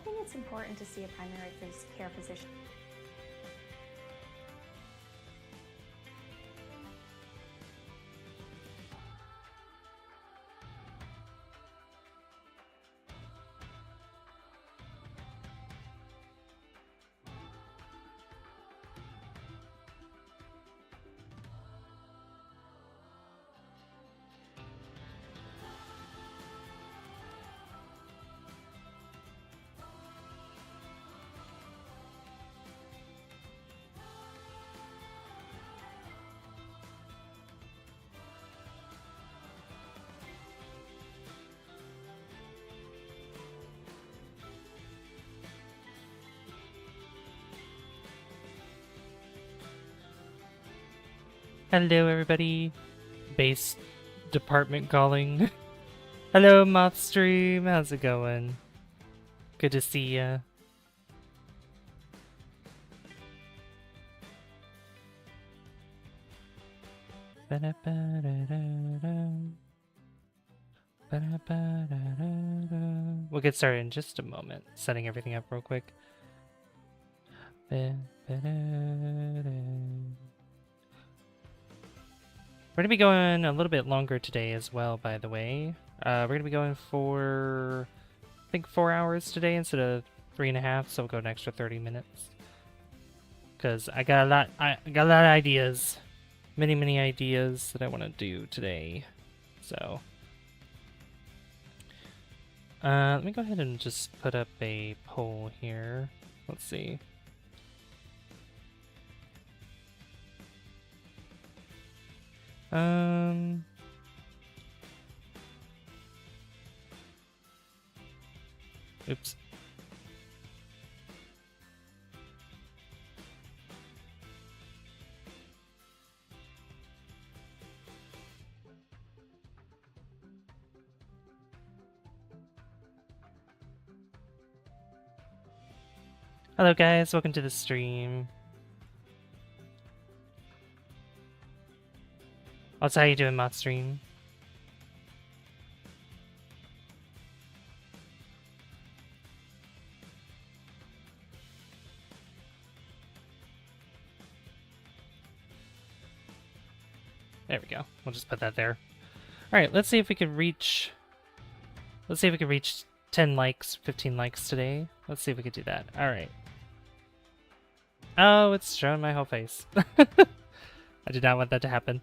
think it's important to see a primary care physician. Hello, everybody. Base department calling. Hello, Mothstream. How's it going? Good to see ya. We'll get started in just a moment. Setting everything up real quick. We're going to be going a little bit longer today as well, by the way. We're going to be going for, I think, 4 hours today instead of 3.5, so we'll go an extra 30 minutes. Because I got a lot of ideas. Many ideas that I want to do today. So, let me go ahead and just put up a poll here. Let's see. Oops. Hello guys, welcome to the stream. What's how you doing, Mothstream? There we go. We'll just put that there. Alright, let's see if we can reach... Let's see if we can reach 10 likes, 15 likes today. Let's see if we can do that. Alright. Oh, it's showing my whole face. I did not want that to happen.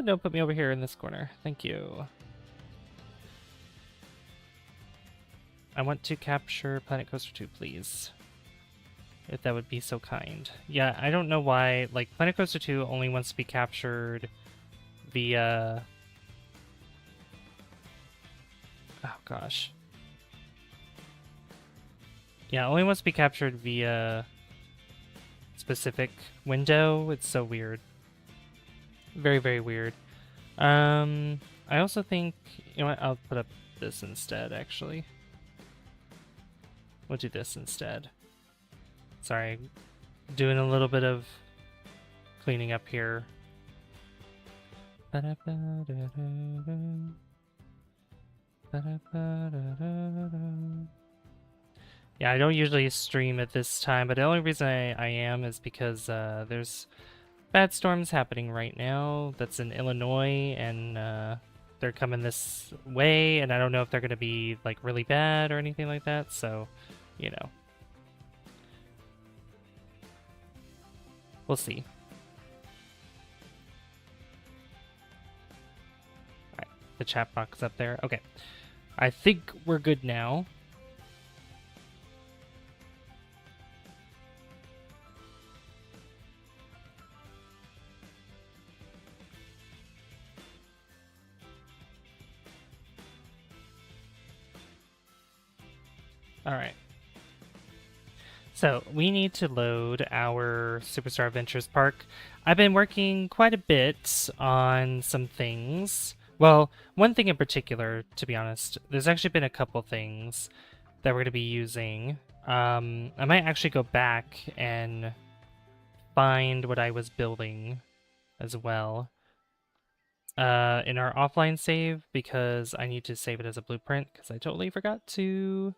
No, put me over here in this corner. Thank you. I want to capture Planet Coaster 2, please. If that would be so kind. Yeah, I don't know why. Like, Planet Coaster 2 only wants to be captured via... Oh, gosh. Yeah, only wants to be captured via specific window. It's so weird. Very weird. I also think... You know what? I'll put up this instead, actually. We'll do this instead. Sorry, doing a little bit of cleaning up here. Yeah, I don't usually stream at this time, but the only reason I am is because there's bad storms happening right now. That's in Illinois, and they're coming this way, and I don't know if they're going to be like really bad or anything like that, so, you know. We'll see. Alright, the chat box up there. Okay. I think we're good now. Alright. So, we need to load our Superstar Adventures Park. I've been working quite a bit on some things. Well, one thing in particular, to be honest. There's actually been a couple things that we're going to be using. I might actually go back and find what I was building as well in our offline save, because I need to save it as a blueprint, because I totally forgot to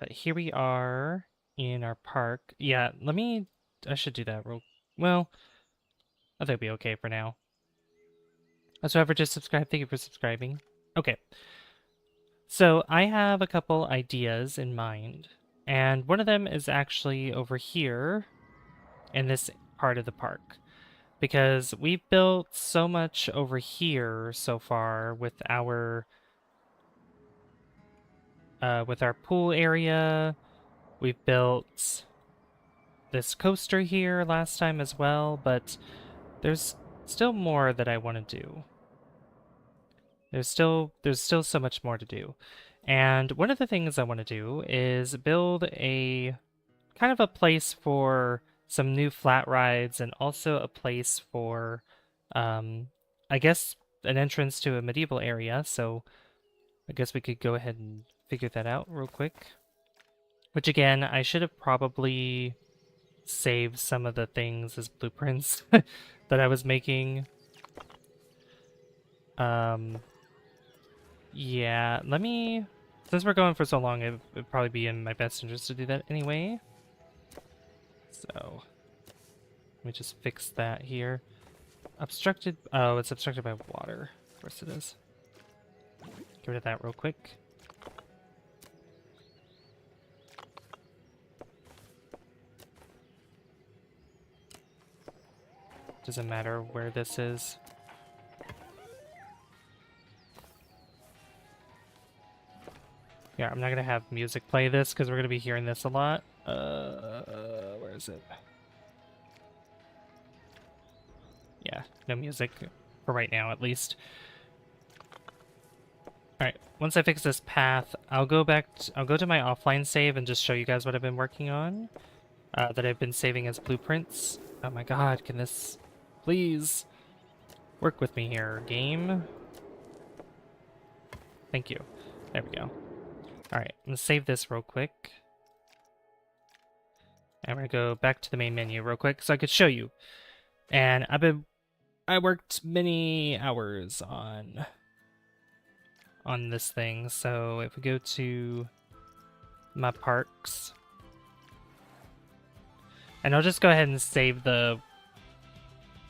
But here we are in our park. Yeah, I should do that real... Well, I think it'll be okay for now. So whoever just subscribed, thank you for subscribing. Okay. So I have a couple ideas in mind. And one of them is actually over here in this part of the park. Because we've built so much over here so far with our pool area. We've built this coaster here last time as well, but there's still more that I want to do. There's still so much more to do. And one of the things I want to do is build a kind of a place for some new flat rides and also a place for I guess an entrance to a medieval area. So I guess we could go ahead and figure that out real quick. Which again, I should have probably saved some of the things as blueprints that I was making. Yeah, since we're going for so long, it'd probably be in my best interest to do that anyway. So, let me just fix that here. Obstructed, oh, it's obstructed by water. Of course it is. Get rid of that real quick. Doesn't matter where this is. Yeah, I'm not gonna have music play this because we're gonna be hearing this a lot. Where is it? Yeah, no music for right now, at least. All right, once I fix this path, I'll go to my offline save and just show you guys what I've been working on, that I've been saving as blueprints. Oh my god, can this please work with me here, game? Thank you. There we go. All right, I'm gonna save this real quick. And we're gonna go back to the main menu real quick so I could show you. And I worked many hours on this thing. So if we go to my parks, and I'll just go ahead and save the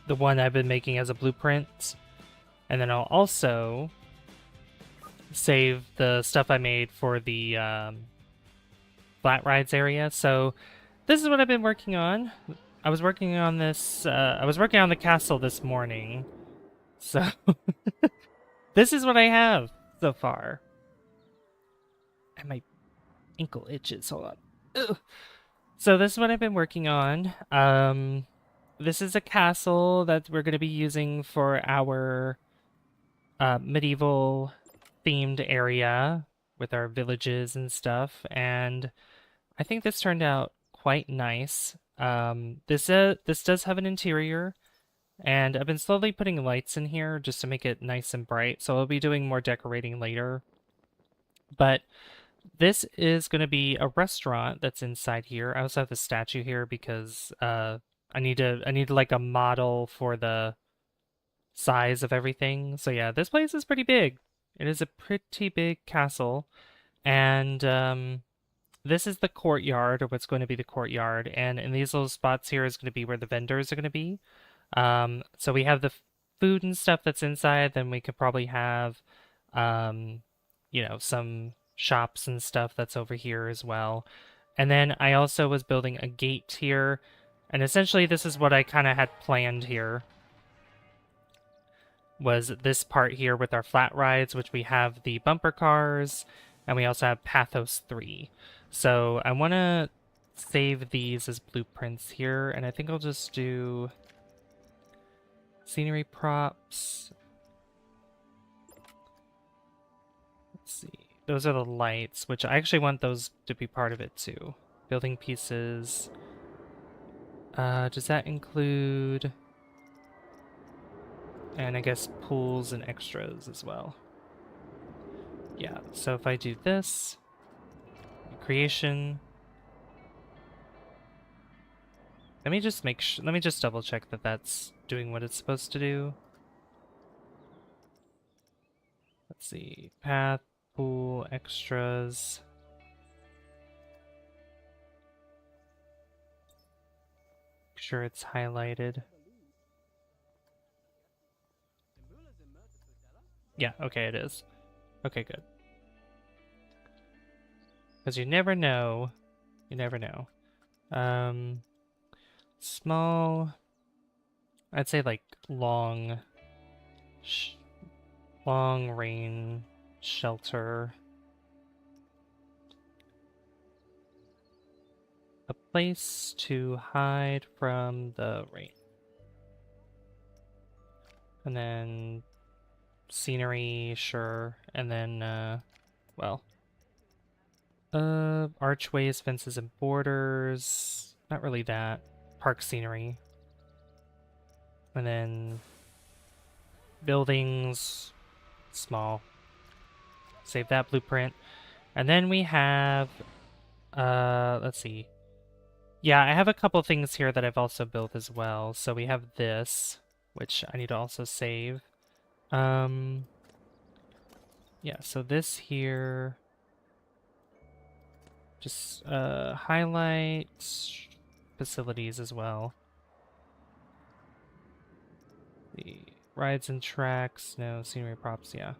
one I've been making as a blueprint, and then I'll also save the stuff I made for the flat rides area. So this is what I've been working on. I was working on this, I was working on the castle this morning. So this is what I have so far. And my ankle itches, hold on. Ugh. So this is what I've been working on. This is a castle that we're going to be using for our medieval themed area with our villages and stuff, and I think this turned out quite nice. This does have an interior, and I've been slowly putting lights in here just to make it nice and bright, so I'll be doing more decorating later. But this is going to be a restaurant that's inside here. I also have the statue here because I need like a model for the size of everything. So yeah, this place is pretty big. It is a pretty big castle, and this is the courtyard, or what's going to be the courtyard, and in these little spots here is going to be where the vendors are going to be. So we have the food and stuff that's inside, then we could probably have, you know, some shops and stuff that's over here as well. And then I also was building a gate here, and essentially this is what I kind of had planned here. Was this part here with our flat rides, which we have the bumper cars, and we also have Pathos 3. So I want to save these as blueprints here, and I think I'll just do scenery props. Let's see. Those are the lights, which I actually want those to be part of it too. Building pieces. Does that include... And I guess pools and extras as well. Yeah, so if I do this, creation. Let me just let me just double check that that's doing what it's supposed to do. Let's see, path, pool, extras. sure it's highlighted. Yeah, okay, it is. Okay, good. Because you never know. You never know. Small... I'd say like long range shelter. A place to hide from the rain. And then scenery, sure. And then, well, archways, fences, and borders. Not really that. Park scenery. And then buildings, small. Save that blueprint. And then we have, let's see. Yeah, I have a couple things here that I've also built as well. So we have this, which I need to also save. Yeah, so this here, just highlight facilities as well. The rides and tracks, no, scenery props, yeah.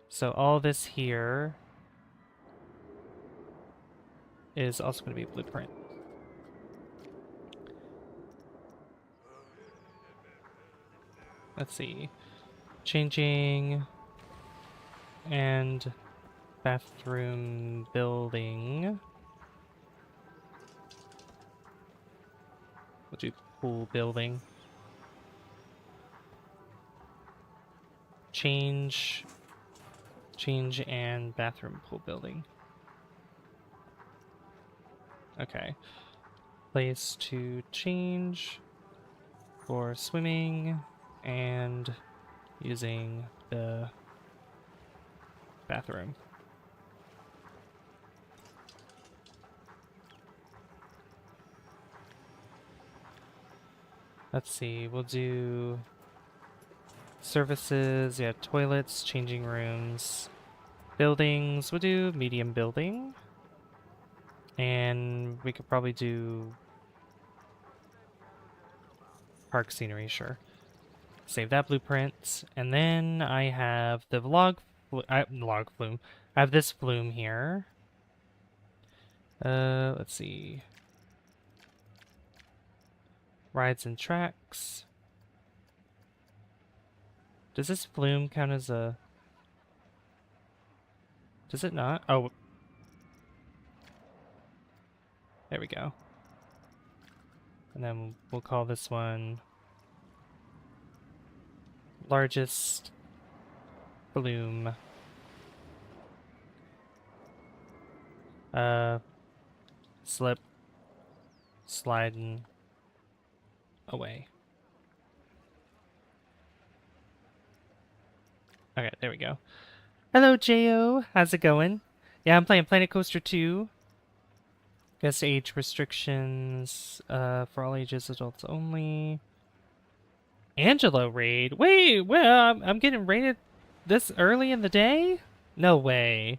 So all this here is also going to be a blueprint. Let's see. Changing and bathroom building. We'll do pool building. Change and bathroom pool building. Okay. Place to change for swimming and using the bathroom. Let's see, we'll do services, yeah, toilets, changing rooms, buildings, we'll do medium building. And we could probably do park scenery, sure. Save that blueprint. And then I have the log flume. I have this flume here. Let's see. Rides and tracks. Does this flume count as a... Does it not? Oh. There we go. And then we'll call this one largest flume. Slip, sliding away. Okay, there we go. Hello, Jo. How's it going? Yeah, I'm playing Planet Coaster 2. Guess age restrictions for all ages, adults only. Angelo raid? Wait, well, I'm getting raided this early in the day? No way.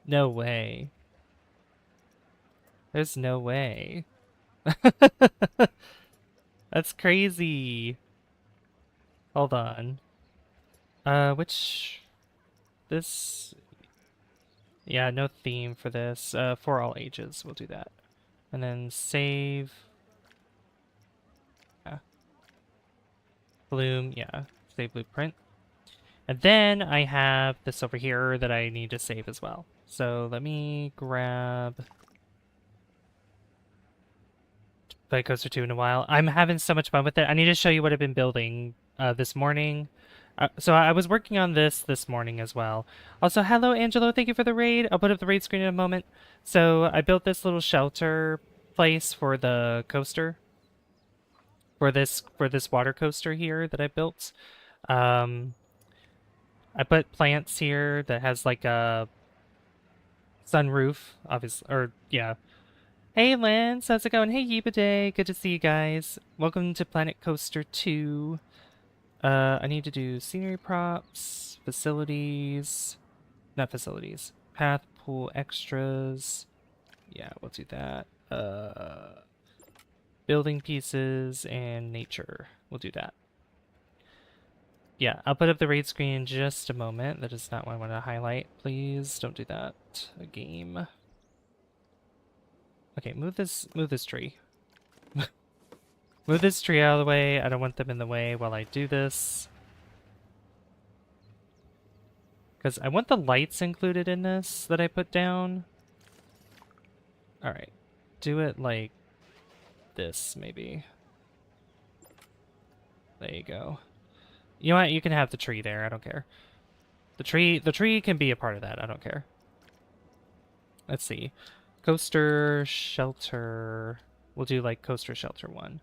No way. There's no way. That's crazy. Hold on. This... Yeah, no theme for this. For all ages, we'll do that. And then save... Yeah. Bloom, yeah. Save blueprint. And then I have this over here that I need to save as well. So let me grab... Play Coaster 2 in a while. I'm having so much fun with it. I need to show you what I've been building this morning. So I was working on this morning as well. Also, hello, Angelo. Thank you for the raid. I'll put up the raid screen in a moment. So I built this little shelter place for the coaster. For this water coaster here that I built. I put plants here that has like a sunroof, obviously, or yeah. Hey, Lance, how's it going? Hey, Yiba Day, good to see you guys. Welcome to Planet Coaster 2. I need to do scenery props, facilities, not facilities, path, pool, extras. Yeah, we'll do that. building pieces and nature. We'll do that. Yeah, I'll put up the raid screen in just a moment. That is not what I want to highlight. Please don't do that. A game. Okay, move this tree. Move this tree out of the way. I don't want them in the way while I do this. Because I want the lights included in this that I put down. Alright. Do it like this, maybe. There you go. You know what? You can have the tree there. I don't care. The tree can be a part of that. I don't care. Let's see. Coaster shelter. We'll do like coaster shelter 1.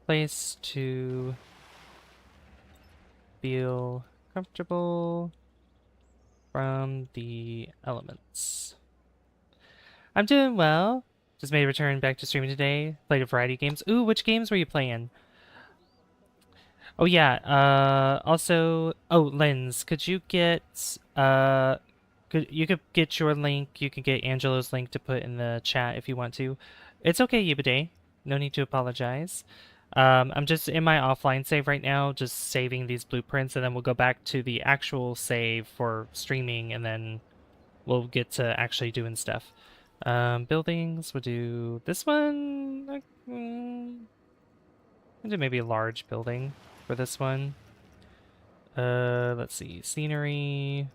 Place to feel comfortable from the elements. I'm doing well. Just made a return back to streaming today. Played a variety of games. Ooh, which games were you playing? Oh yeah. Also, oh Lens, could you get you could get your link? You can get Angelo's link to put in the chat if you want to. It's okay, Yibade. No need to apologize. I'm just in my offline save right now, just saving these blueprints, and then we'll go back to the actual save for streaming, and then we'll get to actually doing stuff. Buildings, we'll do this one. I'll do maybe a large building for this one. Let's see. Scenery.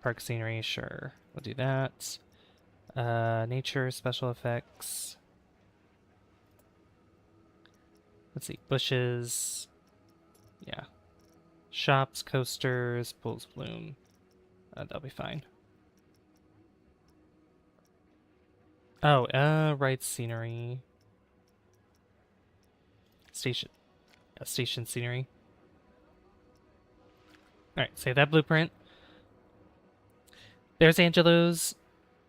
Park scenery, sure. We'll do that. Nature, special effects. Let's see. Bushes. Yeah. Shops, coasters, pools bloom. That'll be fine. Oh, right scenery. Station scenery. Alright, save that blueprint. There's Angelo's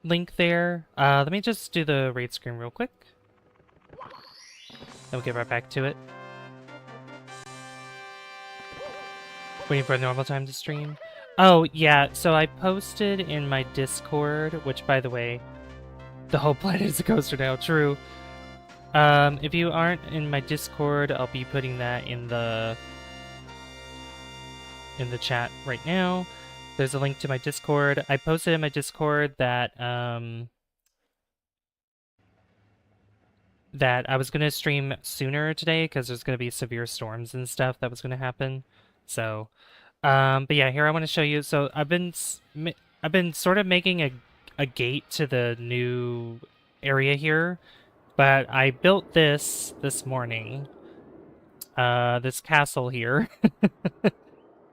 link there. Let me just do the raid screen real quick. Then we'll get right back to it. Waiting for a normal time to stream. Oh, yeah, so I posted in my Discord, which, by the way, the whole planet is a coaster now, true. If you aren't in my Discord, I'll be putting that in the chat right now. There's a link to my Discord. I posted in my Discord that that I was gonna stream sooner today because there's gonna be severe storms and stuff that was gonna happen. So, but yeah, here I want to show you. So I've been sort of making a gate to the new area here. But I built this morning. This castle here.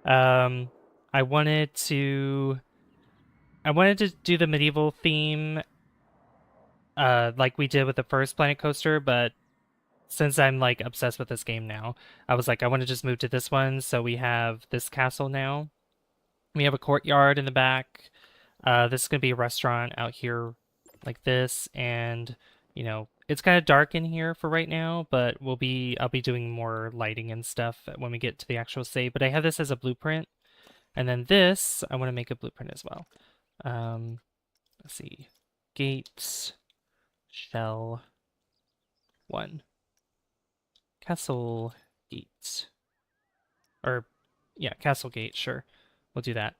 I wanted to do the medieval theme like we did with the first Planet Coaster, but since I'm like obsessed with this game now, I was like I want to just move to this one, so we have this castle now. We have a courtyard in the back. This is going to be a restaurant out here like this, and you know, it's kind of dark in here for right now, but I'll be doing more lighting and stuff when we get to the actual save. But I have this as a blueprint, and then this I want to make a blueprint as well. Let's see, gates, shell 1, castle gates, or yeah, castle gate. Sure, we'll do that.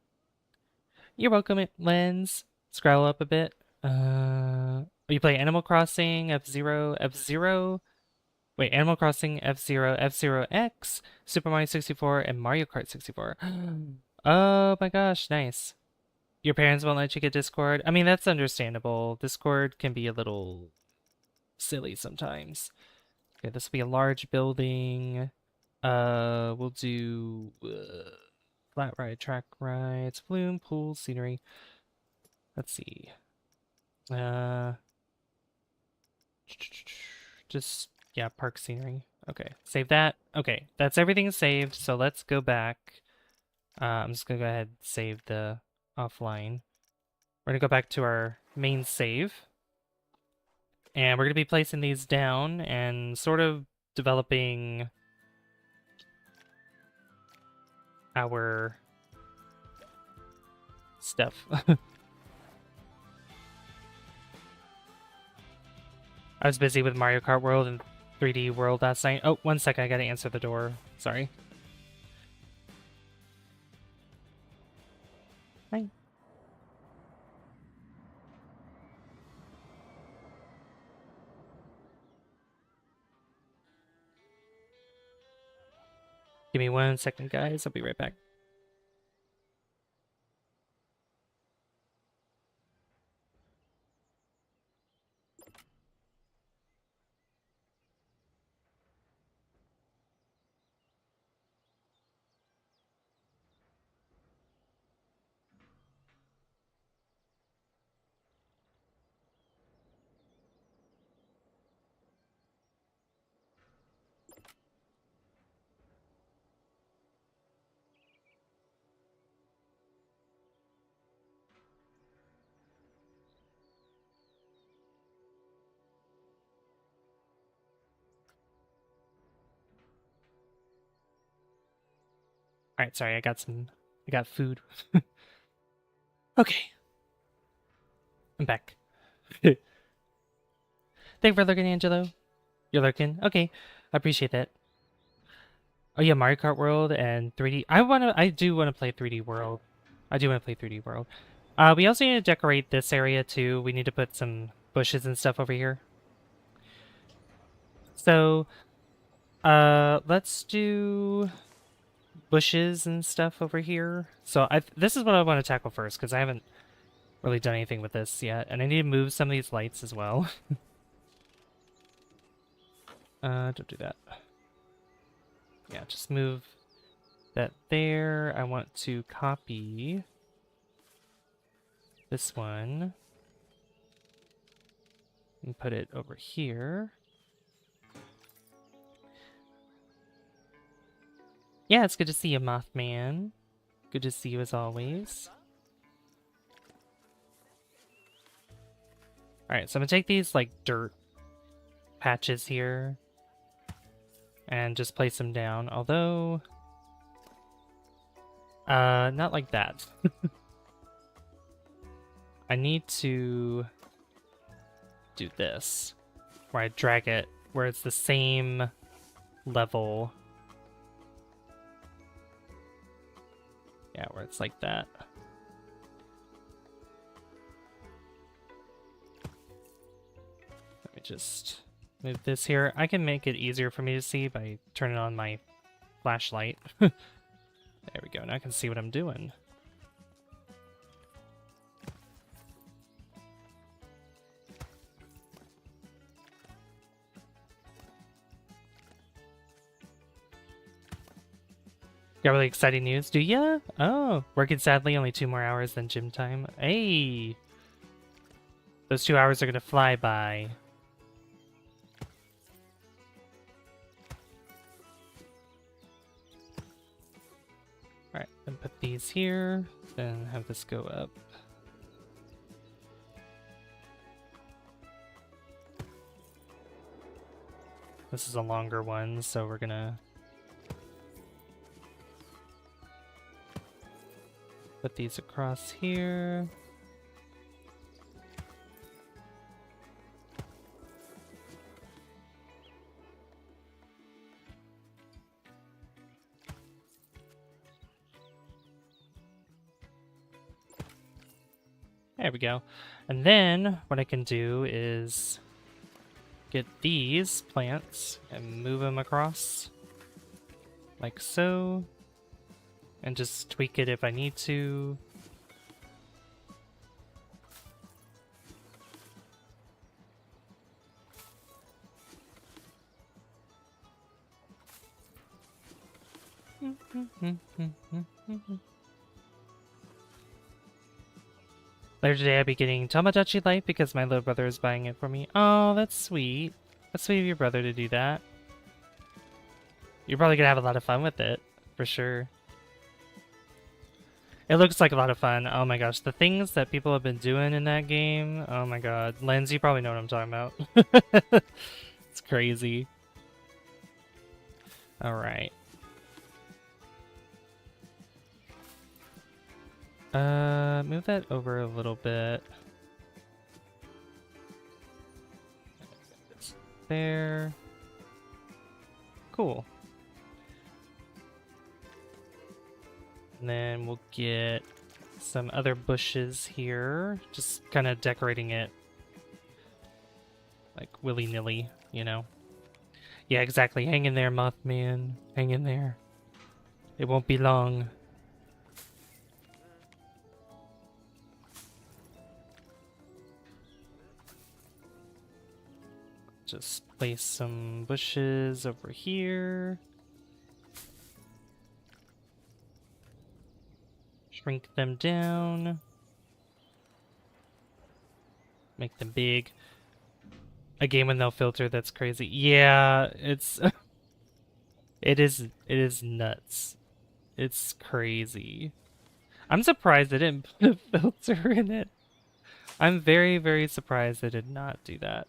You're welcome, Lens. Scroll up a bit. You play Animal Crossing, F-Zero, wait, Animal Crossing, F-Zero, F-Zero X, Super Mario 64, and Mario Kart 64. Oh my gosh, nice. Your parents won't let you get Discord? I mean, that's understandable. Discord can be a little silly sometimes. Okay, this will be a large building. We'll do flat ride, track rides, bloom, pool, scenery. Let's see. Just, yeah, park scenery. Okay, save that. Okay, that's everything saved, so let's go back. I'm just gonna go ahead and save the offline. We're gonna go back to our main save. And we're gonna be placing these down and sort of developing our stuff. I was busy with Mario Kart World and 3D World last night. Oh, 1 second, I gotta answer the door. Sorry. Hi. Give me 1 second, guys. I'll be right back. Alright, sorry, I got food. Okay. I'm back. Thank you for looking, Angelo. You're looking? Okay. I appreciate that. Oh yeah, Mario Kart World and 3D. I do wanna play 3D World. I do wanna play 3D World. We also need to decorate this area too. We need to put some bushes and stuff over here. So, let's do bushes and stuff over here. So this is what I want to tackle first because I haven't really done anything with this yet, and I need to move some of these lights as well. Don't do that. Yeah, just move that there. I want to copy this one and put it over here. Yeah, it's good to see you, Mothman. Good to see you as always. Alright, so I'm gonna take these, like, dirt patches here and just place them down, although... not like that. I need to do this, where I drag it, where it's the same level. Yeah, where it's like that. Let me just move this here. I can make it easier for me to see by turning on my flashlight. There we go. Now I can see what I'm doing. Got really exciting news, do ya? Oh, working sadly, only 2 more hours than gym time. Hey! Those 2 hours are gonna fly by. Alright, then put these here, then have this go up. This is a longer one, so we're gonna put these across here. There we go. And then what I can do is get these plants and move them across like so. And just tweak it if I need to. Later today I'll be getting Tamagotchi Life because my little brother is buying it for me. Oh, that's sweet. That's sweet of your brother to do that. You're probably gonna have a lot of fun with it, for sure. It looks like a lot of fun. Oh my gosh, the things that people have been doing in that game. Oh my god. Lens, you probably know what I'm talking about. It's crazy. Alright. Move that over a little bit. there. Cool. And then we'll get some other bushes here. Just kind of decorating it like willy-nilly, you know? Yeah, exactly. Hang in there, Mothman. Hang in there. It won't be long. Just place some bushes over here. Shrink them down. Make them big. A game with no filter, that's crazy. Yeah, it's it is nuts. It's crazy. I'm surprised they didn't put a filter in it. I'm very, very surprised they did not do that.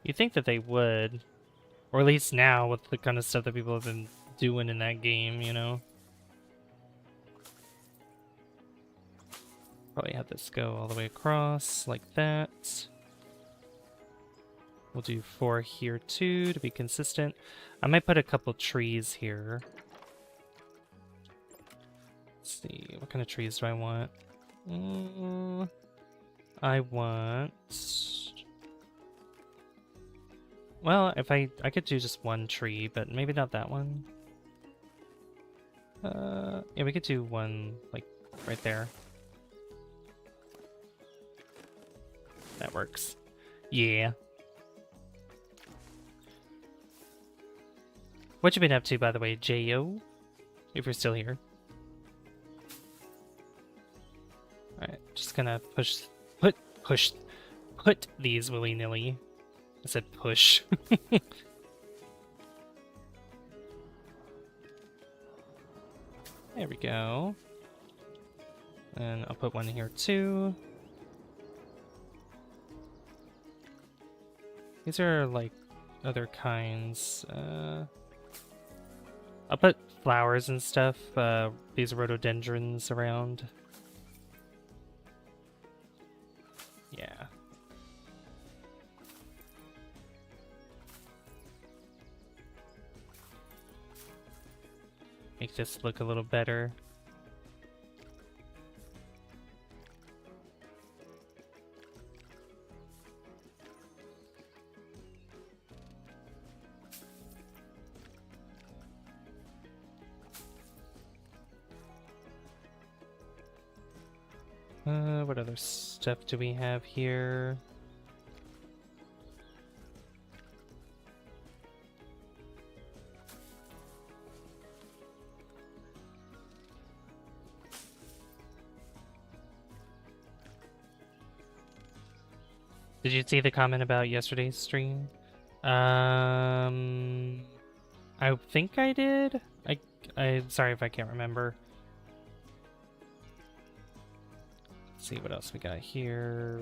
You'd think that they would. Or at least now with the kind of stuff that people have been doing in that game, you know? Probably have this go all the way across like that. We'll do 4 here too to be consistent. I might put a couple trees here. Let's see, what kind of trees do I want? I want... Well, if I could do just one tree, but maybe not that one. Yeah, we could do one, like, right there. That works. Yeah. What you been up to, by the way, J.O.? If you're still here. Alright, just gonna put these willy-nilly. I said push. There we go. And I'll put one here too. These are like other kinds. I'll put flowers and stuff, these rhododendrons around. Yeah. Make this look a little better. What other stuff do we have here? Did you see the comment about yesterday's stream? I think I did. I'm sorry if I can't remember. Let's see what else we got here.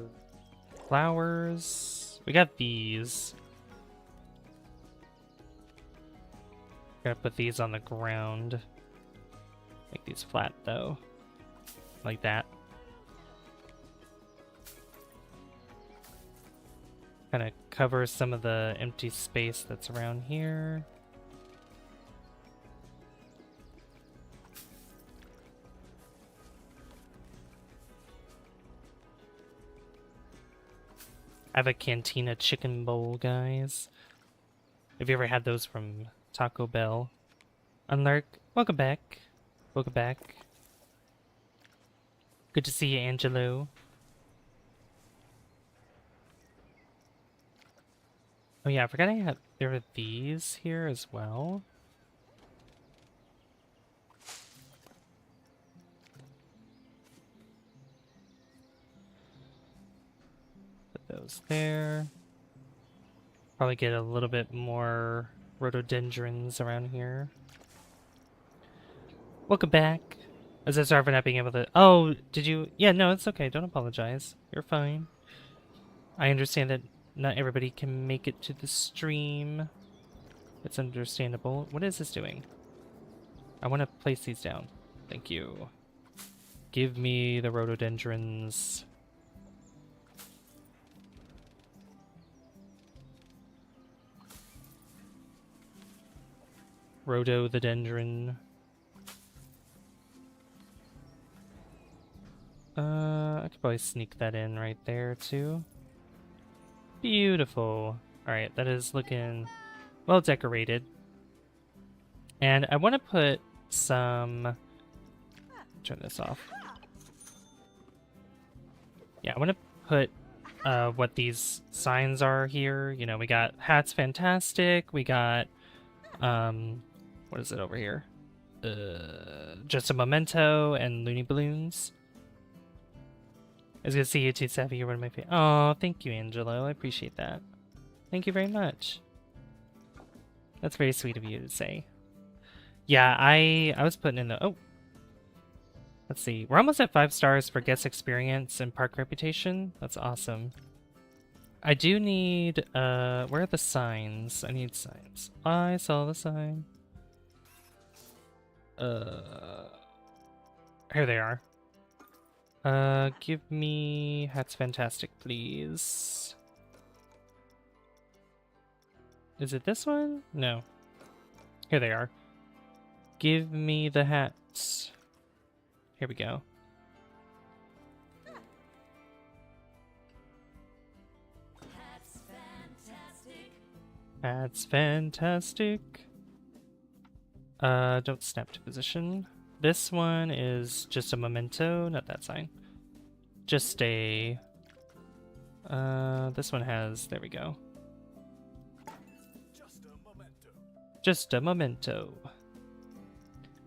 Flowers. We got these. Gotta put these on the ground. Make these flat though. Like that. Kind of cover some of the empty space that's around here. I have a Cantina chicken bowl, guys. Have you ever had those from Taco Bell? Unlurk, welcome back. Welcome back. Good to see you, Angelo. Oh yeah, I forgot there were these here as well. Put those there. Probably get a little bit more rhododendrons around here. Welcome back. As I sorry for not being able to... Oh, did you... Yeah, no, it's okay. Don't apologize. You're fine. I understand that not everybody can make it to the stream. It's understandable. What is this doing? I want to place these down. Thank you. Give me the rhododendrons. Rhododendron. I could probably sneak that in right there too. Beautiful. Alright, that is looking well decorated. And I want to put some... Turn this off. Yeah, I want to put what these signs are here. You know, we got Hats Fantastic. We got... what is it over here? Just a Memento and Looney Balloons. I was gonna see you too, Savvy. You're one of my favorite. Oh, thank you, Angelo. I appreciate that. Thank you very much. That's very sweet of you to say. Yeah, I was putting in the... Oh. Let's see. We're almost at 5 stars for guest experience and park reputation. That's awesome. I do need... where are the signs? I need signs. I saw the sign. Here they are. Give me Hats Fantastic, please. Is it this one? No. Here they are. Give me the hats. Here we go. Hats Fantastic. Hats Fantastic. Don't snap to position. This one is just a memento, not that sign. Just a... this one has... There we go. Just a memento.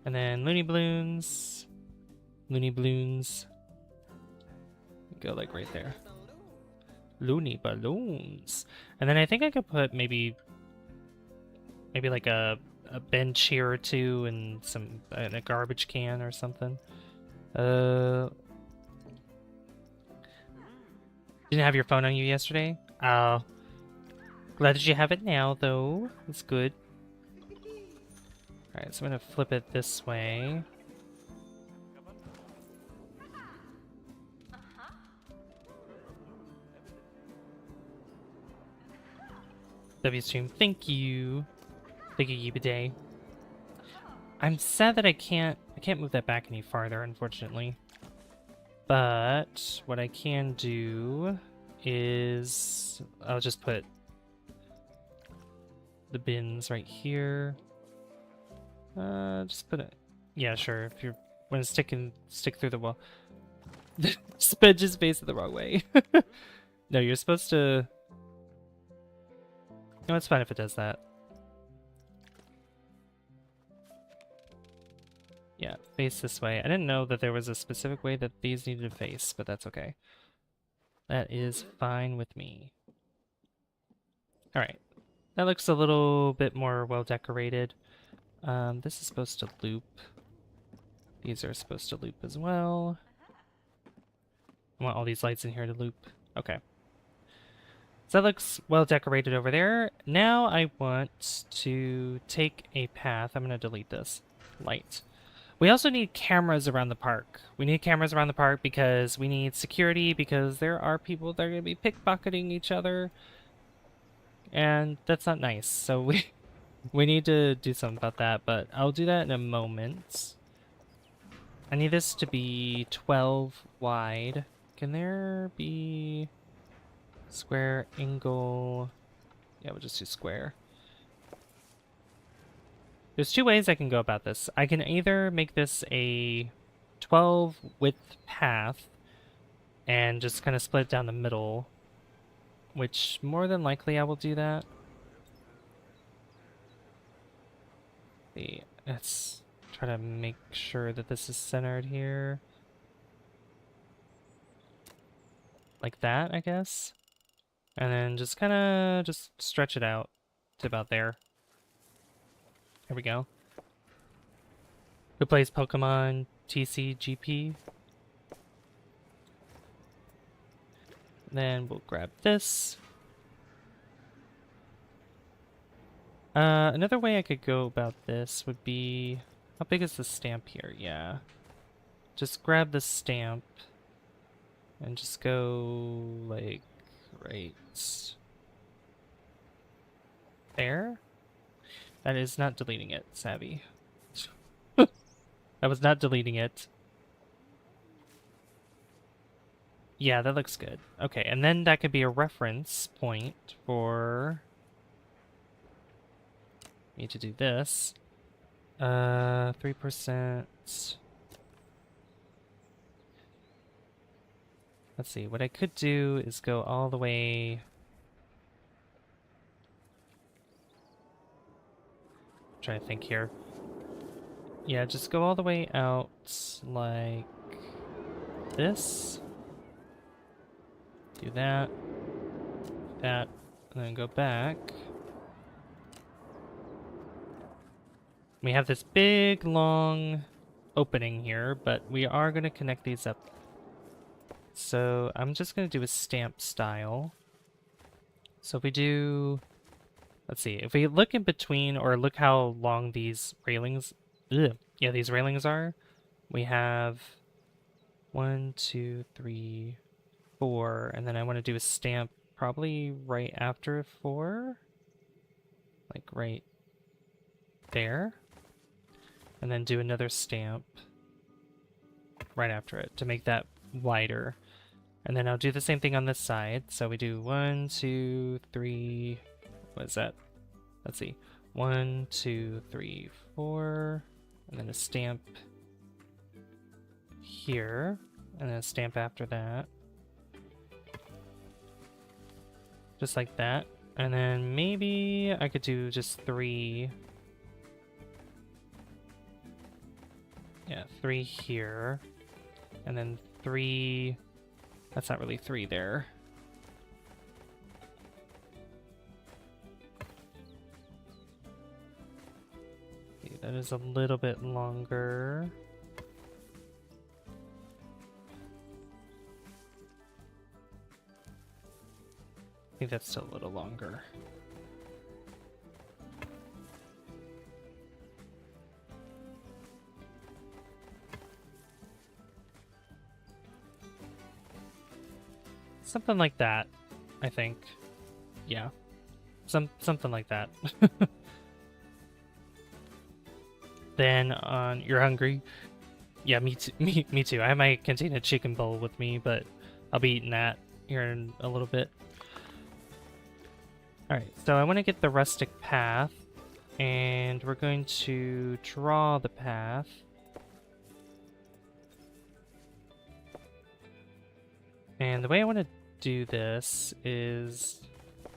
And then Looney Balloons. Looney Balloons. Go like right there. Looney Balloons. And then I think I could put maybe like a bench here or two and some a garbage can or something. Didn't have your phone on you yesterday? Oh. Glad that you have it now though. That's good. Alright, so I'm gonna flip it this way. WStream, thank you. Thank you, Yibiday. I'm sad that I can't move that back any farther, unfortunately. But what I can do is I'll just put the bins right here. Just put it. Yeah, sure. If you're want to stick through the wall. Sped just facing the wrong way. No, you're supposed to. No, it's fine if it does that. Yeah, face this way. I didn't know that there was a specific way that these needed to face, but that's okay. That is fine with me. Alright. That looks a little bit more well decorated. This is supposed to loop. These are supposed to loop as well. I want all these lights in here to loop. Okay. So that looks well decorated over there. Now I want to take a path. I'm going to delete this light. We also need cameras around the park. We need cameras around the park because we need security, because there are people that are going to be pickpocketing each other. And that's not nice. So we need to do something about that, but I'll do that in a moment. I need this to be 12 wide. Can there be square, angle? Yeah, we'll just do square. There's two ways I can go about this. I can either make this a 12 width path and just kind of split it down the middle, which more than likely I will do that. Let's try to make sure that this is centered here. Like that, I guess. And then just kind of just stretch it out to about there. There we go. Who plays Pokemon TCGP? Then we'll grab this. Another way I could go about this would be... How big is the stamp here? Yeah. Just grab the stamp and just go like right there. That is not deleting it, Savvy. I was not deleting it. Yeah, that looks good. Okay, and then that could be a reference point for me to do this. 3%. Let's see, what I could do is go all the way. Try to think here. Yeah, just go all the way out like this. Do that, and then go back. We have this big, long opening here, but we are going to connect these up. So I'm just going to do a stamp style. So if we do, let's see, if we look in between, or look how long these railings, yeah, these railings are, we have 1, 2, 3, 4, and then I want to do a stamp probably right after 4, like right there, and then do another stamp right after it to make that wider. And then I'll do the same thing on this side. So we do 1, 2, 3, what is that? Let's see, 1, 2, 3, 4, and then a stamp here, and then a stamp after that. Just like that. And then maybe I could do just 3. Yeah, 3 here. And then 3. That's not really 3 there. Okay, that is a little bit longer. I think that's still a little longer. Something like that, I think. Yeah. Something like that. Then on you're hungry? Yeah, me too. Me too. I have my container chicken bowl with me, but I'll be eating that here in a little bit. Alright, so I want to get the rustic path, and we're going to draw the path. And the way I want to do this is,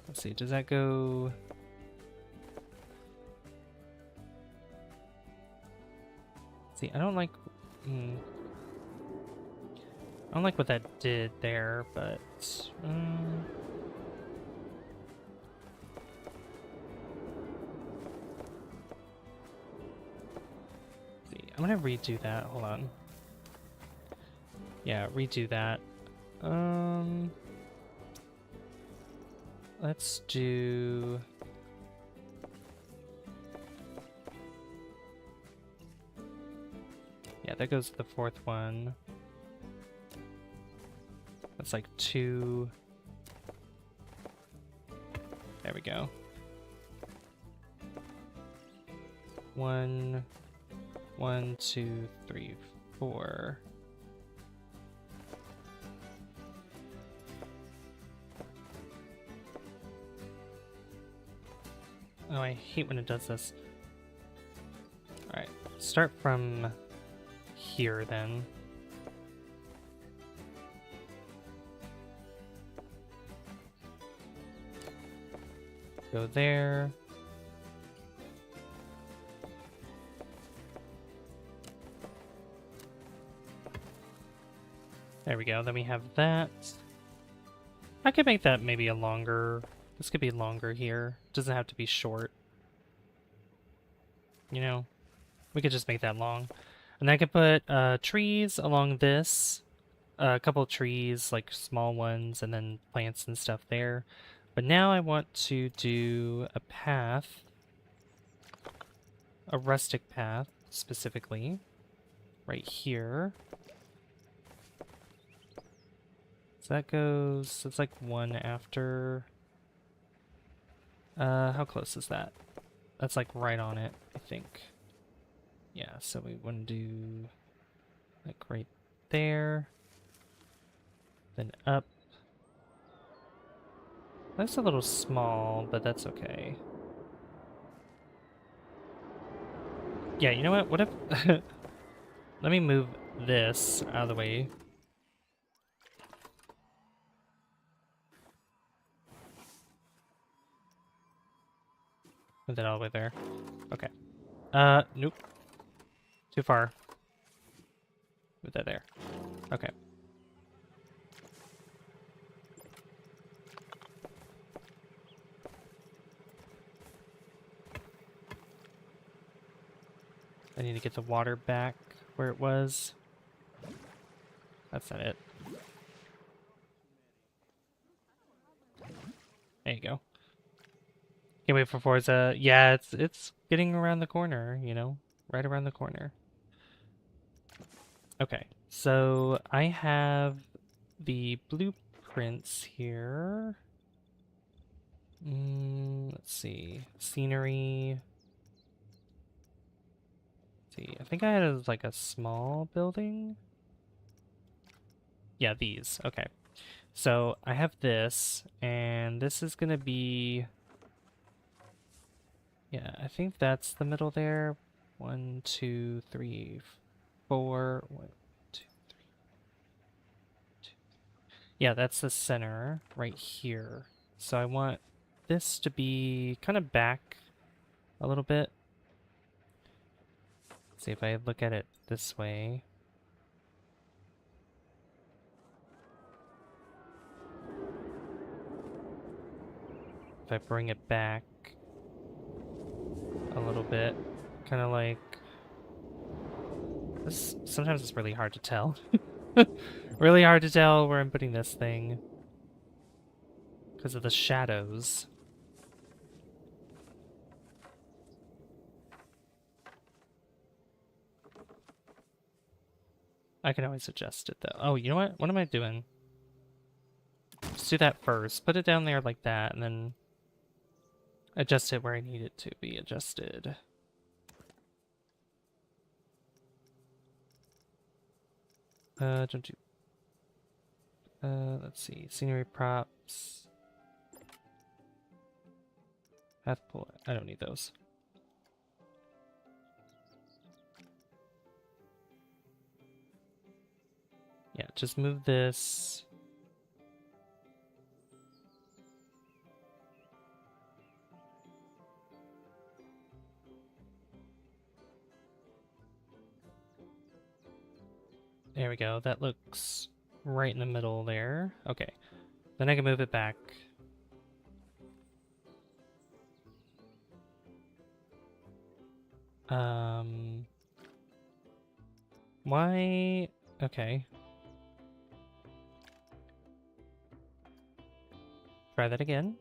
let's see, does that go... See, I don't like what that did there, but see, I'm gonna redo that. Hold on. Yeah, redo that. Let's do... Yeah, that goes to the 4th one. That's like 2. There we go. 1, 1, 2, 3, 4. Oh, I hate when it does this. Alright, start from here then. Go there. There we go, then we have that. I could make that maybe a longer... This could be longer here. Doesn't have to be short. You know? We could just make that long. And I could put trees along this. A couple of trees, like small ones, and then plants and stuff there. But now I want to do a path. A rustic path, specifically. Right here. So that goes... It's like 1 after... how close is that? That's like right on it, I think. Yeah, so we want to do like right there. Then up. That's a little small, but that's okay. Yeah, you know what? What if... Let me move this out of the way. Move that all the way there. Okay. Nope. Too far. Move that there. Okay. I need to get the water back where it was. That's not it. There you go. Can't wait for Forza. Yeah, it's getting around the corner, you know? Right around the corner. Okay, so I have the blueprints here. Let's see. Scenery. Let's see. I think I had like a small building. Yeah, these. Okay. So I have this, and this is gonna be... Yeah, I think that's the middle there. 1, 2, 3, 4. 1, 2, 3, 2. Yeah, that's the center right here. So I want this to be kind of back a little bit. Let's see if I look at it this way. If I bring it back a little bit, kind of like this. Sometimes it's really hard to tell. Really hard to tell where I'm putting this thing because of the shadows. I can always adjust it though. Oh, you know what? What am I doing? Let's do that first. Put it down there like that, and then adjust it where I need it to be adjusted. Don't do... let's see. Scenery props. Path pull. I don't need those. Yeah, just move this. There we go. That looks right in the middle there. Okay. Then I can move it back. Why? Okay. Try that again.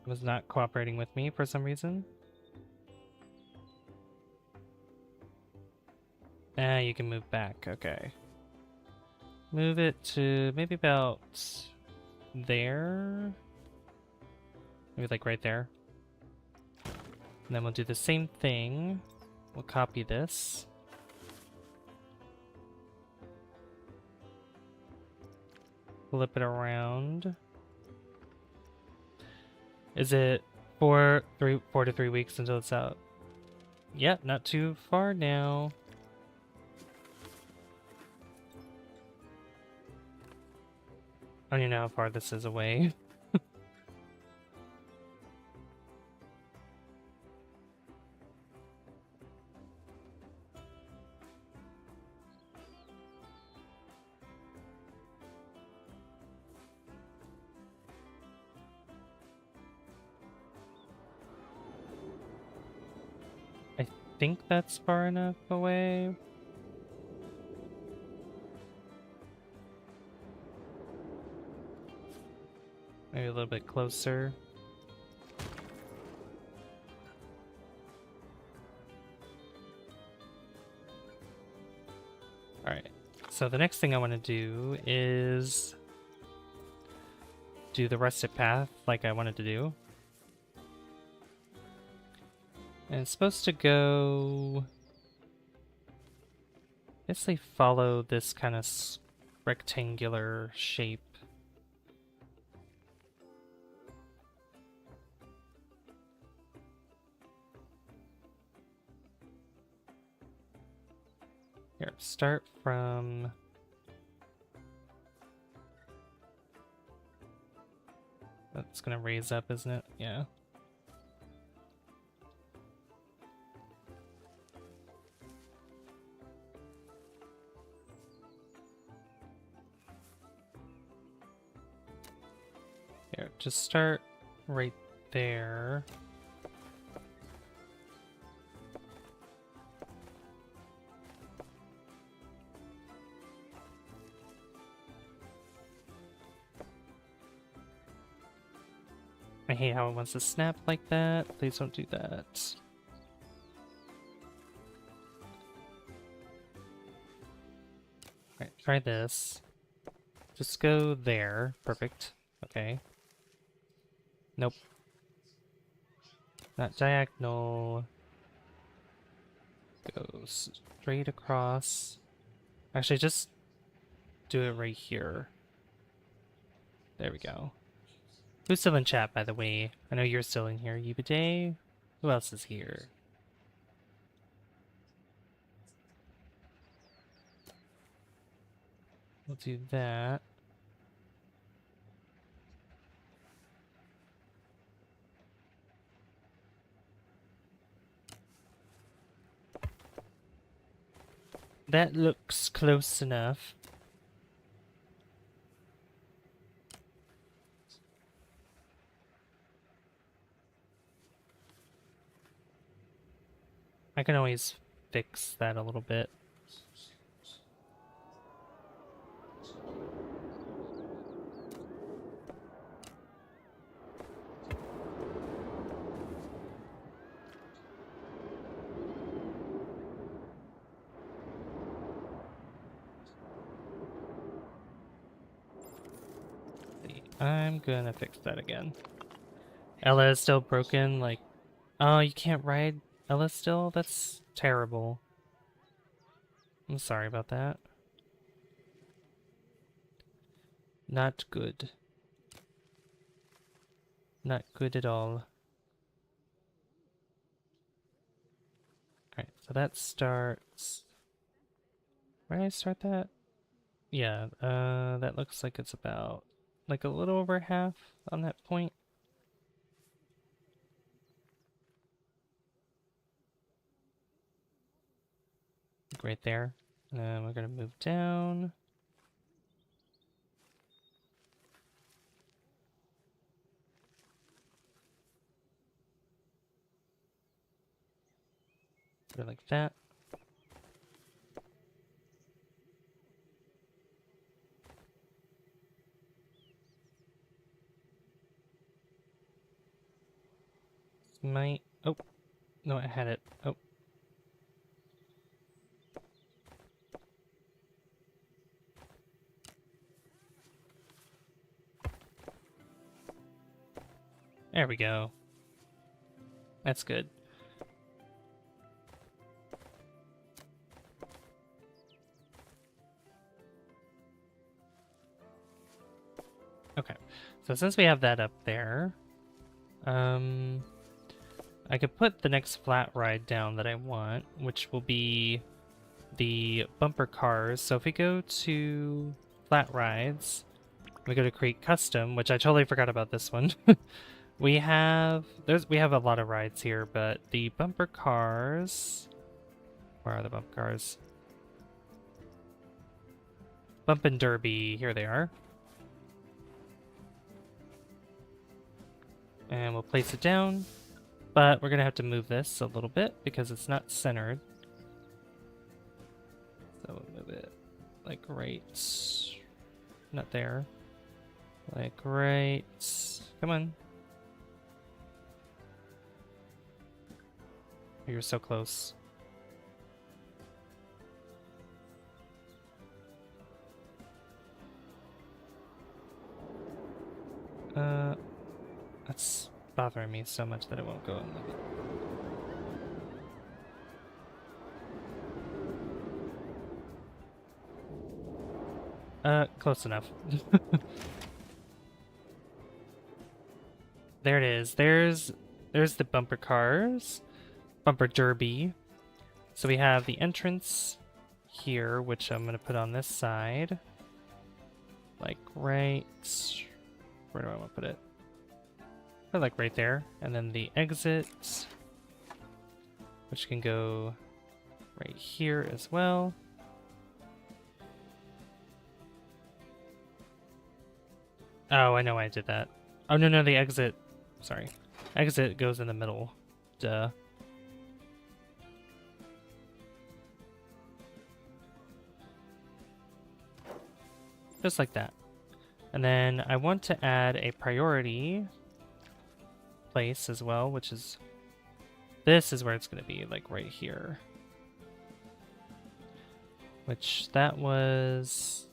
It was not cooperating with me for some reason. Ah, you can move back. Okay. Move it to maybe about there. Maybe like right there. And then we'll do the same thing. We'll copy this. Flip it around. Is it 4 to 3 weeks until it's out? Yeah, not too far now. I don't even know how far this is away. I think that's far enough away. Maybe a little bit closer. Alright, So the next thing I want to do is do the rustic path like I wanted to do. And it's supposed to go... basically follow this kind of rectangular shape. Here, start from... that's gonna raise up, isn't it? Yeah. Here, just start right there. I hate how it wants to snap like that. Please don't do that. Alright, try this. Just go there. Perfect. Okay. Nope. Not diagonal. Go straight across. Actually, just do it right here. There we go. Who's still in chat, by the way? I know you're still in here. Yubiday? Who else is here? We'll do that. That looks close enough. I can always fix that a little bit. I'm gonna fix that again. Ella is still broken, like... oh, you can't ride Ella still? That's terrible. I'm sorry about that. Not good. Not good at all. Alright, so that starts... where did I start that? Yeah, that looks like it's about... like a little over half on that point. Right there. And we're gonna move down. Put it like that. Might... oh, no, I had it. Oh. There we go. That's good. Okay, so since we have that up there, I could put the next flat ride down that I want, which will be the bumper cars. So if we go to flat rides, we go to create custom, which I totally forgot about this one. we have a lot of rides here, but the bumper cars, where are the bumper cars? Bump and Derby, here they are. And we'll place it down, but we're gonna have to move this a little bit because it's not centered. So we'll move it like right, not there, like right, come on. You're so close. That's bothering me so much that it won't go in close enough. There it is. There's the bumper cars. Bumper derby. So we have the entrance here, which I'm gonna put on this side. Like right... Where do I want to put it? Put it like right there. And then the exit, which can go right here as well. Oh, I know why I did that. Oh, no, the exit... Sorry. Exit goes in the middle. Duh. Just like that. And then I want to add a priority place as well, which is... This is where it's going to be, like right here. Which that was...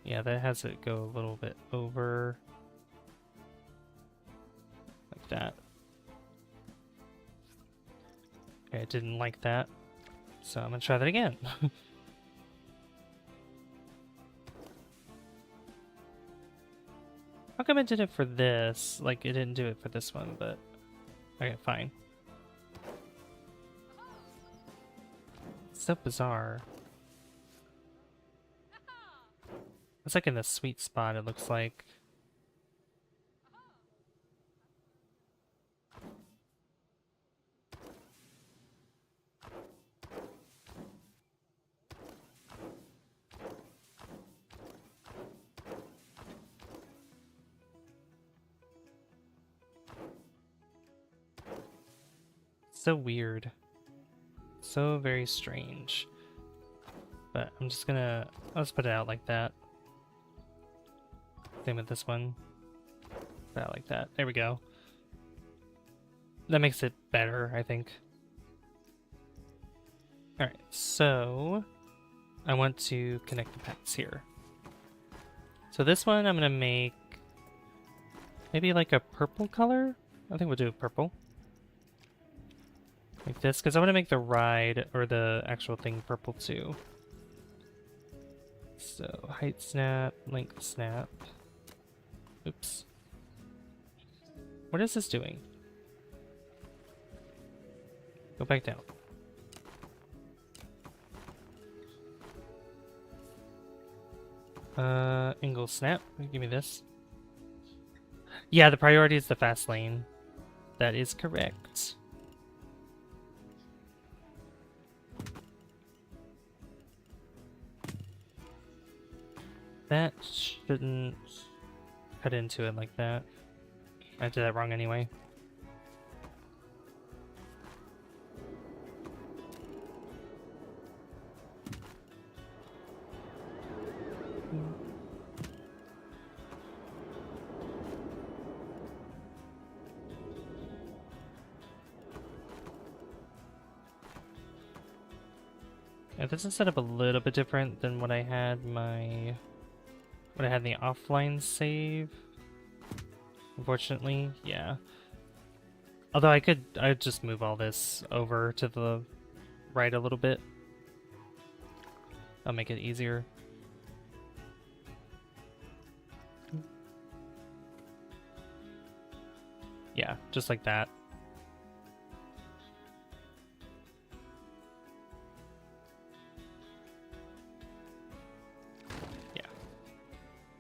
Yeah, that has it go a little bit over. Like that. Okay, I didn't like that. So I'm going to try that again. How come it did it for this? Like, it didn't do it for this one, but... Okay, fine. It's so bizarre. It's like in the sweet spot, it looks like. So weird. So very strange. But I'm just gonna... I'll just put it out like that. Same with this one. Put it out like that. There we go. That makes it better, I think. Alright, so... I want to connect the paths here. So this one I'm gonna make... Maybe like a purple color? I think we'll do purple. Like this, because I want to make the ride, or the actual thing, purple too. So, height snap, length snap. Oops. What is this doing? Go back down. Angle snap. Give me this. Yeah, the priority is the fast lane. That is correct. That shouldn't cut into it like that. I did that wrong anyway. Yeah, this is set up a little bit different than what I had in the offline save. Unfortunately, yeah. Although I'd just move all this over to the right a little bit. I'll make it easier. Yeah, just like that.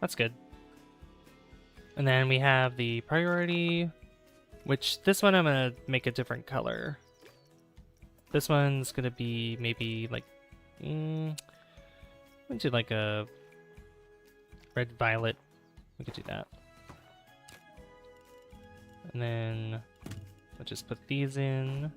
That's good. And then we have the priority, which this one I'm gonna make a different color. This one's gonna be maybe like, I'm gonna do like a red violet. We could do that. And then I'll just put these in.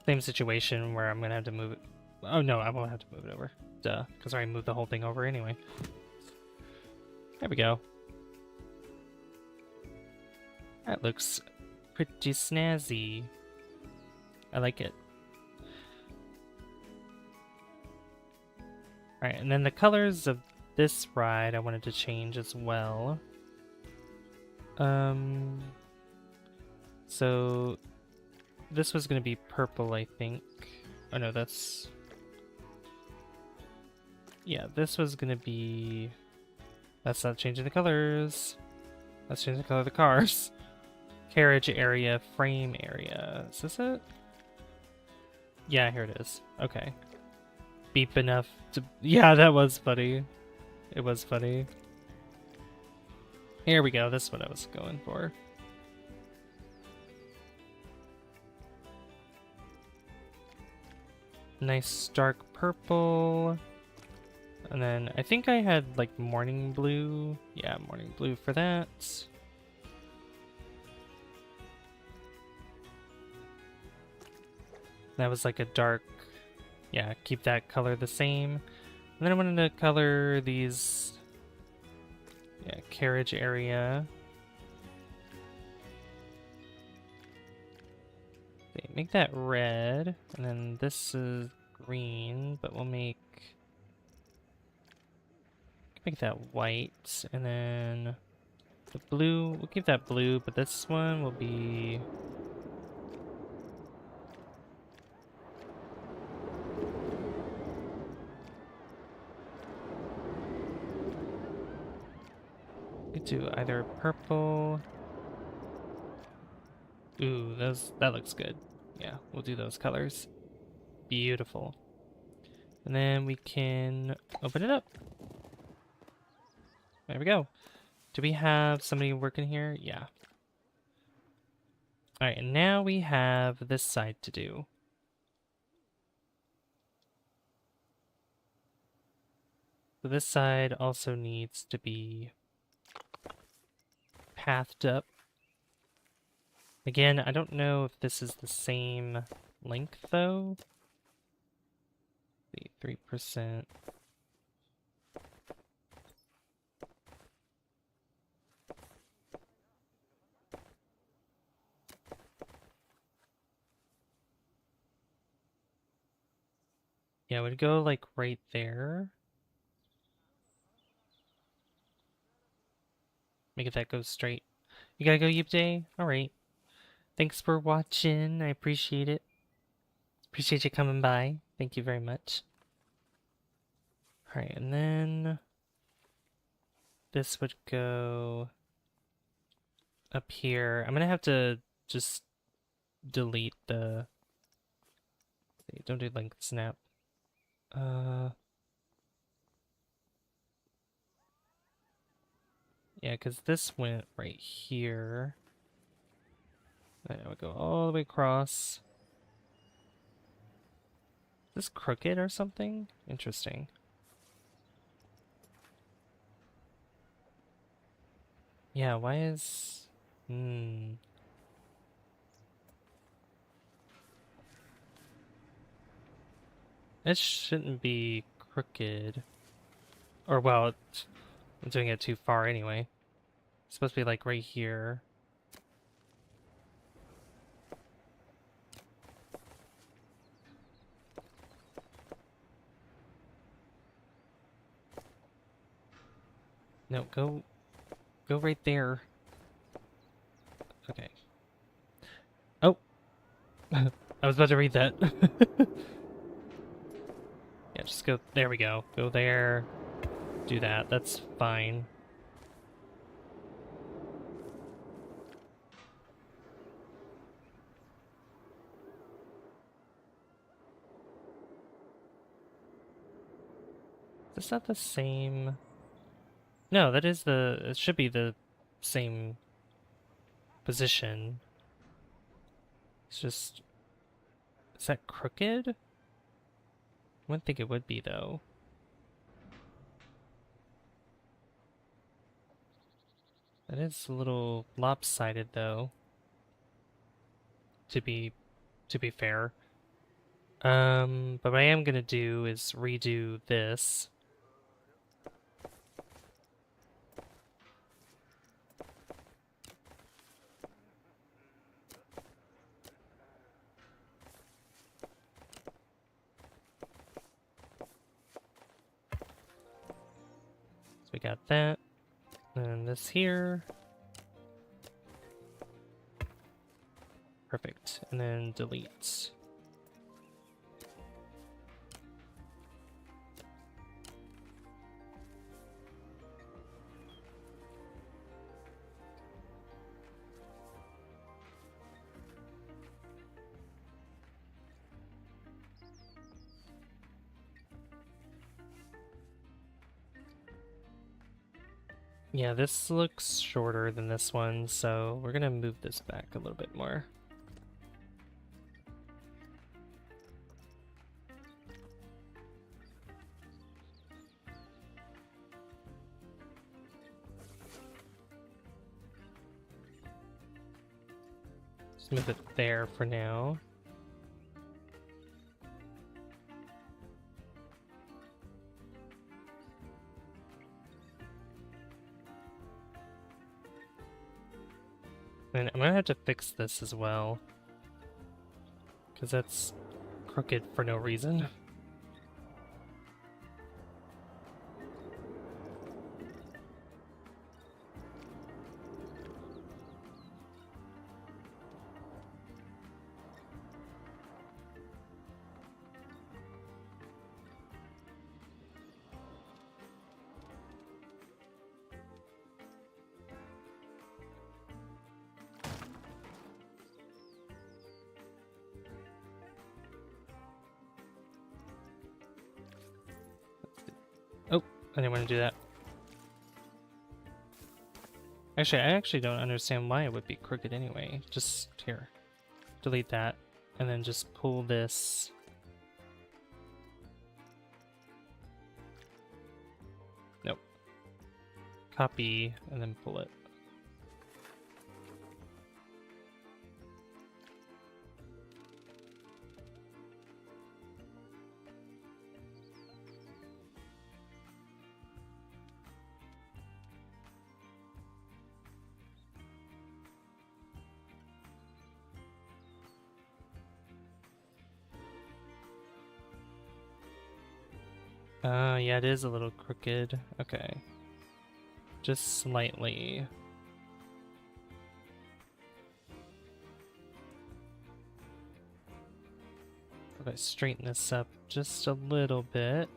Same situation where I'm gonna have to move it. Oh no, I won't have to move it over. Duh, because I already moved the whole thing over anyway. There we go. That looks pretty snazzy. I like it. Alright, and then the colors of this ride I wanted to change as well. So this was going to be purple, I think. Oh no, that's... Yeah, this was going to be... That's not changing the colors. Let's change the color of the cars. Carriage area, frame area. Is this it? Yeah, here it is. Okay. Beep enough to... Yeah, that was funny. It was funny. Here we go. This is what I was going for. Nice dark purple. And then I think I had like morning blue. Yeah, morning blue for that. That was like a dark... Yeah, keep that color the same. And then I wanted to color these... Yeah, carriage area. Okay, make that red. And then this is green, but we'll make that white. And then the blue, we'll keep that blue, but this one will be... do either purple. Ooh, that looks good. Yeah, we'll do those colors. Beautiful. And then we can open it up. There we go. Do we have somebody working here? Yeah. Alright, and now we have this side to do. So this side also needs to be pathed up. Again, I don't know if this is the same length though. 3%. Yeah, it would go like right there. Make it that go straight. You gotta go, Yeep Day? Alright. Thanks for watching. I appreciate it. Appreciate you coming by. Thank you very much. Alright, and then this would go up here. I'm gonna have to just delete the... Don't do link snap. Yeah, because this went right here. Then it would go all the way across. Is this crooked or something? Interesting. Yeah, why is... It shouldn't be crooked. Or, well, I'm doing it too far anyway. It's supposed to be like right here. No, go right there. Okay. Oh! I was about to read that. Yeah, just go, there we go. Go there, do that, that's fine. Is that the same? No, that is it should be the same position. It's just, is that crooked? I wouldn't think it would be, though. That is a little lopsided, though. To be fair. But what I am gonna do is redo this. We got that. And this here. Perfect. And then delete. Yeah, this looks shorter than this one, so we're gonna move this back a little bit more. Just move it there for now. And I'm gonna have to fix this as well, because that's crooked for no reason. Oh, I didn't want to do that. Actually, I actually don't understand why it would be crooked anyway. Just here. Delete that. And then just pull this. Nope. Copy and then pull it. Yeah, it is a little crooked. Okay. Just slightly. If I straighten this up just a little bit.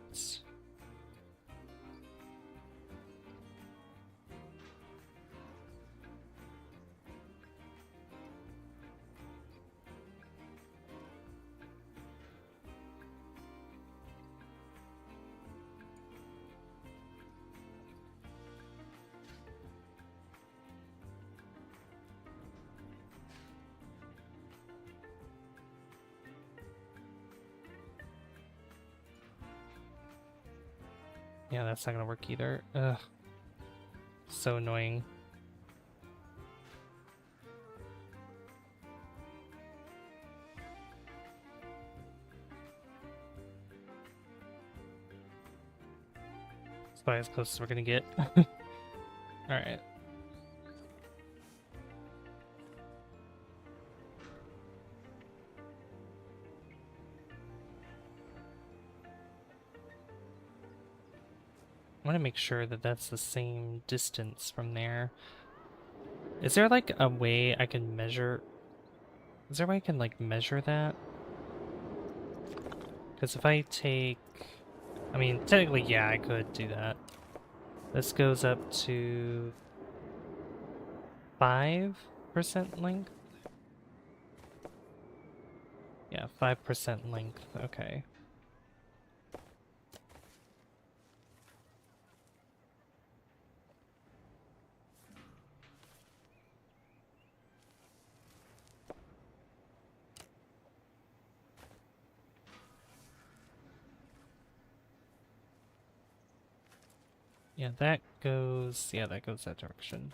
Yeah, that's not gonna work either. Ugh. So annoying. It's probably as close as we're gonna get. Alright. I want to make sure that that's the same distance from there. Is there like a way I can measure? Is there a way I can like measure that? Because if I take, I mean, technically, yeah, I could do that. This goes up to 5% length? Yeah, 5% length, okay. Yeah, that goes that direction.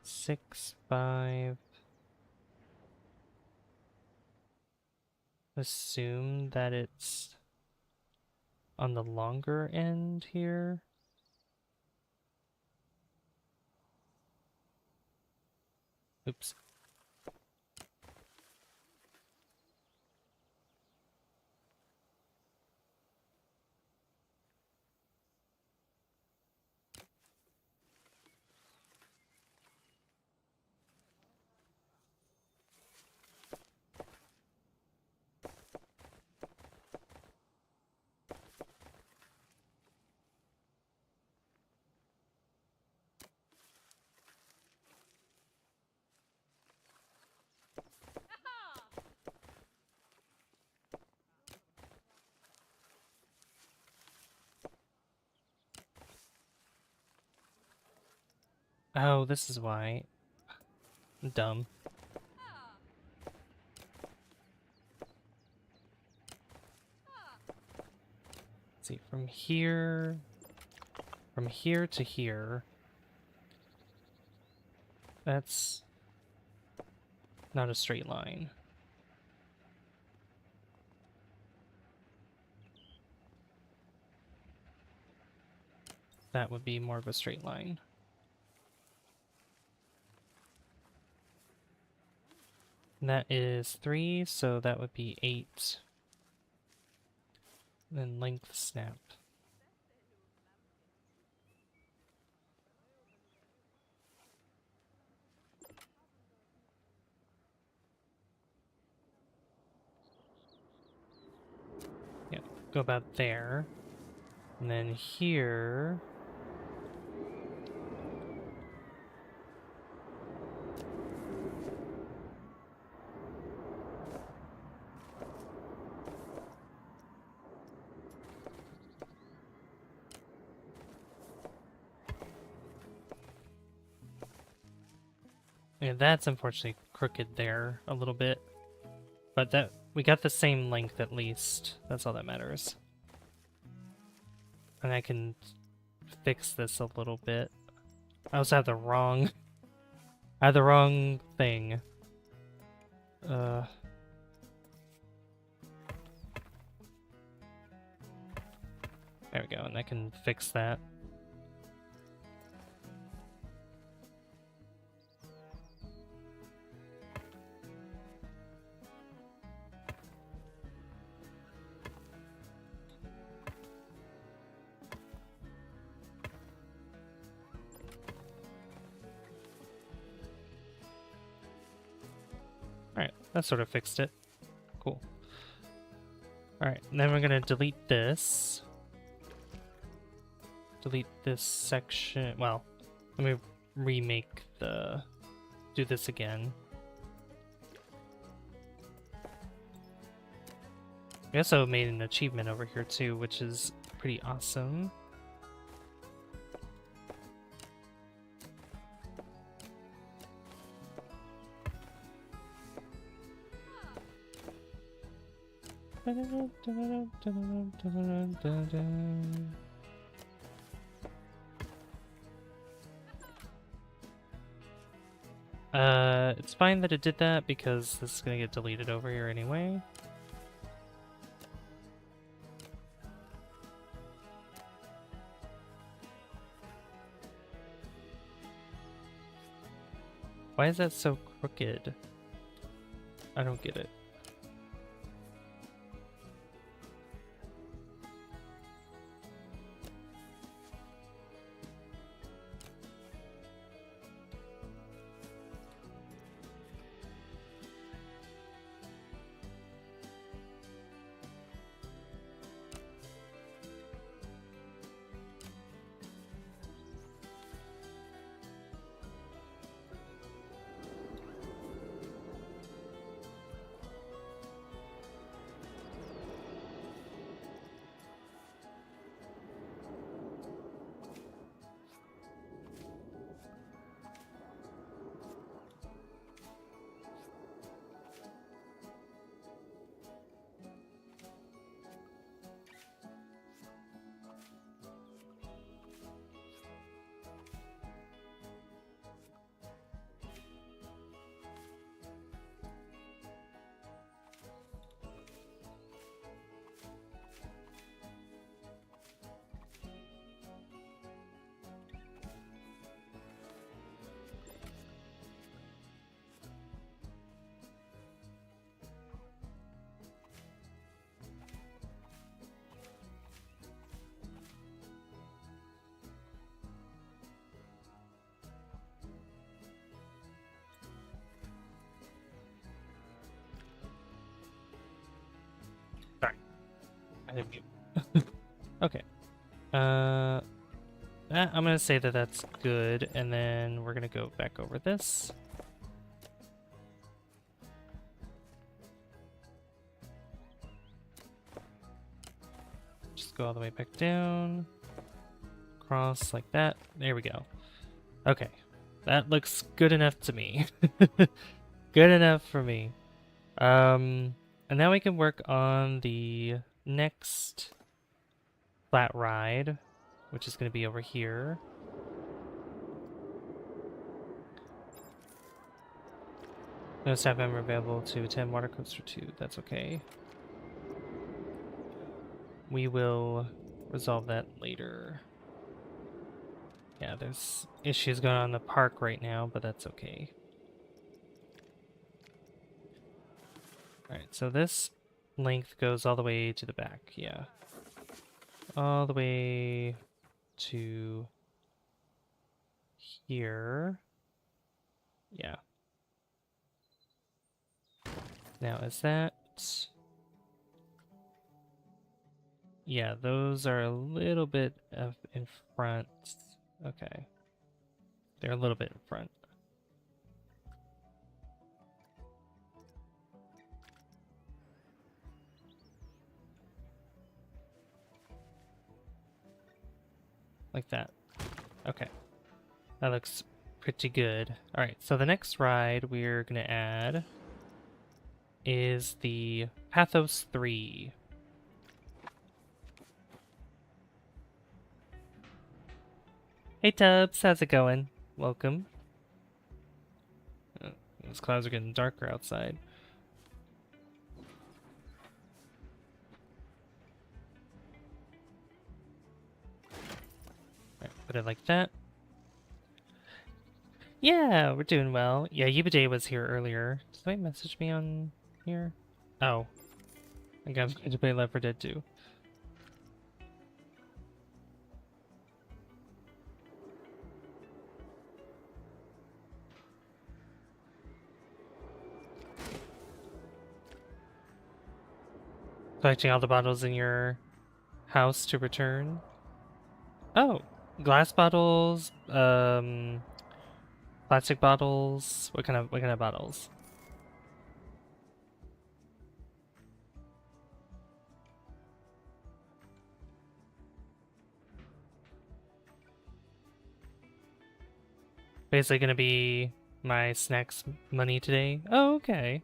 6, 5. Assume that it's on the longer end here. Oops. Oh, this is why. Dumb. Let's see, from here to here. That's not a straight line. That would be more of a straight line. And that is 3, so that would be 8. Then length snap. Yeah, go about there. And then here. Yeah, that's unfortunately crooked there a little bit. But that we got the same length at least. That's all that matters. And I can fix this a little bit. I also have the wrong thing. There we go, and I can fix that. Alright, that sort of fixed it. Cool. Alright, then we're gonna delete this. Delete this section. Well, let me remake do this again. We also made an achievement over here too, which is pretty awesome. It's fine that it did that because this is gonna get deleted over here anyway. Why is that so crooked? I don't get it. I didn't mute. Okay. I'm gonna say that that's good, and then we're gonna go back over this. Just go all the way back down. Cross like that. There we go. Okay. That looks good enough to me. Good enough for me. And now we can work on the next flat ride, which is going to be over here. No staff member available to attend Water Coaster 2. That's okay. We will resolve that later. Yeah, there's issues going on in the park right now, but that's okay. Alright, so this length goes all the way to the back, yeah. All the way to here. Yeah. Now, is that... Yeah, those are a little bit in front. Okay. They're a little bit in front. Like that. Okay. That looks pretty good. Alright, so the next ride we're going to add is the Pathos 3. Hey Tubbs, how's it going? Welcome. Those clouds are getting darker outside. Alright, put it like that. Yeah, we're doing well. Yeah, Yubade was here earlier. Did somebody message me on here? Oh. I think I was going to play Left 4 Dead 2. Collecting all the bottles in your house to return. Oh, glass bottles, plastic bottles. What kind of bottles? Basically gonna be my snacks money today. Oh, okay.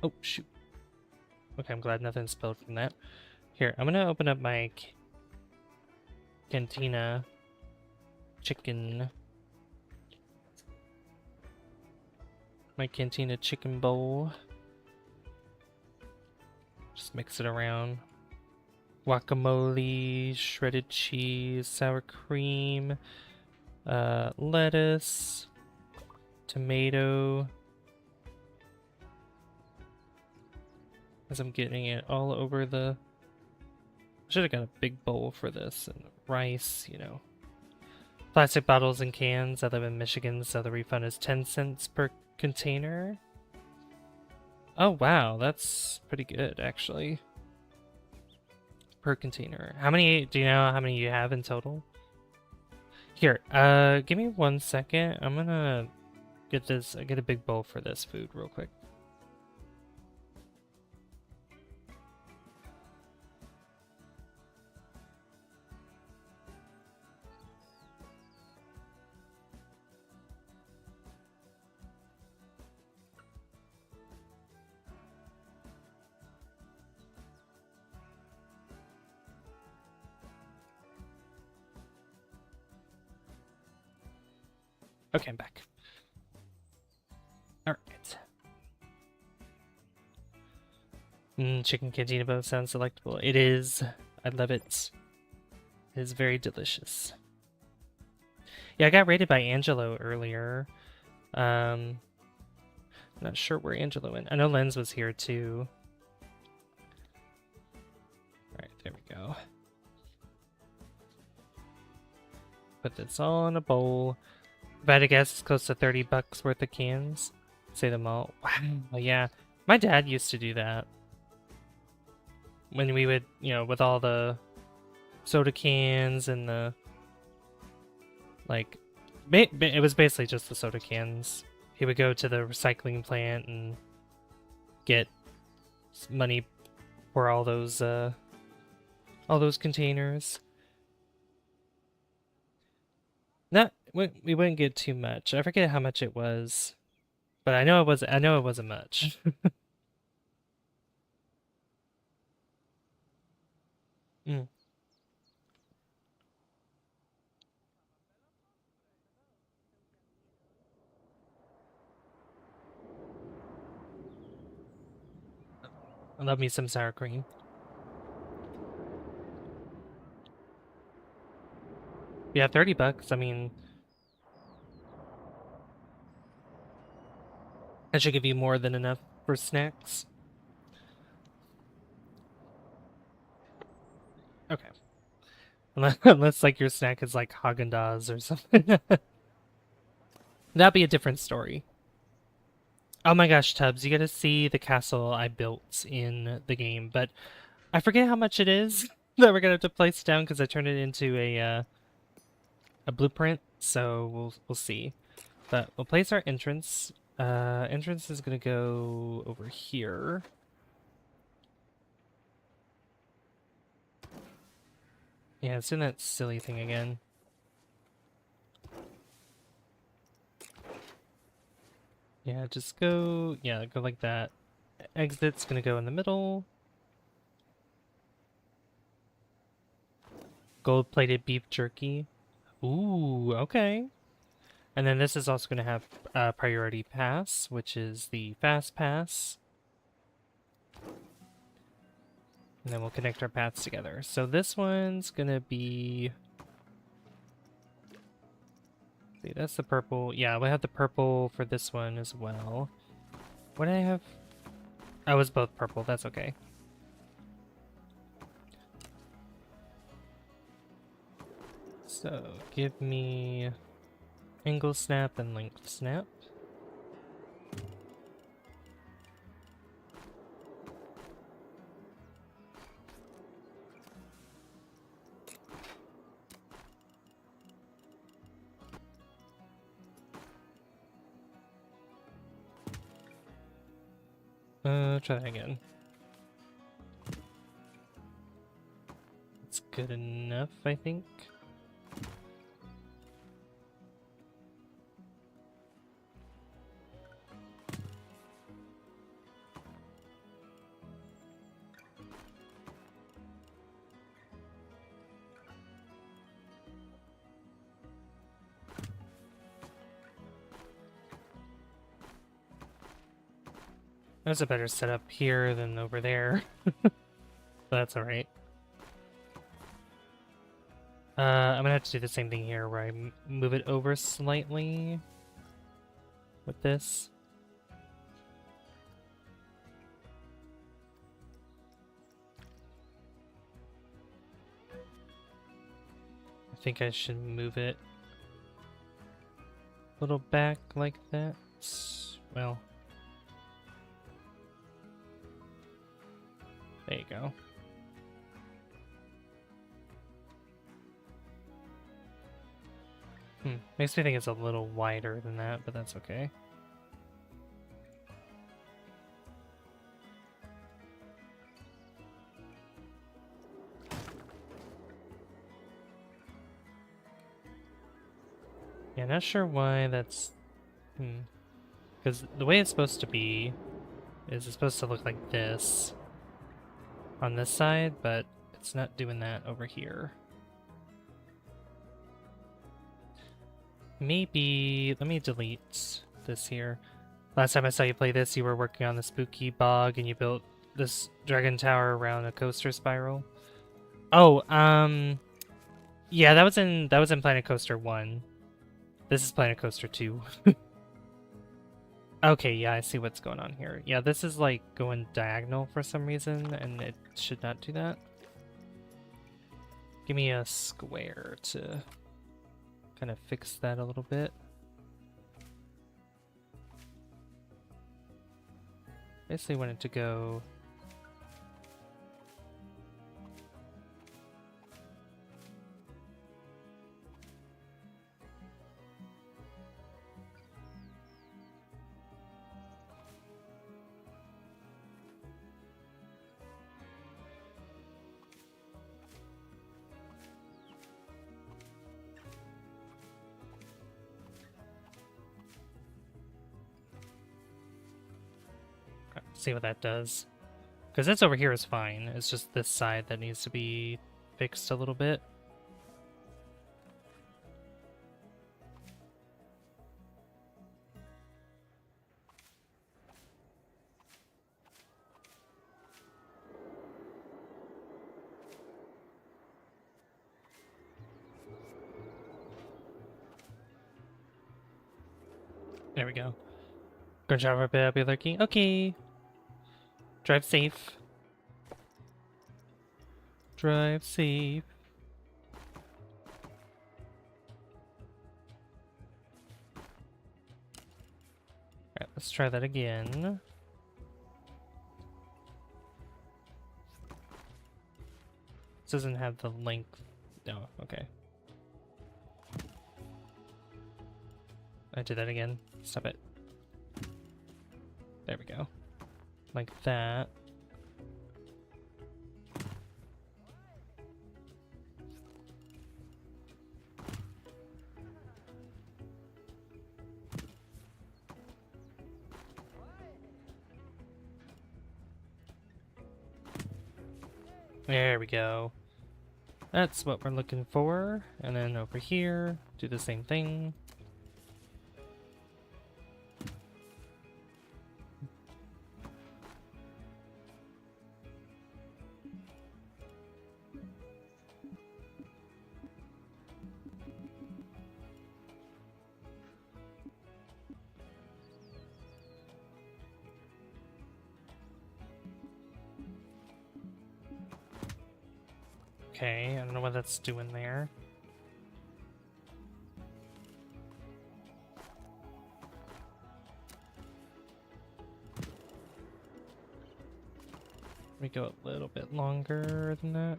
Oh, shoot. Okay, I'm glad nothing spilled from that. Here, I'm gonna open up my cantina chicken. My cantina chicken bowl. Just mix it around. Guacamole, shredded cheese, sour cream, lettuce, tomato. As I'm getting it all over the... I should have got a big bowl for this, and rice, you know. Plastic bottles and cans. I live in Michigan, so the refund is 10 cents per container. Oh wow, that's pretty good, actually. Per container. How many, do you know how many you have in total? Here, give me 1 second. I'm gonna get a big bowl for this food real quick. Okay, I'm back. Alright. Chicken cantina both sounds delectable. It is. I love it. It is very delicious. Yeah, I got rated by Angelo earlier. I'm not sure where Angelo went. I know Lens was here too. Alright, there we go. Put this all in a bowl. If I had to guess, it's close to $30 worth of cans. Say them all. Wow, yeah. My dad used to do that. When we would, you know, with all the soda cans and the... Like, it was basically just the soda cans. He would go to the recycling plant and get money for all those All those containers. We wouldn't get too much. I forget how much it was, but I know it wasn't much. Mm. I love me some sour cream. Yeah, $30. I mean, that should give you more than enough for snacks. Okay. Unless like your snack is like Haagen-Dazs or something. That'd be a different story. Oh my gosh, Tubbs, you gotta see the castle I built in the game, but I forget how much it is that we're gonna have to place down because I turned it into a blueprint, so we'll see. But we'll place our entrance. Entrance is gonna go over here. Yeah, it's doing that silly thing again. Yeah, just go, yeah, go like that. Exit's gonna go in the middle. Gold-plated beef jerky. Ooh, okay. And then this is also gonna have priority pass, which is the fast pass. And then we'll connect our paths together. So this one's gonna be... See, that's the purple. Yeah, we'll have the purple for this one as well. What did I have? I was both purple. That's okay. So, give me angle snap and length snap. Try that again. It's good enough, I think. There's a better setup here than over there. But that's alright. I'm gonna have to do the same thing here where I move it over slightly with this. I think I should move it a little back like that. Well, there you go. Makes me think it's a little wider than that, but that's okay. Yeah, not sure why that's... Because the way it's supposed to be is it's supposed to look like this on this side, but it's not doing that over here. Maybe... Let me delete this here. Last time I saw you play this, you were working on the spooky bog and you built this dragon tower around a coaster spiral. Oh, yeah, that was in Planet Coaster 1. This is Planet Coaster 2. Okay, yeah, I see what's going on here. Yeah, this is like going diagonal for some reason, and it should not do that. Give me a square to kind of fix that a little bit. Basically want it to go... See what that does. Because this over here is fine. It's just this side that needs to be fixed a little bit. There we go. Gonna drive a bit, I'll be lurking. Okay. Drive safe. Drive safe. Alright, let's try that again. This doesn't have the length. No, okay. I did that again. Stop it. There we go. Like that. There we go. That's what we're looking for. And then over here, do the same thing. Okay, I don't know what that's doing there. Let me go a little bit longer than that.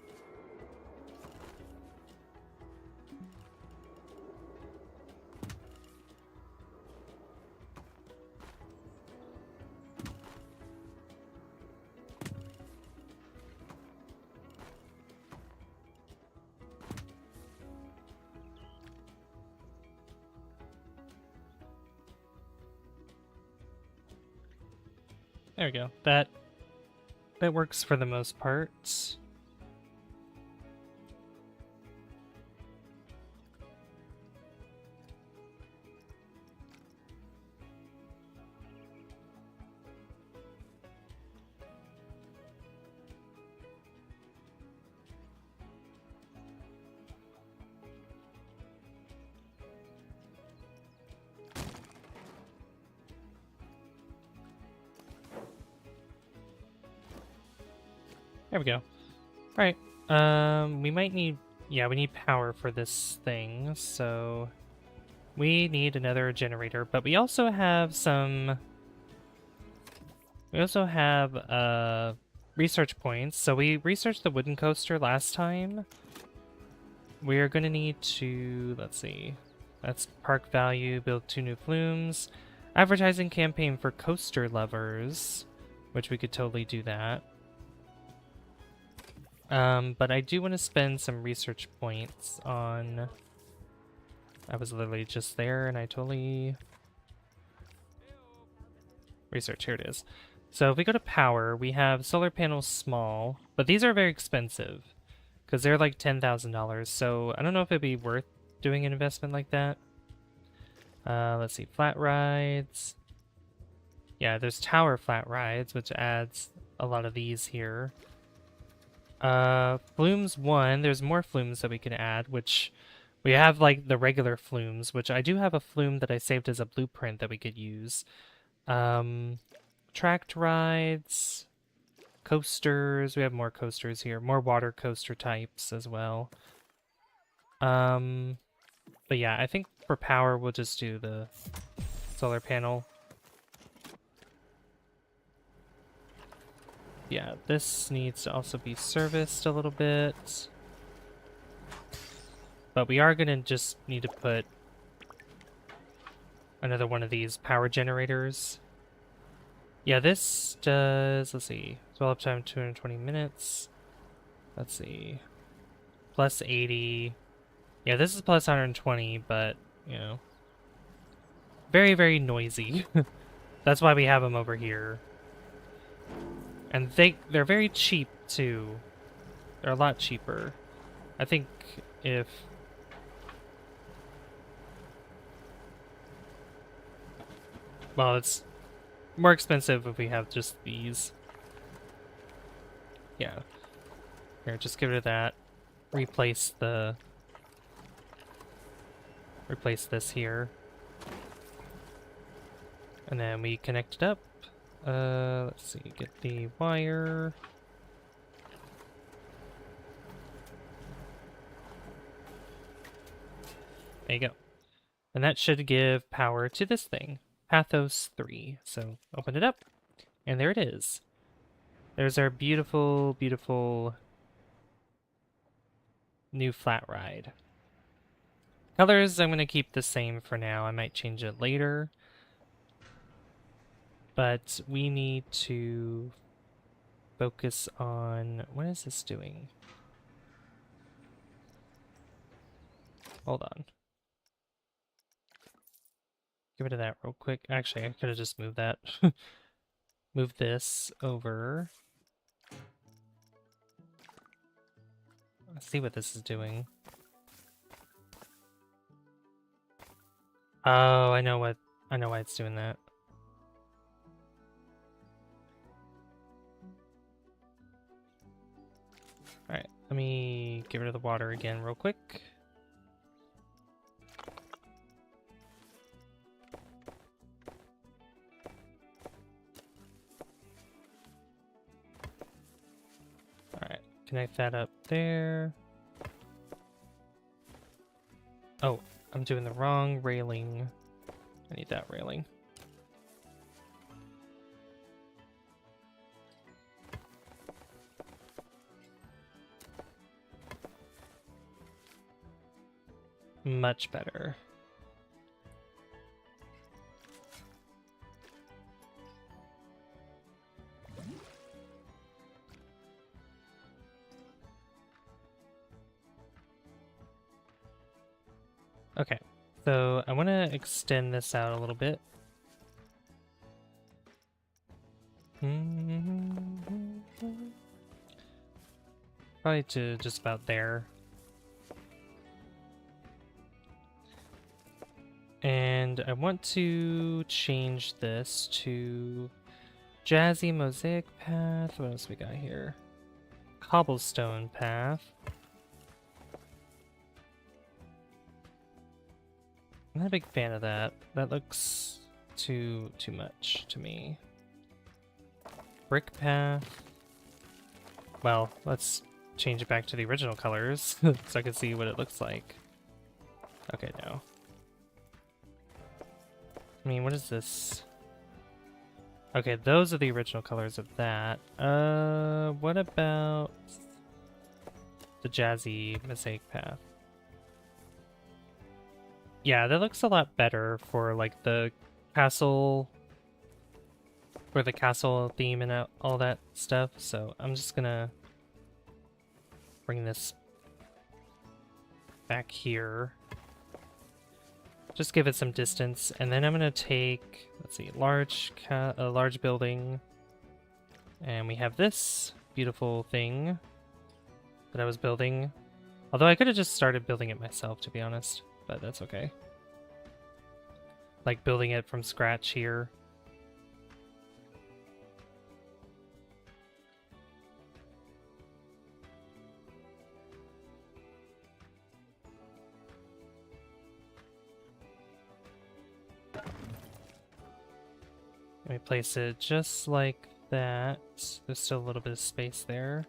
There we go. That works for the most part. There we go. Alright. We might need... Yeah, we need power for this thing, so... We need another generator, but we also have some... We also have, research points. So we researched the wooden coaster last time. We are going to need to... Let's see. That's park value, build 2 new flumes. Advertising campaign for coaster lovers, which we could totally do that. But I do want to spend some research points on... I was literally just there and I totally... Research, here it is. So if we go to power, we have solar panels small, but these are very expensive because they're like $10,000. So I don't know if it'd be worth doing an investment like that. Let's see, flat rides. Yeah, there's tower flat rides, which adds a lot of these here. Flumes 1, there's more flumes that we can add, which we have like the regular flumes, which I do have a flume that I saved as a blueprint that we could use. Tracked rides, coasters, we have more coasters here, more water coaster types as well. But yeah, I think for power we'll just do the solar panel. Yeah, this needs to also be serviced a little bit. But we are gonna just need to put another one of these power generators. Yeah, this does, let's see, dwell uptime 220 minutes. Let's see, plus 80. Yeah, this is plus 120, but, you know, very, very noisy. That's why we have them over here. And they're very cheap too. They're a lot cheaper. I think if well, it's more expensive if we have just these. Yeah. Here, just get rid of that. Replace this here. And then we connect it up. Let's see, get the wire. There you go. And that should give power to this thing, Pathos 3. So open it up, and there it is. There's our beautiful, beautiful new flat ride. Colors, I'm going to keep the same for now. I might change it later. But we need to focus on... What is this doing? Hold on. Get rid of that real quick. Actually, I could have just moved that. Move this over. Let's see what this is doing. Oh, I know why it's doing that. Alright, let me get rid of the water again real quick. Alright, connect that up there. Oh, I'm doing the wrong railing. I need that railing. Much better. Okay, so I want to extend this out a little bit. Probably to just about there. And I want to change this to Jazzy Mosaic Path. What else we got here? Cobblestone Path. I'm not a big fan of that. That looks too much to me. Brick Path. Well, let's change it back to the original colors so I can see what it looks like. Okay, no. I mean, what is this? Okay, those are the original colors of that. What about the Jazzy Mosaic Path? Yeah, that looks a lot better for like the castle, for the castle theme and all that stuff. So I'm just gonna bring this back here. Just give it some distance, and then I'm gonna take, let's see, a large building, and we have this beautiful thing that I was building. Although I could have just started building it myself, to be honest, but that's okay. Like building it from scratch here. Let me place it just like that. There's still a little bit of space there.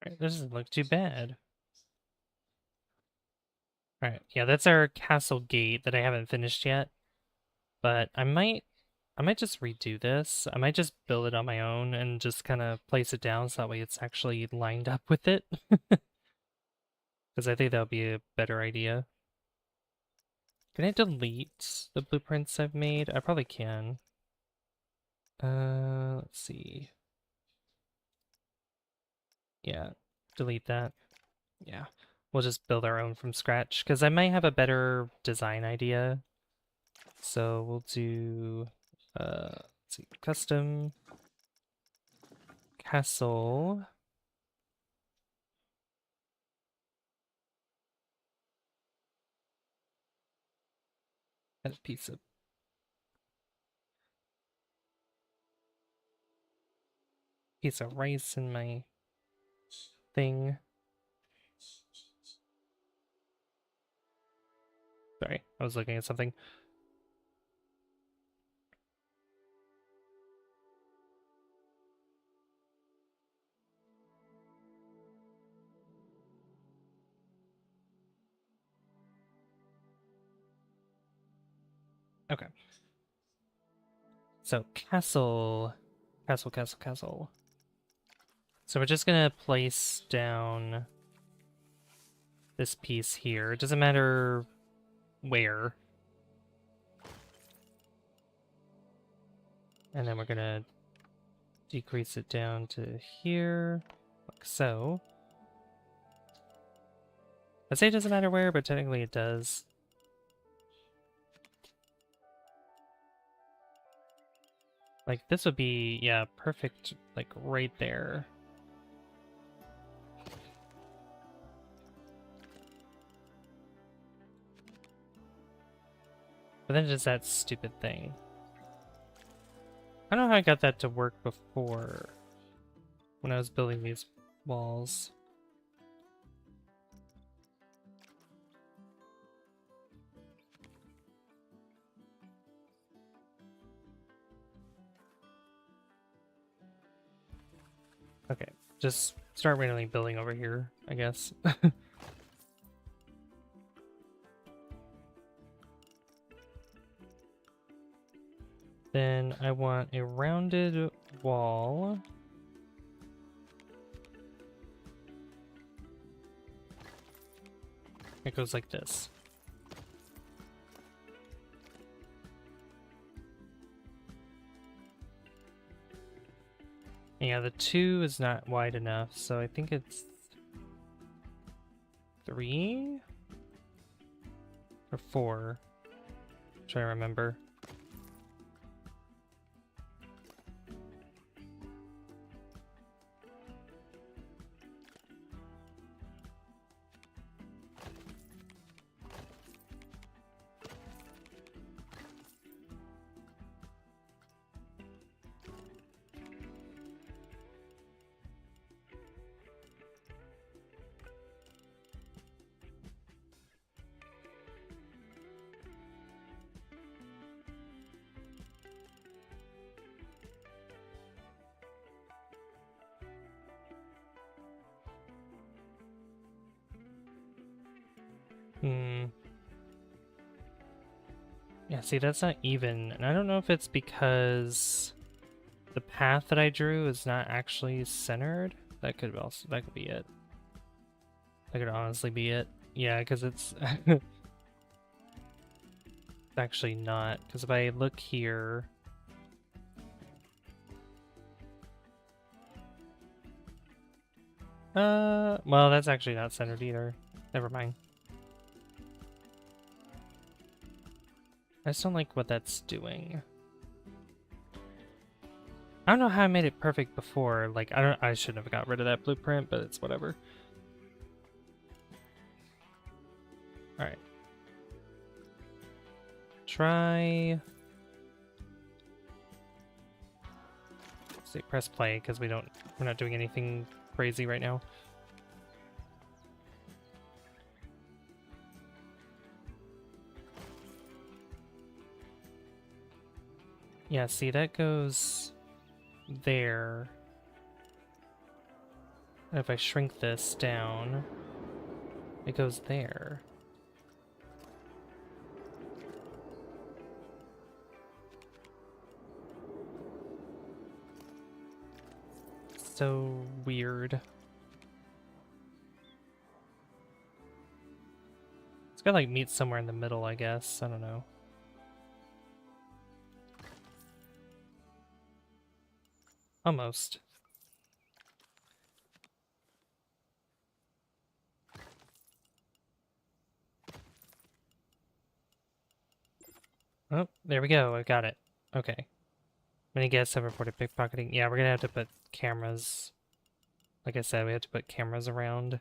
Alright, this doesn't look too bad. Alright, yeah, that's our castle gate that I haven't finished yet. But I might just redo this. I might just build it on my own and just kind of place it down so that way it's actually lined up with it. Because I think that would be a better idea. Can I delete the blueprints I've made? I probably can. Let's see. Yeah, delete that. Yeah, we'll just build our own from scratch because I might have a better design idea. So we'll do, let's see, custom castle. Add a piece of rice in my thing. Sorry, I was looking at something. Okay. So castle. So we're just gonna place down this piece here. It doesn't matter where. And then we're gonna decrease it down to here, like so. I'd say it doesn't matter where, but technically it does. Like this would be, yeah, perfect, like right there. But then just that stupid thing. I don't know how I got that to work before when I was building these walls. Okay, just start randomly building over here, I guess. Then I want a rounded wall. It goes like this. Yeah, the 2 is not wide enough, so I think it's 3 or 4. Try to remember. Yeah, see, that's not even. And I don't know if it's because the path that I drew is not actually centered. That could be it. That could honestly be it. Yeah, because it's actually not. Because if I look here, well, that's actually not centered either. Never mind. I just don't like what that's doing. I don't know how I made it perfect before. Like, I shouldn't have got rid of that blueprint, but it's whatever. Alright. Try... Say press play, because we're not doing anything crazy right now. Yeah, see, that goes there. And if I shrink this down, it goes there. So weird. gotta like meet somewhere in the middle, I guess. I don't know. Almost. Oh, there we go. I got it. Okay. Many guests have reported pickpocketing. Yeah, we're gonna have to put cameras. Like I said, we have to put cameras around.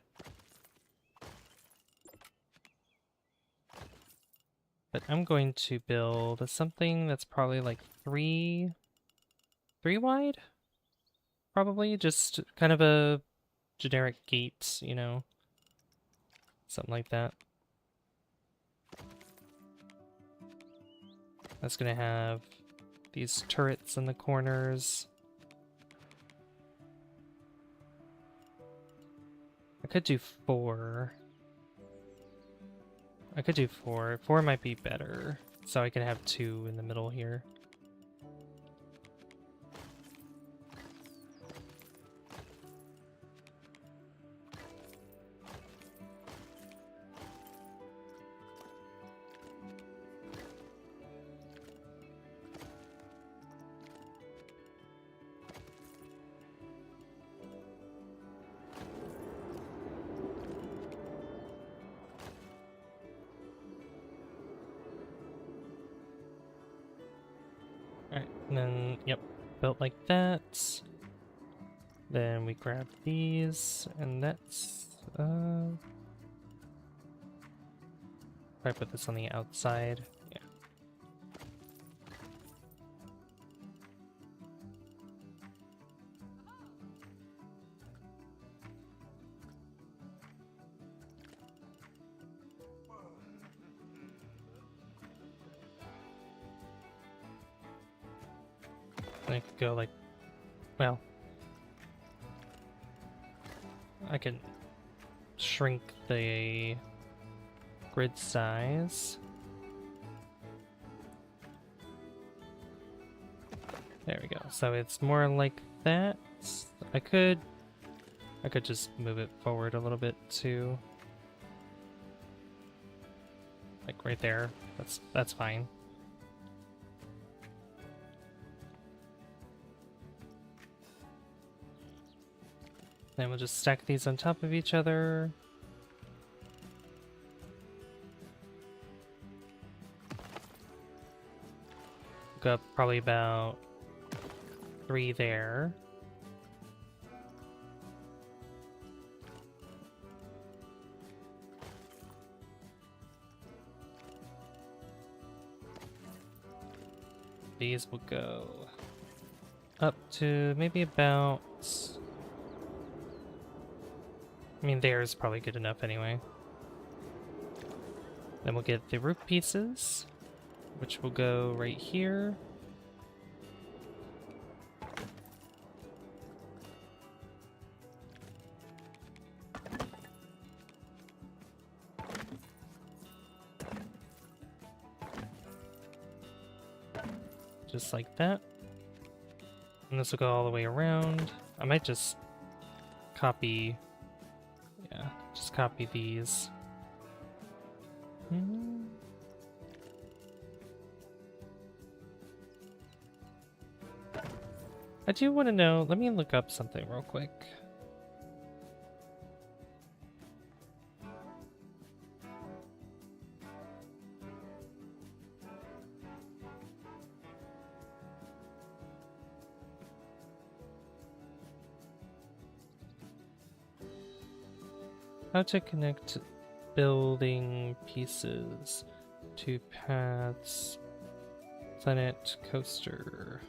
But I'm going to build something that's probably like three wide? Probably just kind of a generic gate, you know? Something like that. That's gonna have these turrets in the corners. I could do 4. I could do 4. 4 might be better. So I can have 2 in the middle here. Alright, and then, yep, built like that. Then we grab these, and that's, I put this on the outside, yeah. I could go like, well, I can shrink the grid size. There we go. So it's more like that. I could just move it forward a little bit too. Like right there. That's fine. Then we'll just stack these on top of each other. Go up probably about 3 there. These will go up to maybe about... I mean, there is probably good enough anyway. Then we'll get the roof pieces, which will go right here. Just like that. And this will go all the way around. I might just copy... Yeah, just copy these. I do want to know, let me look up something real quick. How to connect building pieces to paths. Planet coaster.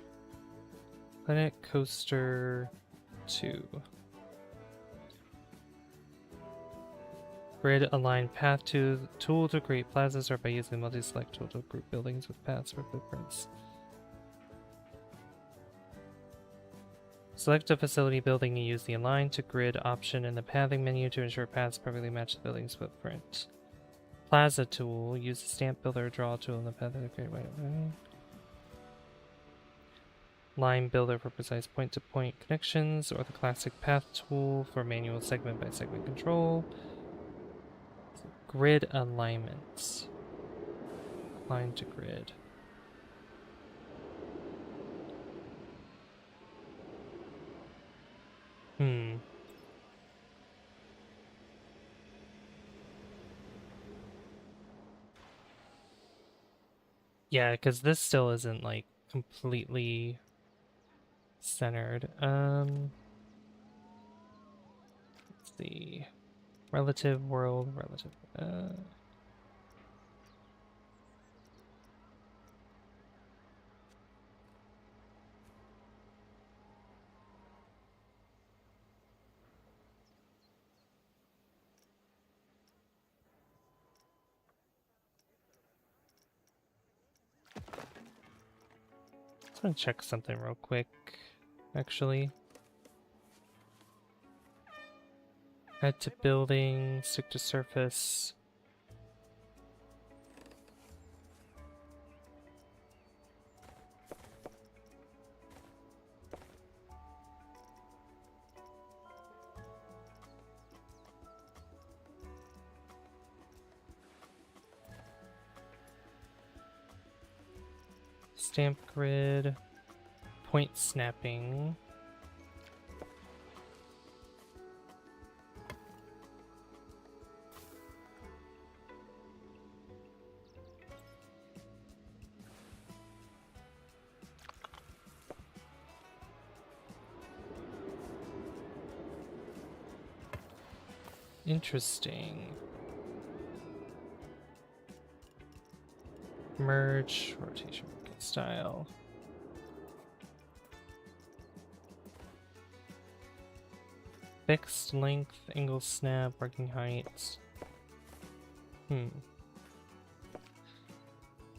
Planet coaster 2. Grid align path to tool to create plazas or by using multi-select tool to group buildings with paths or footprints. Select a facility building and use the Align to Grid option in the pathing menu to ensure paths perfectly match the building's footprint. Plaza tool. Use the stamp builder or draw tool in the path to create line builder for precise point-to-point connections, or the classic path tool for manual segment-by-segment control. grid alignment. Align to grid. Hmm. Yeah, because this still isn't like completely centered. Let's see. Relative world, relative. Just want to check something real quick, actually. Add to building, stick to surface. Stamp grid, point snapping. Interesting. Merge, rotation, style. Fixed length, angle snap, working height.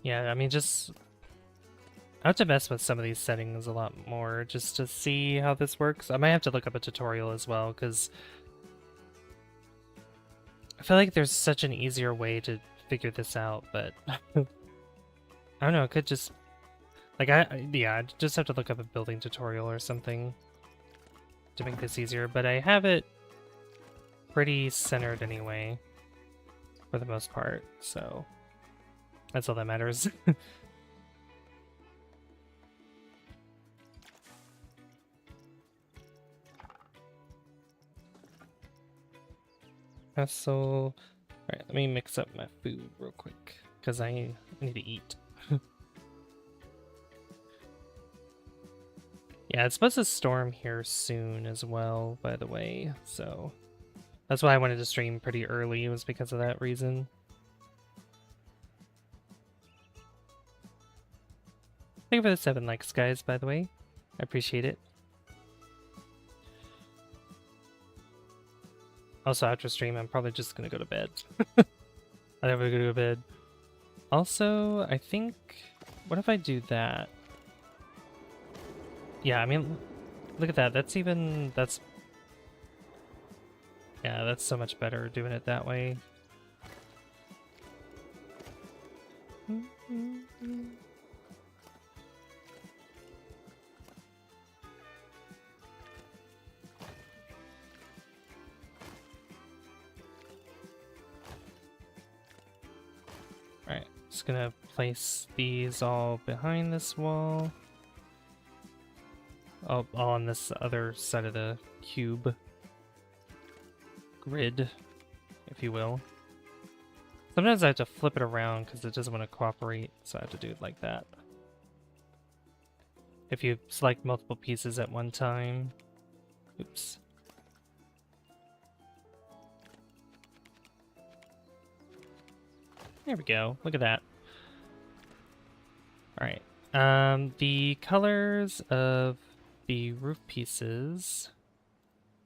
Yeah, I mean, just I have to mess with some of these settings a lot more just to see how this works. I might have to look up a tutorial as well, because I feel like there's such an easier way to figure this out, but I don't know, it could just like yeah, I just have to look up a building tutorial or something to make this easier, but I have it pretty centered anyway for the most part, so that's all that matters. Castle. Alright, let me mix up my food real quick, because I need to eat. Yeah, it's supposed to storm here soon as well, by the way, so that's why I wanted to stream pretty early, was because of that reason. Thank you for the 7 likes, guys, by the way. I appreciate it. Also, after stream, I'm probably just gonna go to bed. I'm never gonna go to bed. Also, I think... What if I do that? Yeah, I mean, look at that. That's even... That's... Yeah, that's so much better doing it that way. Alright, just gonna place these all behind this wall. All on this other side of the cube. Grid, if you will. Sometimes I have to flip it around because it doesn't want to cooperate, so I have to do it like that. If you select multiple pieces at one time. Oops. There we go. Look at that. Alright. The colors of the roof pieces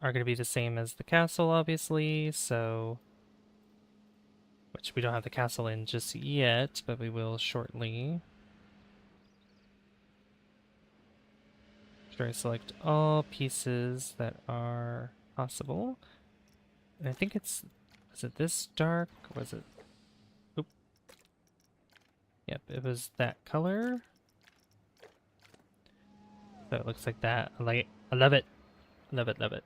are going to be the same as the castle, obviously, so... Which we don't have the castle in just yet, but we will shortly. Should I select all pieces that are possible? And I think it's... Is it this dark? Or was it... Oop. Yep, it was that color. So it looks like that. I love it. Love it, love it.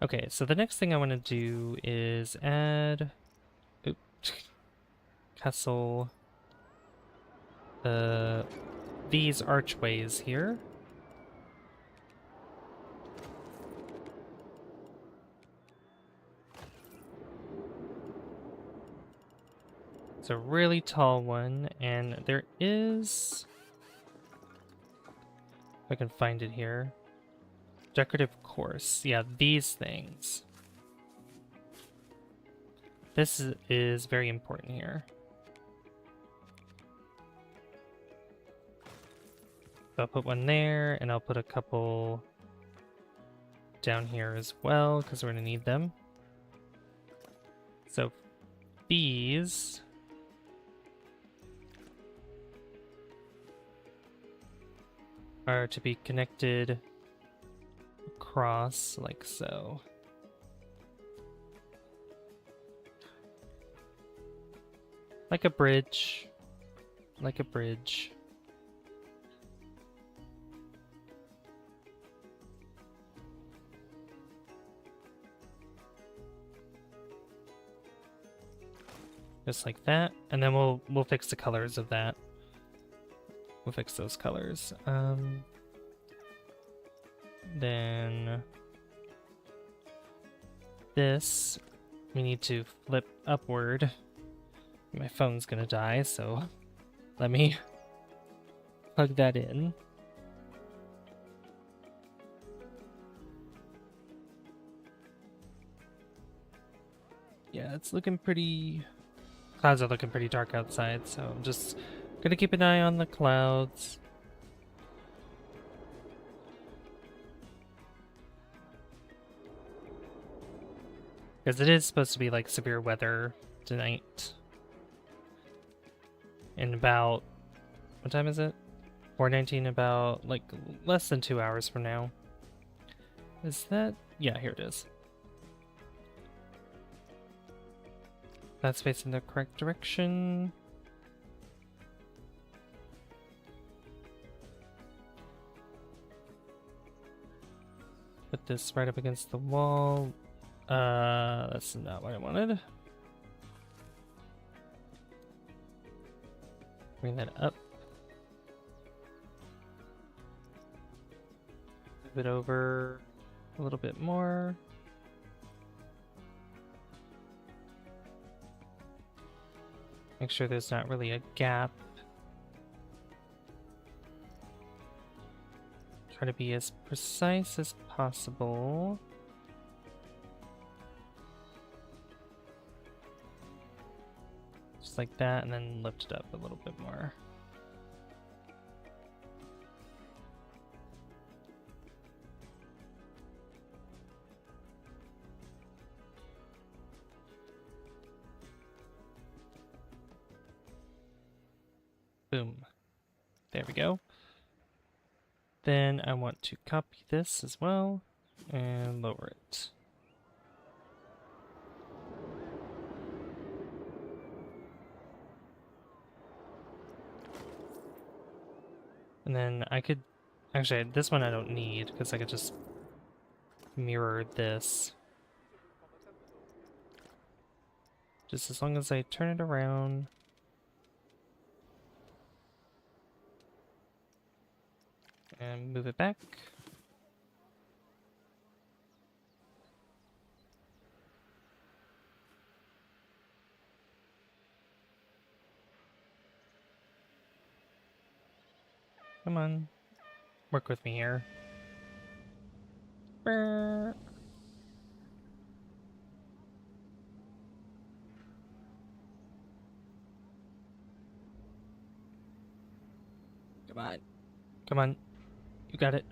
Okay, so the next thing I want to do is add oop, castle these archways here. It's a really tall one, and there is, if I can find it here, decorative course. Yeah, these things. This is very important here. So I'll put one there, and I'll put a couple down here as well, because we're going to need them. So these are to be connected across like so. Like a bridge. Like a bridge. Just like that. And then we'll fix the colors of that. We'll fix those colors. Then this we need to flip upward. My phone's gonna die, so let me plug that in. Yeah, it's looking pretty... Clouds are looking pretty dark outside, so I'm just gonna keep an eye on the clouds. Because it is supposed to be like severe weather tonight. In about, what time is it? 4:19, about like less than 2 hours from now. Is that? Yeah, here it is. That's facing the correct direction. Put this right up against the wall. That's not what I wanted. Bring that up. Move it over a little bit more. Make sure there's not really a gap. Try to be as precise as possible. Just like that, and then lift it up a little bit more. Boom. There we go. Then I want to copy this as well and lower it. And then I could, actually this one I don't need because I could just mirror this. Just as long as I turn it around. And move it back. Come on. Work with me here. Brr. Come on. Come on. You got it.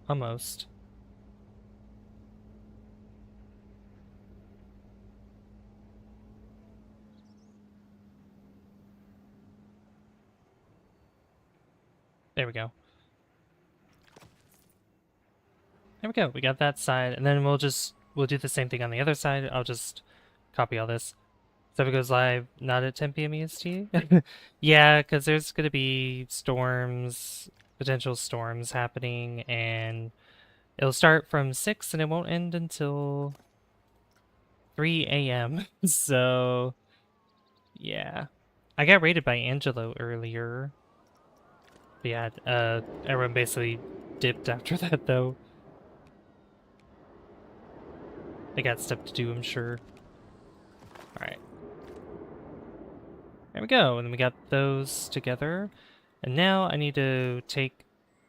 Almost. There we go. There we go. We got that side, and then we'll do the same thing on the other side. I'll just copy all this. So if it goes live, not at 10 p.m. EST? Yeah, because there's going to be storms potential storms happening, and it'll start from 6 and it won't end until 3 a.m. So, yeah. I got raided by Angelo earlier. But yeah, everyone basically dipped after that, though. They got stuff to do, I'm sure. Alright. There we go, and then we got those together. And now I need to take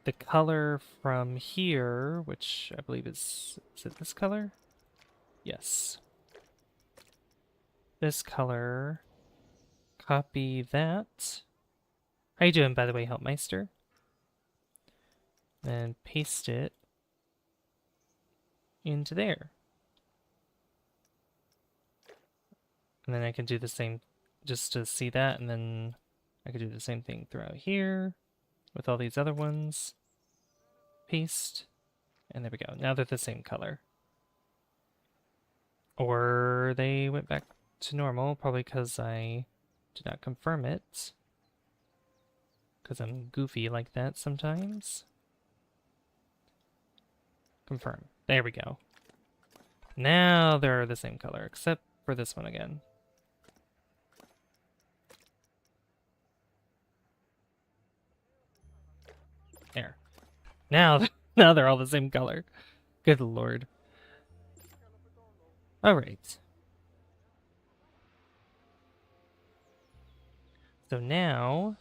the color from here, which I believe is it this color? Yes. This color. Copy that. How you doing, by the way, Helpmeister? And paste it into there. And then I can do the same just to see that, and then I could do the same thing throughout here with all these other ones. Paste. And there we go. Now they're the same color. Or they went back to normal, probably because I did not confirm it. Because I'm goofy like that sometimes. Confirm. There we go. Now they're the same color, except for this one again. There. Now they're all the same color. Good lord. Alright. So now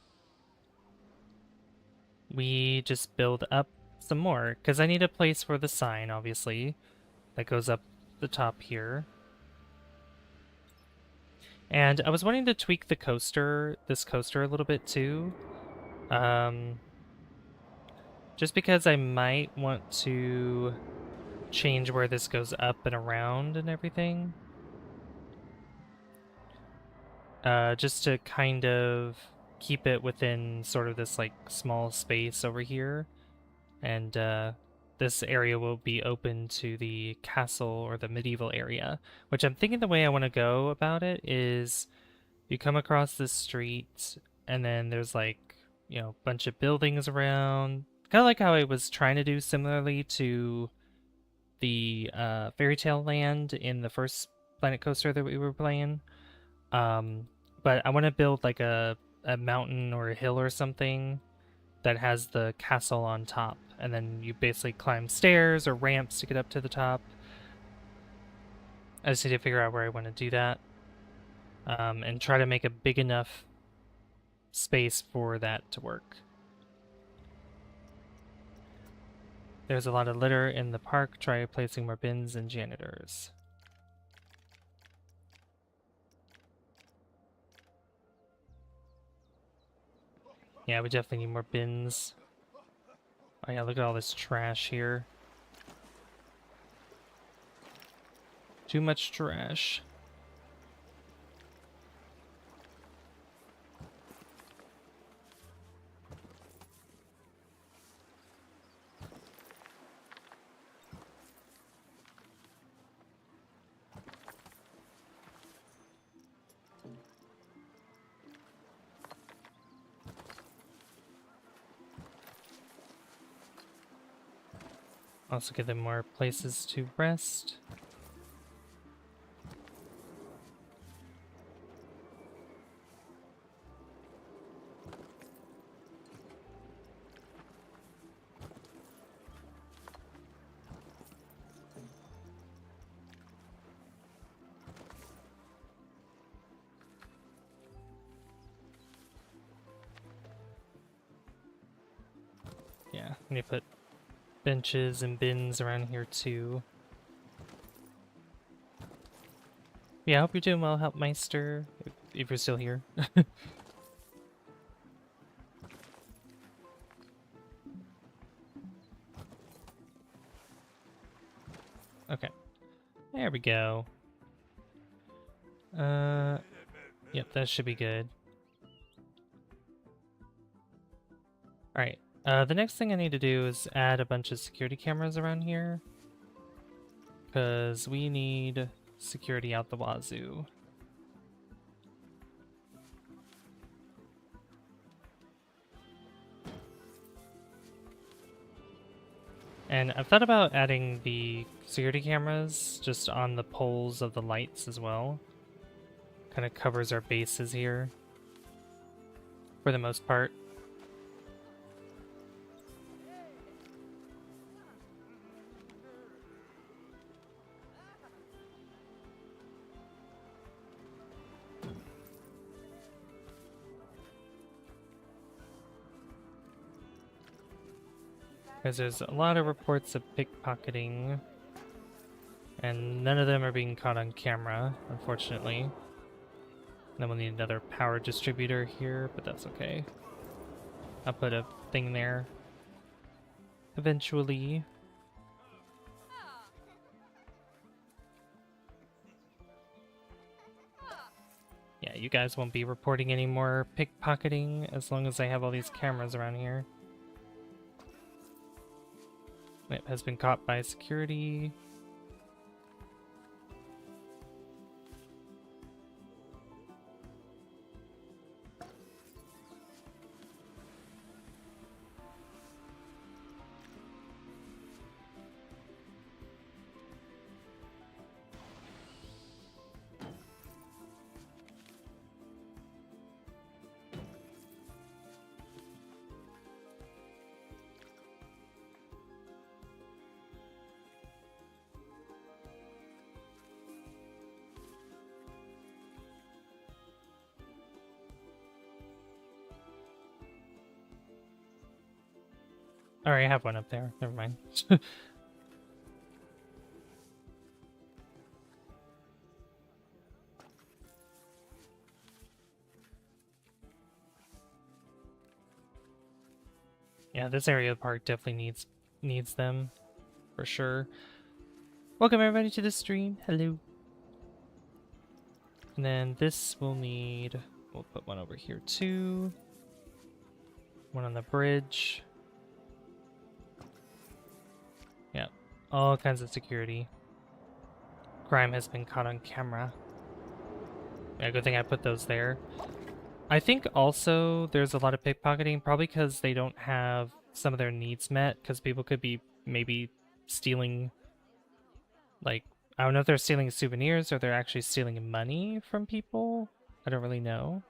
we just build up some more, because I need a place for the sign, obviously, that goes up the top here. And I was wanting to tweak the coaster, this coaster a little bit too. Just because I might want to change where this goes up and around and everything. Just to kind of keep it within sort of this like small space over here. And this area will be open to the castle or the medieval area, which I'm thinking the way I want to go about it is you come across this street and then there's like, you know, a bunch of buildings around, kind of like how I was trying to do similarly to the Fairy Tale Land in the first Planet Coaster that we were playing. But I want to build like a mountain or a hill or something that has the castle on top, and then you basically climb stairs or ramps to get up to the top. I just need to figure out where I want to do that, and try to make a big enough space for that to work. There's a lot of litter in the park. Try placing more bins and janitors. Yeah, we definitely need more bins. Oh yeah, look at all this trash here. Too much trash. Also give them more places to rest. Yeah, I need to put benches and bins around here too. Yeah, I hope you're doing well, Helpmeister, if you're still here. Okay, there we go. Yep, that should be good. Alright, the next thing I need to do is add a bunch of security cameras around here, because we need security out the wazoo. And I've thought about adding the security cameras just on the poles of the lights as well. Kind of covers our bases here for the most part. Because there's a lot of reports of pickpocketing, and none of them are being caught on camera, unfortunately. And then we'll need another power distributor here, but that's okay. I'll put a thing there eventually. Yeah, you guys won't be reporting any more pickpocketing as long as I have all these cameras around here. It has been caught by security. Alright, I have one up there. Never mind. Yeah, this area of the park definitely needs them for sure. Welcome everybody to the stream. Hello. And then this we'll put one over here too. One on the bridge. Yeah, all kinds of security. Crime has been caught on camera. Yeah, good thing I put those there. I think also there's a lot of pickpocketing, probably because they don't have some of their needs met, because people could be maybe stealing, like, I don't know if they're stealing souvenirs or they're actually stealing money from people. I don't really know.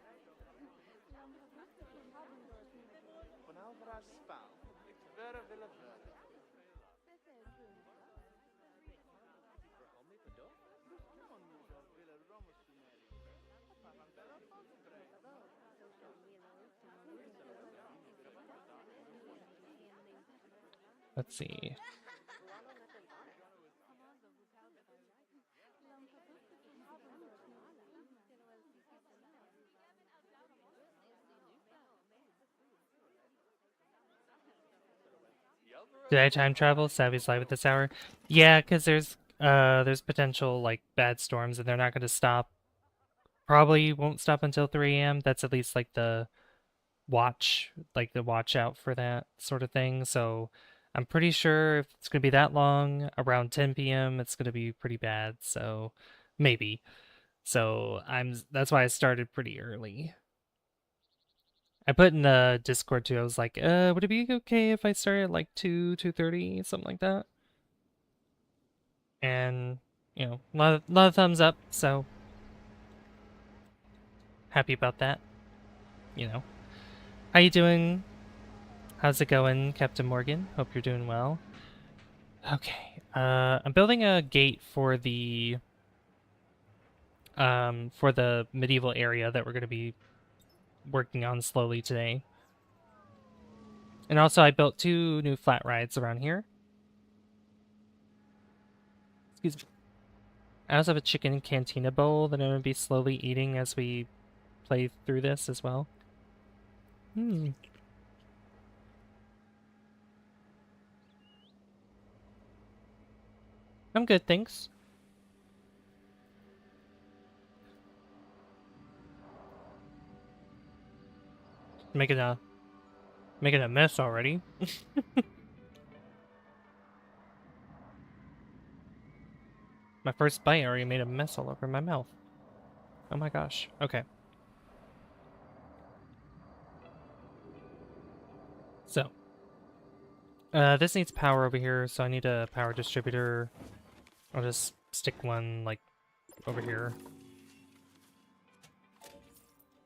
Let's see. Did I time travel? Savvy's live at this hour. Yeah, because there's potential like bad storms and they're not going to stop. Probably won't stop until 3 a.m. That's at least like the watch out for that sort of thing. So I'm pretty sure if it's going to be that long, around 10 p.m., it's going to be pretty bad. So maybe. So that's why I started pretty early. I put in the Discord too. I was like, would it be okay if I started at like 2:30, something like that? And you know, a lot of thumbs up. So happy about that. You know, how you doing? How's it going, Captain Morgan? Hope you're doing well. Okay, I'm building a gate for the medieval area that we're going to be working on slowly today. And also I built 2 new flat rides around here. Excuse me. I also have a chicken cantina bowl that I'm going to be slowly eating as we play through this as well. I'm good, thanks. Making a mess already. My first bite already made a mess all over my mouth. Oh my gosh. Okay. So, This needs power over here, so I need a power distributor. I'll just stick one, like, over here.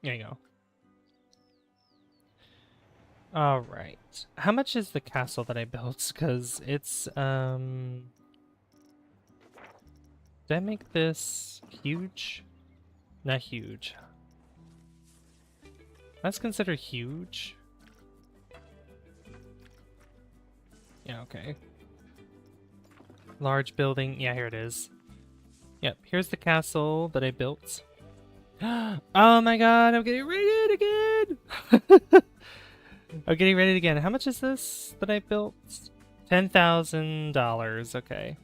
There you go. Alright. How much is the castle that I built? Because it's, Did I make this huge? Not huge. That's considered huge. Yeah, okay. Large building. Yeah, here it is. Yep, here's the castle that I built. Oh my god, I'm getting raided again! I'm getting raided again. How much is this that I built? $10,000. Okay.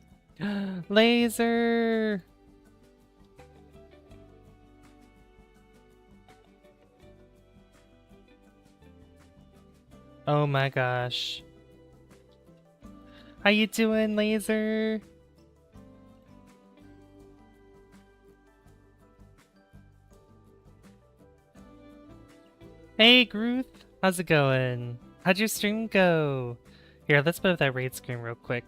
Laser! Oh my gosh. How you doing, Laser? Hey, Gruth. How's it going? How'd your stream go? Here, let's put up that raid screen real quick.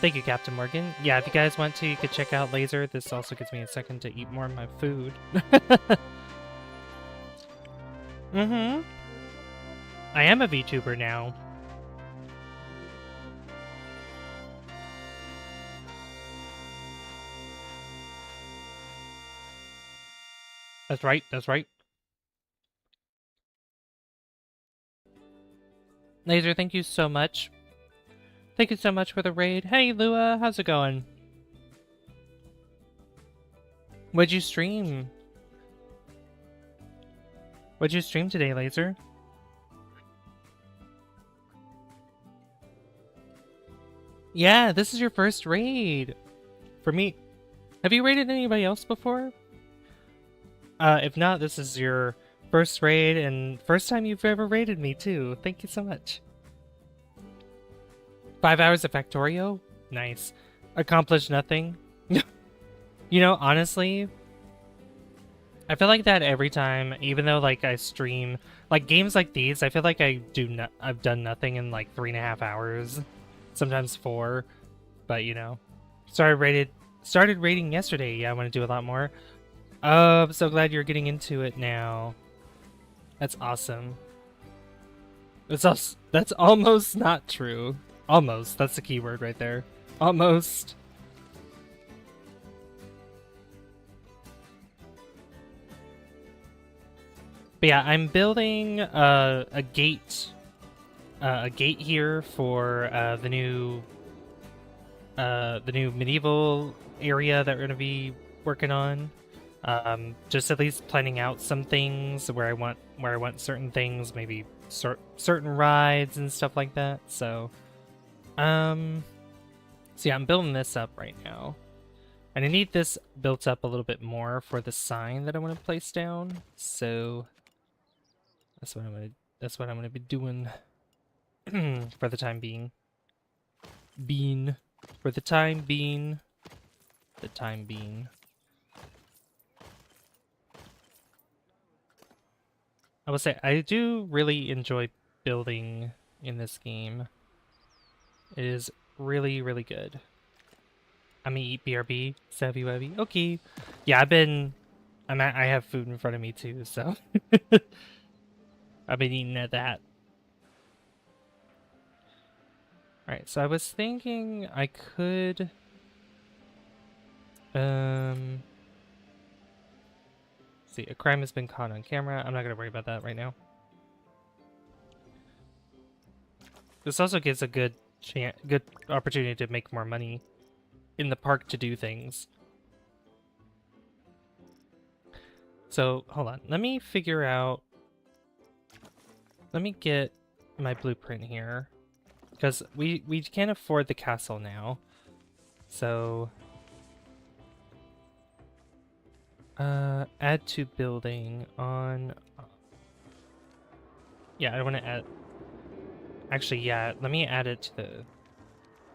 Thank you, Captain Morgan. Yeah, if you guys want to, you could check out Laser. This also gives me a second to eat more of my food. Mm-hmm. I am a VTuber now. That's right, that's right. Laser, thank you so much. Thank you so much for the raid. Hey, Lua, how's it going? What'd you stream? What'd you stream today, Laser? Yeah, this is your first raid. For me. Have you raided anybody else before? If not, this is your first raid and first time you've ever raided me too. Thank you so much. 5 hours of Factorio? Nice. Accomplished nothing? You know, honestly, I feel like that every time, even though like I stream, like games like these, I feel like I've done nothing in like 3.5 hours, sometimes 4, but you know, started raiding yesterday. Yeah, I want to do a lot more. Oh, I'm so glad you're getting into it now. That's awesome. That's almost not true. Almost. That's the key word right there. Almost. But yeah, I'm building a gate here for the new medieval area that we're gonna be working on. Just at least planning out some things where I want certain things, maybe certain rides and stuff like that. So yeah, I'm building this up right now. And I need this built up a little bit more for the sign that I want to place down. So that's what I'm gonna be doing for the time being. For the time being. I will say I do really enjoy building in this game. It is really, really good. I'm gonna eat BRB, Savvy Webby. Okay. Yeah, I have food in front of me too, so I've been eating at that. Alright, so I was thinking I could see, a crime has been caught on camera. I'm not gonna worry about that right now. This also gives a good opportunity to make more money in the park to do things. So, hold on. Let me get my blueprint here. Because we can't afford the castle now. So add to building on. Yeah, I want to add. Actually, yeah, let me add it to the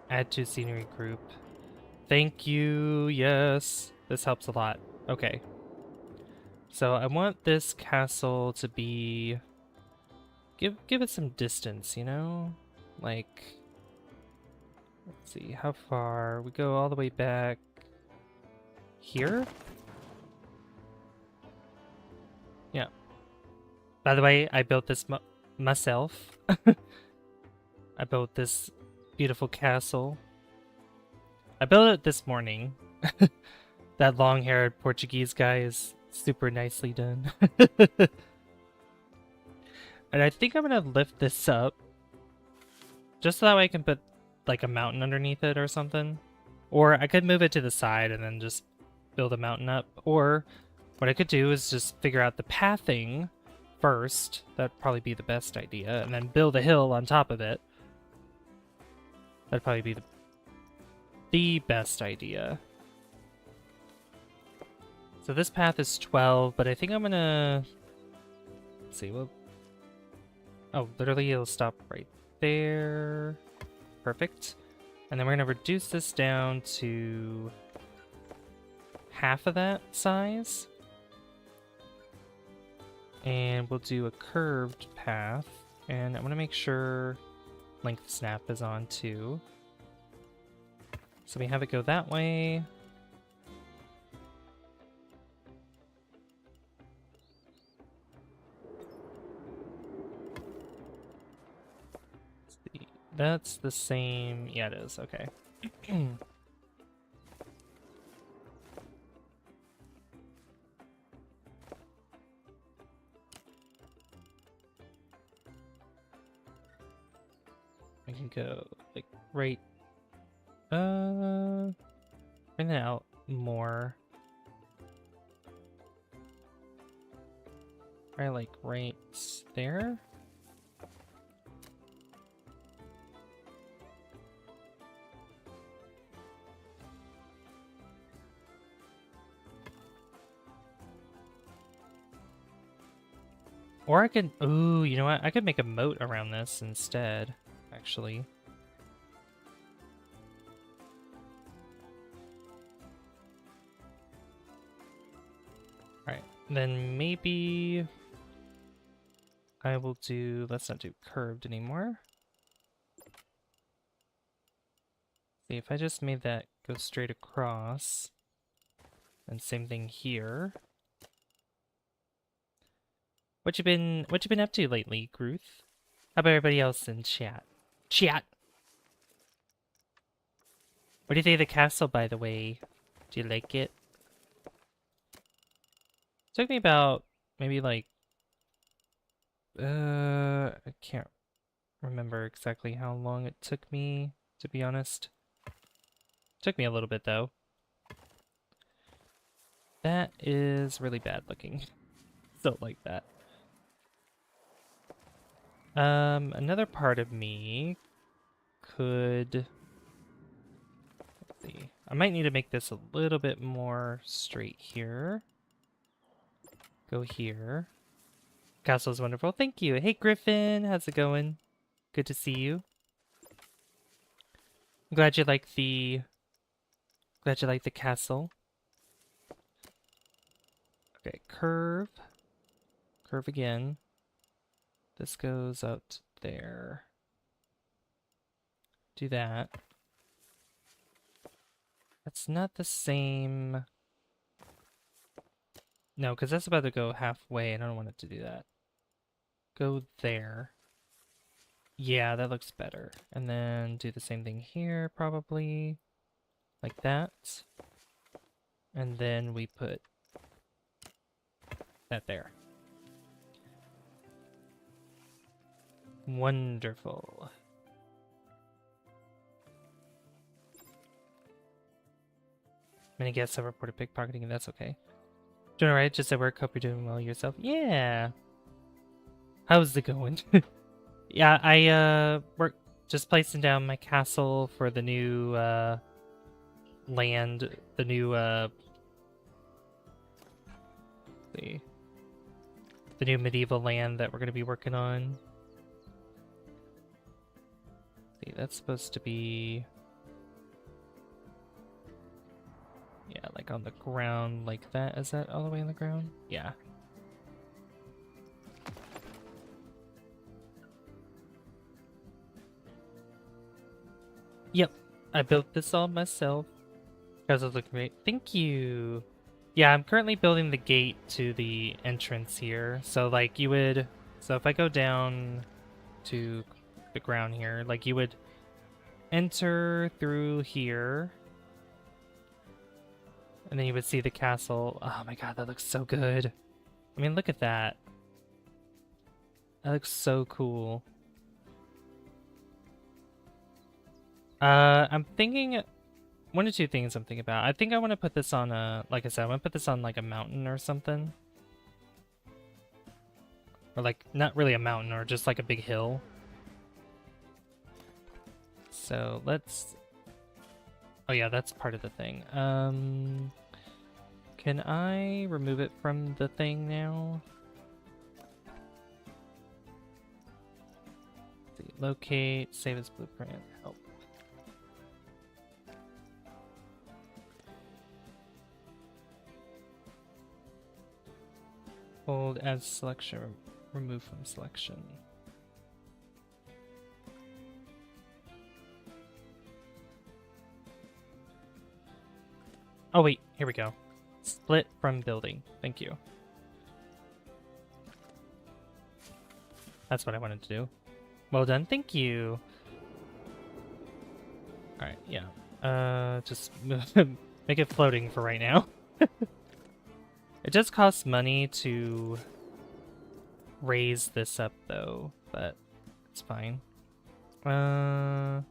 add to scenery group. Thank you. Yes, this helps a lot. Okay. So I want this castle to be... Give it some distance, you know? Like... Let's see, how far? We go all the way back... Here? Yeah. By the way, I built this myself. I built this beautiful castle. I built it this morning. That long-haired Portuguese guy is super nicely done. And I think I'm gonna lift this up. Just so that way I can put like a mountain underneath it or something. Or I could move it to the side and then just build a mountain up. Or what I could do is just figure out the pathing first. That'd probably be the best idea. And then build a hill on top of it. That'd probably be the best idea. So this path is 12, but I think I'm gonna... Let's see, well... Oh, literally it'll stop right there. Perfect. And then we're gonna reduce this down to... half of that size. And we'll do a curved path. And I want to make sure length snap is on too. So we have it go that way. Let's see. That's the same. Yeah, it is. Okay. I can go like right. Bring that out more. Probably like right there. Or I could, ooh, you know what? I could make a moat around this instead, actually. Alright, then maybe I will do, let's not do curved anymore. See, if I just made that go straight across, and same thing here. What you been up to lately, Gruth? How about everybody else in chat? Chat! What do you think of the castle, by the way? Do you like it? It took me about maybe like I can't remember exactly how long it took me, to be honest. It took me a little bit though. That is really bad looking. Don't like that. Another part of me could... Let's see. I might need to make this a little bit more straight here. Go here. Castle's wonderful. Thank you. Hey, Griffin. How's it going? Good to see you. I'm glad you like the... Glad you like the castle. Okay, curve. Curve again. This goes out there. Do that. That's not the same... No, because that's about to go halfway, and I don't want it to do that. Go there. Yeah, that looks better. And then do the same thing here, probably. Like that. And then we put that there. Wonderful. Many guests have reported pickpocketing, and that's okay. Doing alright, just at work. Hope you're doing well yourself. Yeah. How's it going? Yeah, I work just placing down my castle for the new land, the new the new medieval land that we're going to be working on. See, that's supposed to be Yeah, like on the ground like that. Is that all the way on the ground? Yeah. Yep, I built this all myself. Guys, it look great. Thank you. Yeah, I'm currently building the gate to the entrance here. So like you would, so if I go down to the ground here, like you would enter through here, and then you would see the castle. Oh my god, that looks so good. I mean, look at that. That looks so cool. I'm thinking one or two things I'm thinking about. I think I want to put this on a, like I said, I want to put this on like a mountain or something. Or like, not really a mountain, or just like a big hill. So let's, oh yeah, that's part of the thing. Can I remove it from the thing now? Let's see, locate, save as blueprint, help. Hold add selection, remove from selection. Oh wait, here we go. Split from building. Thank you. That's what I wanted to do. Well done, thank you. Alright, yeah. Just make it floating for right now. It does cost money to raise this up though, but it's fine. At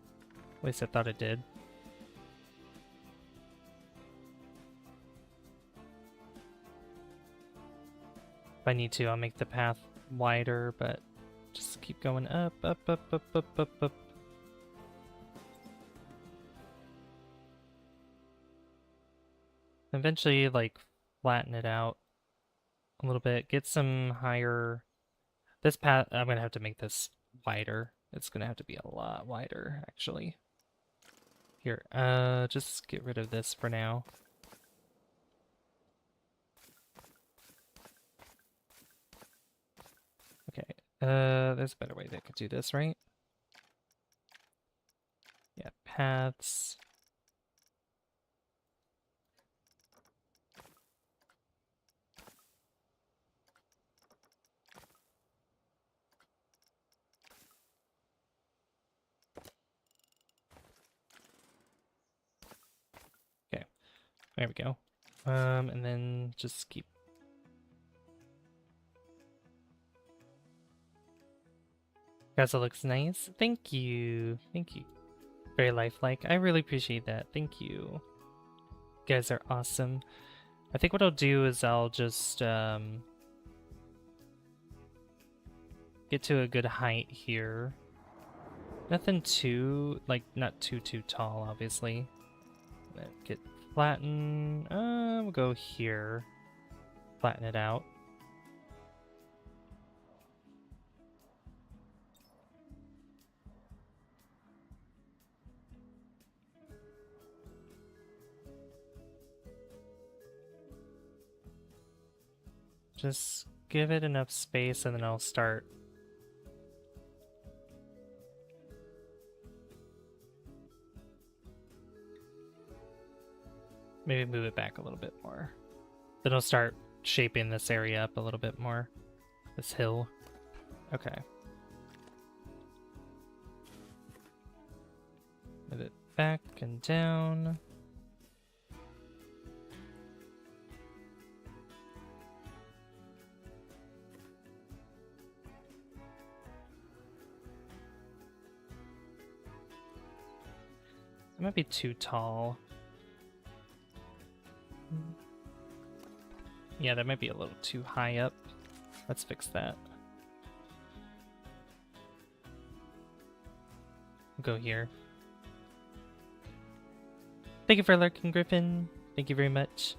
least I thought it did. If I need to, I'll make the path wider, but just keep going up, up, up, up, up, up, up. Eventually, like, flatten it out a little bit. Get some higher... This path, I'm going to have to make this wider. It's going to have to be a lot wider, actually. Here, just get rid of this for now. Okay, there's a better way that I could do this, right? Yeah, paths. Okay, there we go. And then just keep... Guys, it looks nice. Thank you. Thank you. Very lifelike. I really appreciate that. Thank you. You guys are awesome. I think what I'll do is I'll just get to a good height here. Nothing too, like, not too tall, obviously. Get flatten. We'll go here. Flatten it out. Just give it enough space and then I'll start. Maybe move it back a little bit more. Then I'll start shaping this area up a little bit more. This hill. Okay. Move it back and down. It might be too tall. Yeah, that might be a little too high up. Let's fix that. Go here. Thank you for lurking, Griffin. Thank you very much.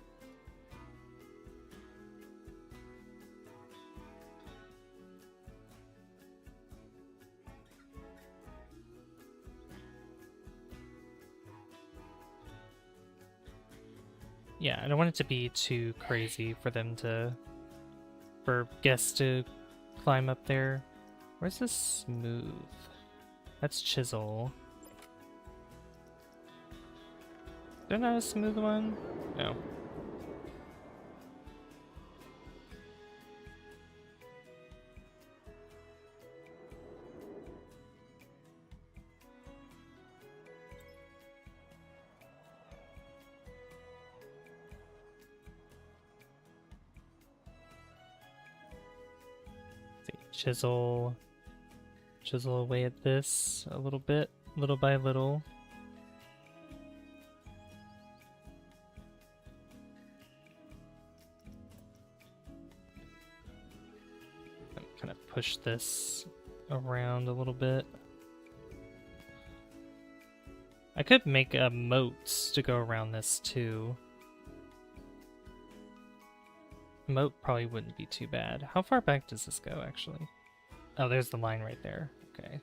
Yeah, I don't want it to be too crazy for them to, for guests to climb up there. Where's this smooth? That's chisel. Is there not a smooth one? No. Chisel away at this a little bit, little by little. Kind of push this around a little bit. I could make a moat to go around this too. Moat probably wouldn't be too bad. How far back does this go, actually? Oh, there's the line right there. Okay.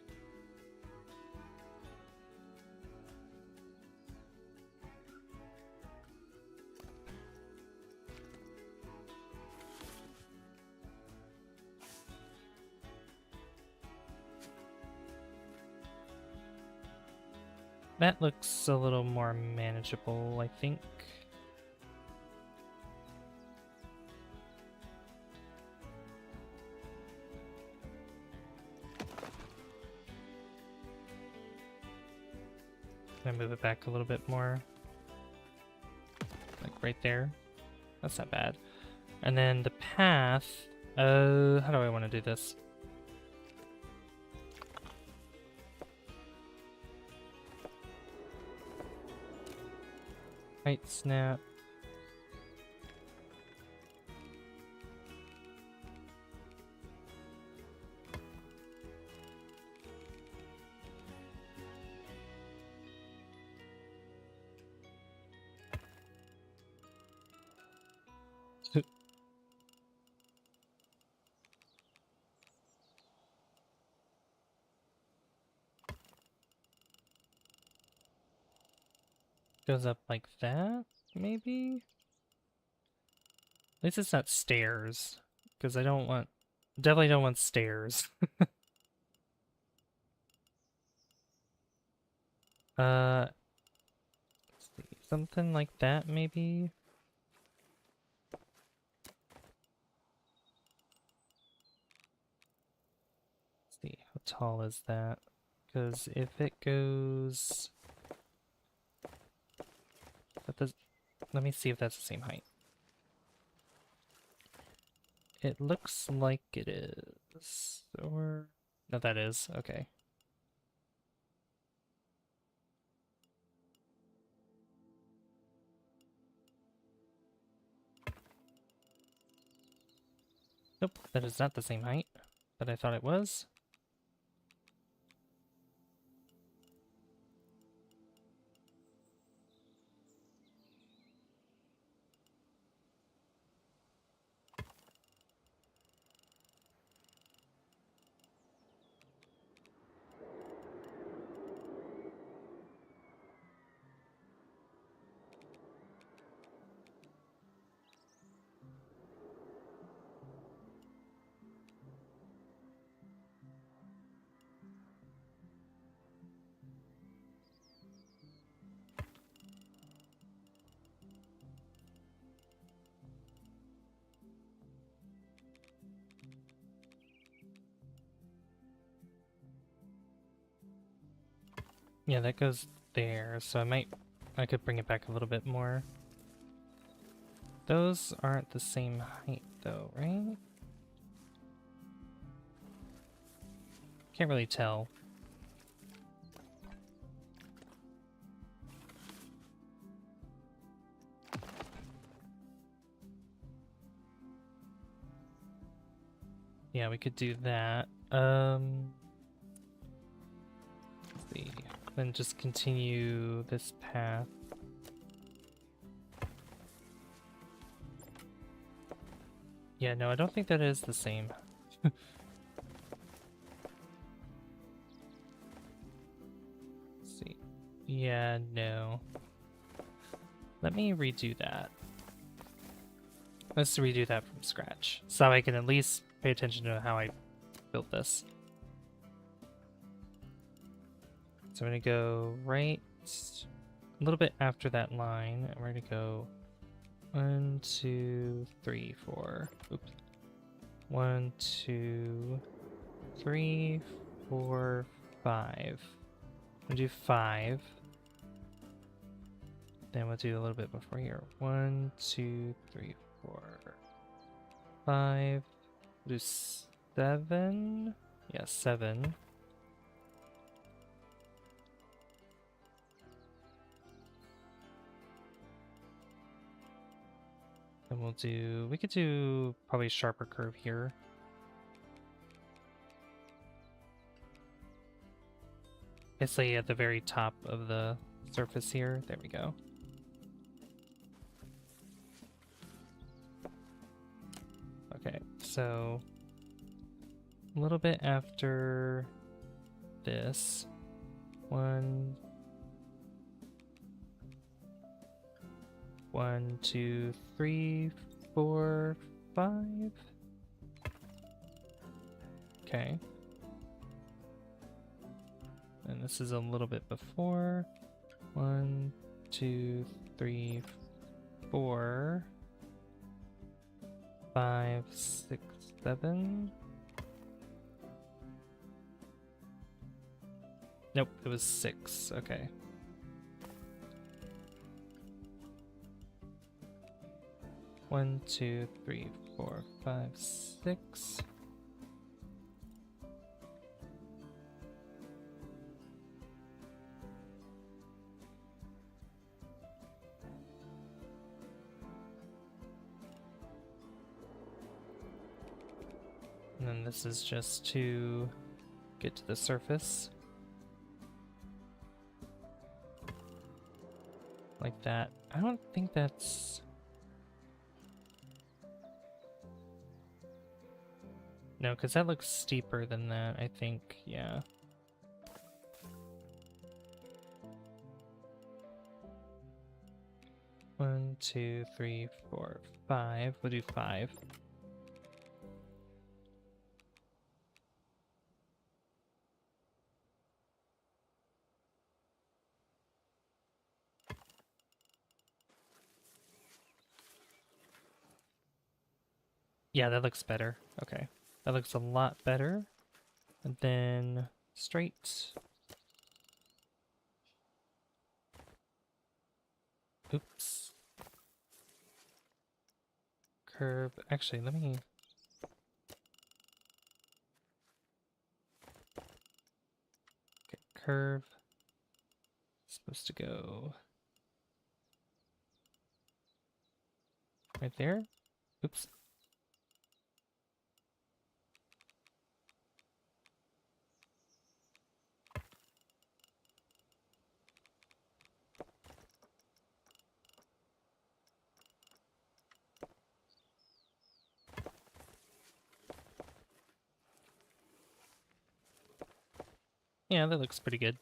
That looks a little more manageable, I think. Can I move it back a little bit more? Like right there. That's not bad. And then the path, how do I want to do this? Height snap. Goes up like that, maybe? At least it's not stairs, because I don't want, definitely don't want stairs. Let's see, something like that, maybe? Let's see, how tall is that? Because if it goes... That does... Let me see if that's the same height. It looks like it is. Or... No, that is. Okay. Nope, that is not the same height that I thought it was. Yeah, that goes there, so I could bring it back a little bit more. Those aren't the same height though, right? Can't really tell. Yeah, we could do that. Let's see. Then just continue this path. Yeah, no, I don't think that is the same. Let's see. Yeah, no. Let me redo that. Let's redo that from scratch, so I can at least pay attention to how I built this. So I'm gonna go right a little bit after that line, and we're gonna go 1, 2, 3, 4. Oops. 1, 2, 3, 4, 5. We'll do 5. Then we'll do a little bit before here. 1, 2, 3, 4, 5. We'll do 7. Yeah, 7. Then we could do probably a sharper curve here. Basically at the very top of the surface here. There we go. Okay, so a little bit after this. 1, 2, 3, 4, 5. Okay. And this is a little bit before. 1, 2, 3, 4, 5, 6, 7. Nope, it was 6. Okay. One, 2, 3, 4, 5, 6. And then this is just to get to the surface. Like that. I don't think that's... No, because that looks steeper than that, I think. Yeah. One, 2, 3, 4, 5. We'll do 5. Yeah, that looks better. Okay. That looks a lot better. And then straight. Oops. Curve. Actually, let me... Okay, curve. Supposed to go... right there? Oops. Yeah, that looks pretty good.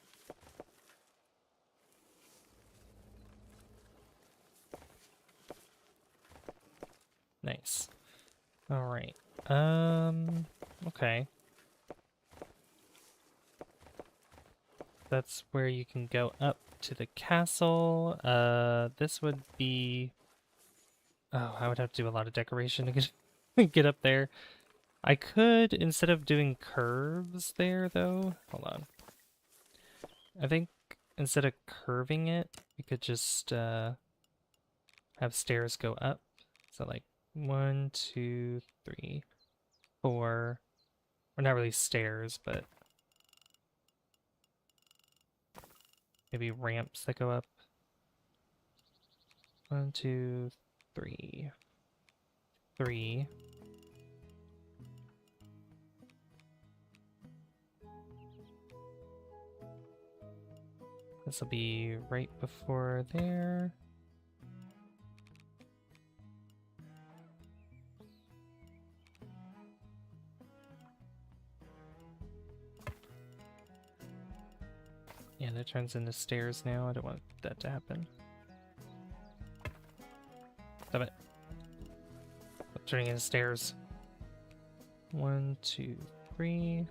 Nice. All right. Okay. That's where you can go up to the castle. This would be... Oh, I would have to do a lot of decoration to get get up there. I could, instead of doing curves there, though... Hold on. I think instead of curving it, we could just have stairs go up. So like 1, 2, 3, 4. Or not really stairs, but maybe ramps that go up. 1, 2, 3. 3. This will be right before there. Yeah, that turns into stairs now. I don't want that to happen. Stop it. turning into stairs. 1, 2, 3.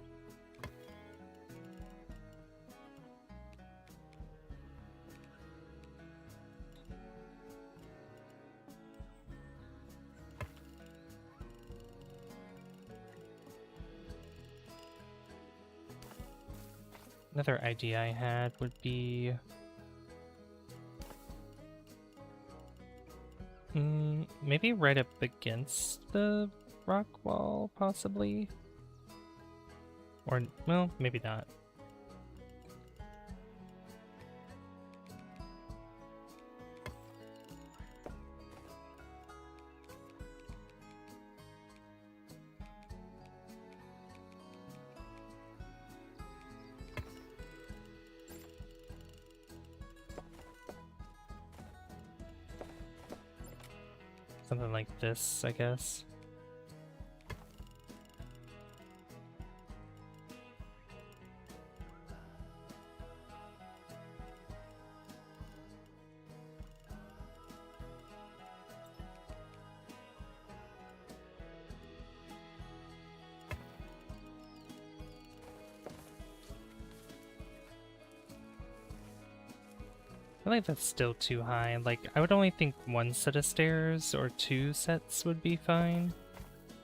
Another idea I had would be maybe right up against the rock wall, possibly. Or, well, maybe not. Something like this, I guess. I feel like that's still too high. Like, I would only think 1 set of stairs or 2 sets would be fine.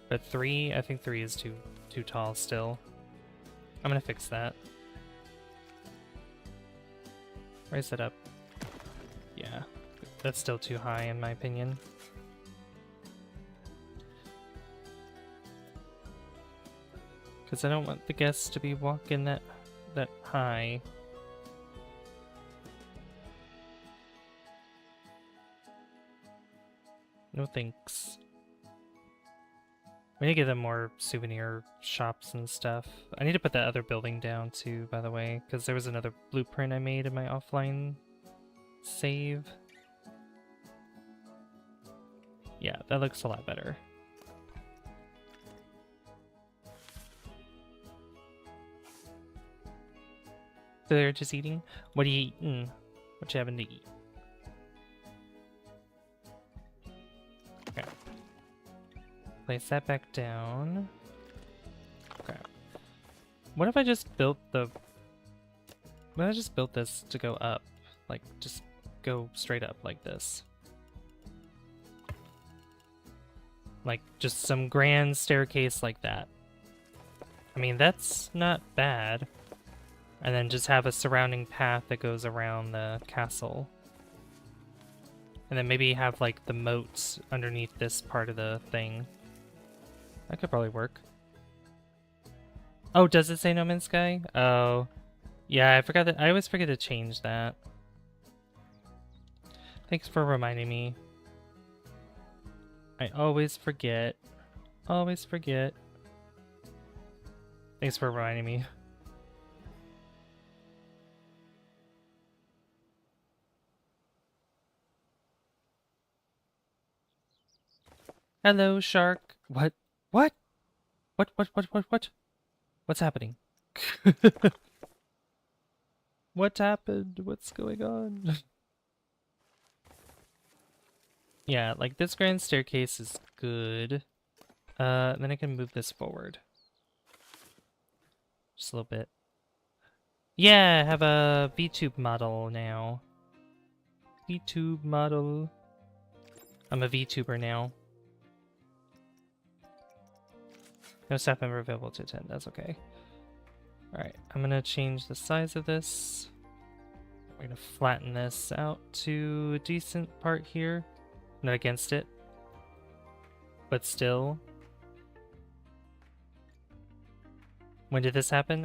But 3, I think 3 is too tall still. I'm gonna fix that. Raise it up. Yeah, that's still too high in my opinion. Because I don't want the guests to be walking that high. No thanks. We need to get them more souvenir shops and stuff. I need to put that other building down too, by the way, because there was another blueprint I made in my offline save. Yeah, that looks a lot better. So they're just eating? What are you eating? What you having to eat? Okay. Place that back down. Okay. What if I just built the... What if I just built this to go up? Like, just go straight up like this. Like, just some grand staircase like that. I mean, that's not bad. And then just have a surrounding path that goes around the castle. And then maybe have, like, the moats underneath this part of the thing. That could probably work. Oh, does it say No Man's Sky? Oh. Yeah, I forgot that. I always forget to change that. Thanks for reminding me. I always forget. Always forget. Thanks for reminding me. Hello, shark. What? What? What? What's happening? What happened? What's going on? Yeah, like this grand staircase is good. Then I can move this forward. Just a little bit. Yeah, I have a VTube model now. VTube model. I'm a VTuber now. No staff member available to attend. That's okay. Alright, I'm gonna change the size of this. We're gonna flatten this out to a decent part here. Not against it. But still. When did this happen?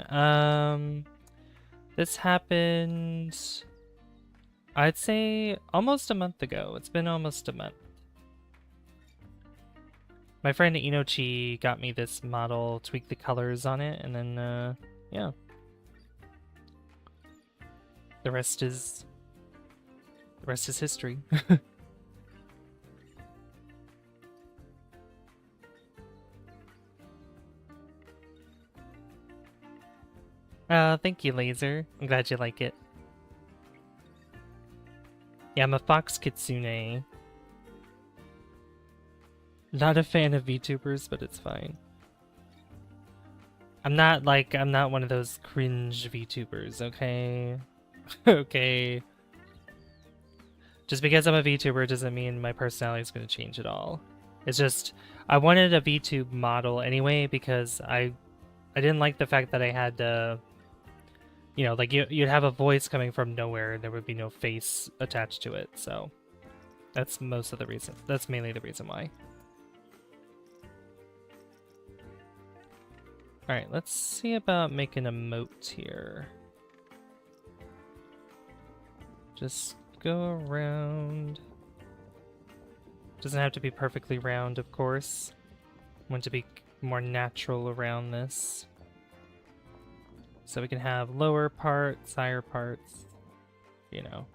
This happened... I'd say almost a month ago. It's been almost a month. My friend Inochi got me this model, tweaked the colors on it, and then, yeah. The rest is history. Thank you, Laser. I'm glad you like it. Yeah, I'm a fox kitsune. Not a fan of VTubers, but it's fine. I'm not one of those cringe VTubers, okay? Okay. Just because I'm a VTuber doesn't mean my personality is going to change at all. It's just, I wanted a VTube model anyway because I didn't like the fact that I had to, you know, like you'd have a voice coming from nowhere and there would be no face attached to it, so that's most of the reason. That's mainly the reason why. Alright, let's see about making a moat here. Just go around. Doesn't have to be perfectly round, of course. Want to be more natural around this. So we can have lower parts, higher parts, you know.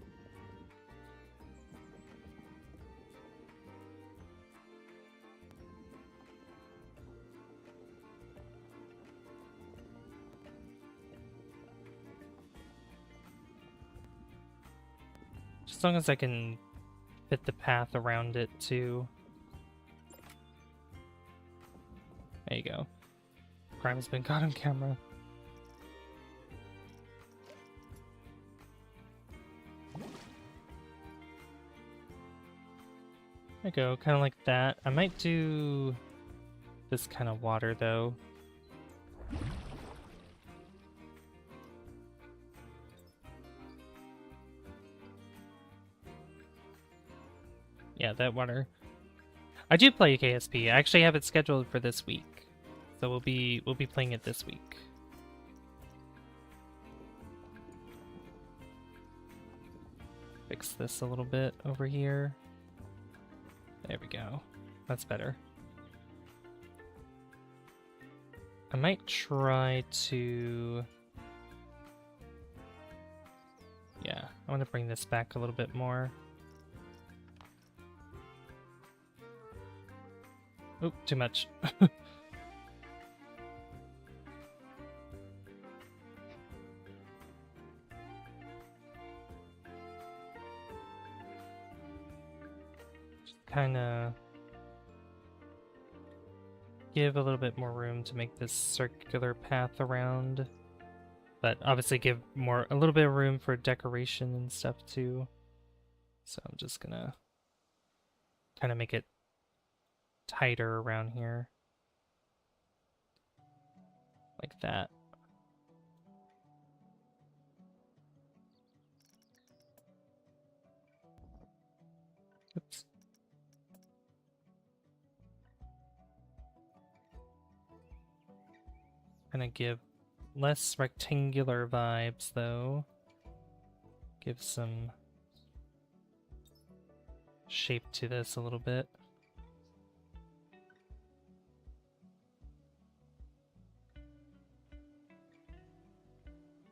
As long as I can fit the path around it too. There you go. Crime has been caught on camera. There you go, kind of like that. I might do this kind of water though. Yeah, that water. I do play KSP. I actually have it scheduled for this week, so we'll be playing it this week. Fix this a little bit over here. There we go. That's better. I might try to. Yeah, I want to bring this back a little bit more. Oop, too much. Just kind of give a little bit more room to make this circular path around, but obviously give a little bit of room for decoration and stuff too. So I'm just gonna kind of make it tighter around here. Like that. Oops. Gonna give less rectangular vibes though. Give some shape to this a little bit.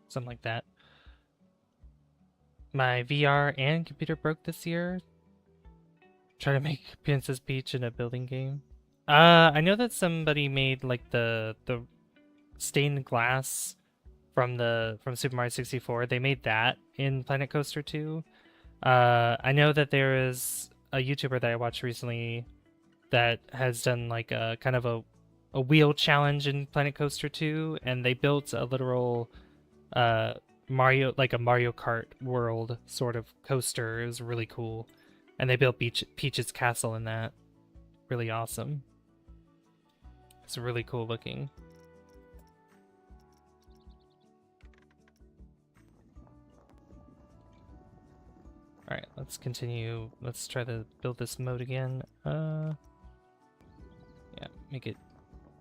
Something like that. My VR and computer broke this year. Try to make Princess Peach in a building game. I know that somebody made like the stained glass from Super Mario 64. They made that in Planet Coaster 2. I know that there is a YouTuber that I watched recently that has done like a kind of a wheel challenge in Planet Coaster 2, and they built a literal Mario, like a Mario Kart world sort of coaster. It was really cool. And they built Peach's castle in that. Really awesome. It's really cool looking. Alright, let's continue. Let's try to build this mode again. Yeah, make it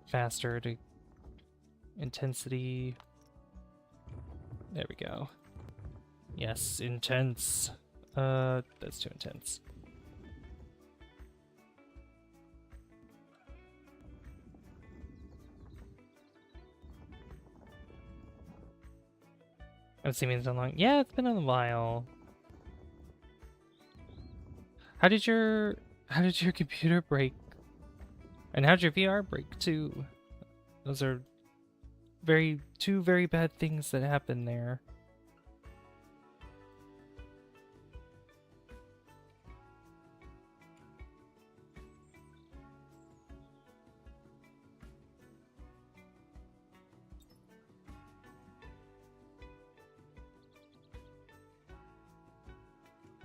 faster to intensity. There we go. Yes, intense. That's too intense. Haven't seen me in so long. Yeah, it's been a while. How did your computer break? And how'd your VR break too? Those are two very bad things that happened there.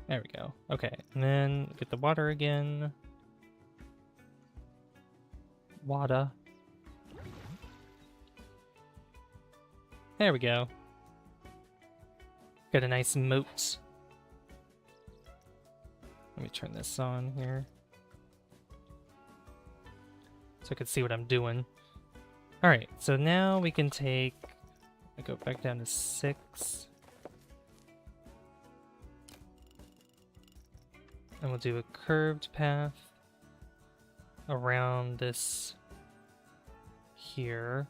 There we go. Okay, and then get the water again. Water. There we go. Got a nice moat. Let me turn this on here, so I can see what I'm doing. Alright, so now we can take... I go back down to 6. And we'll do a curved path around this here.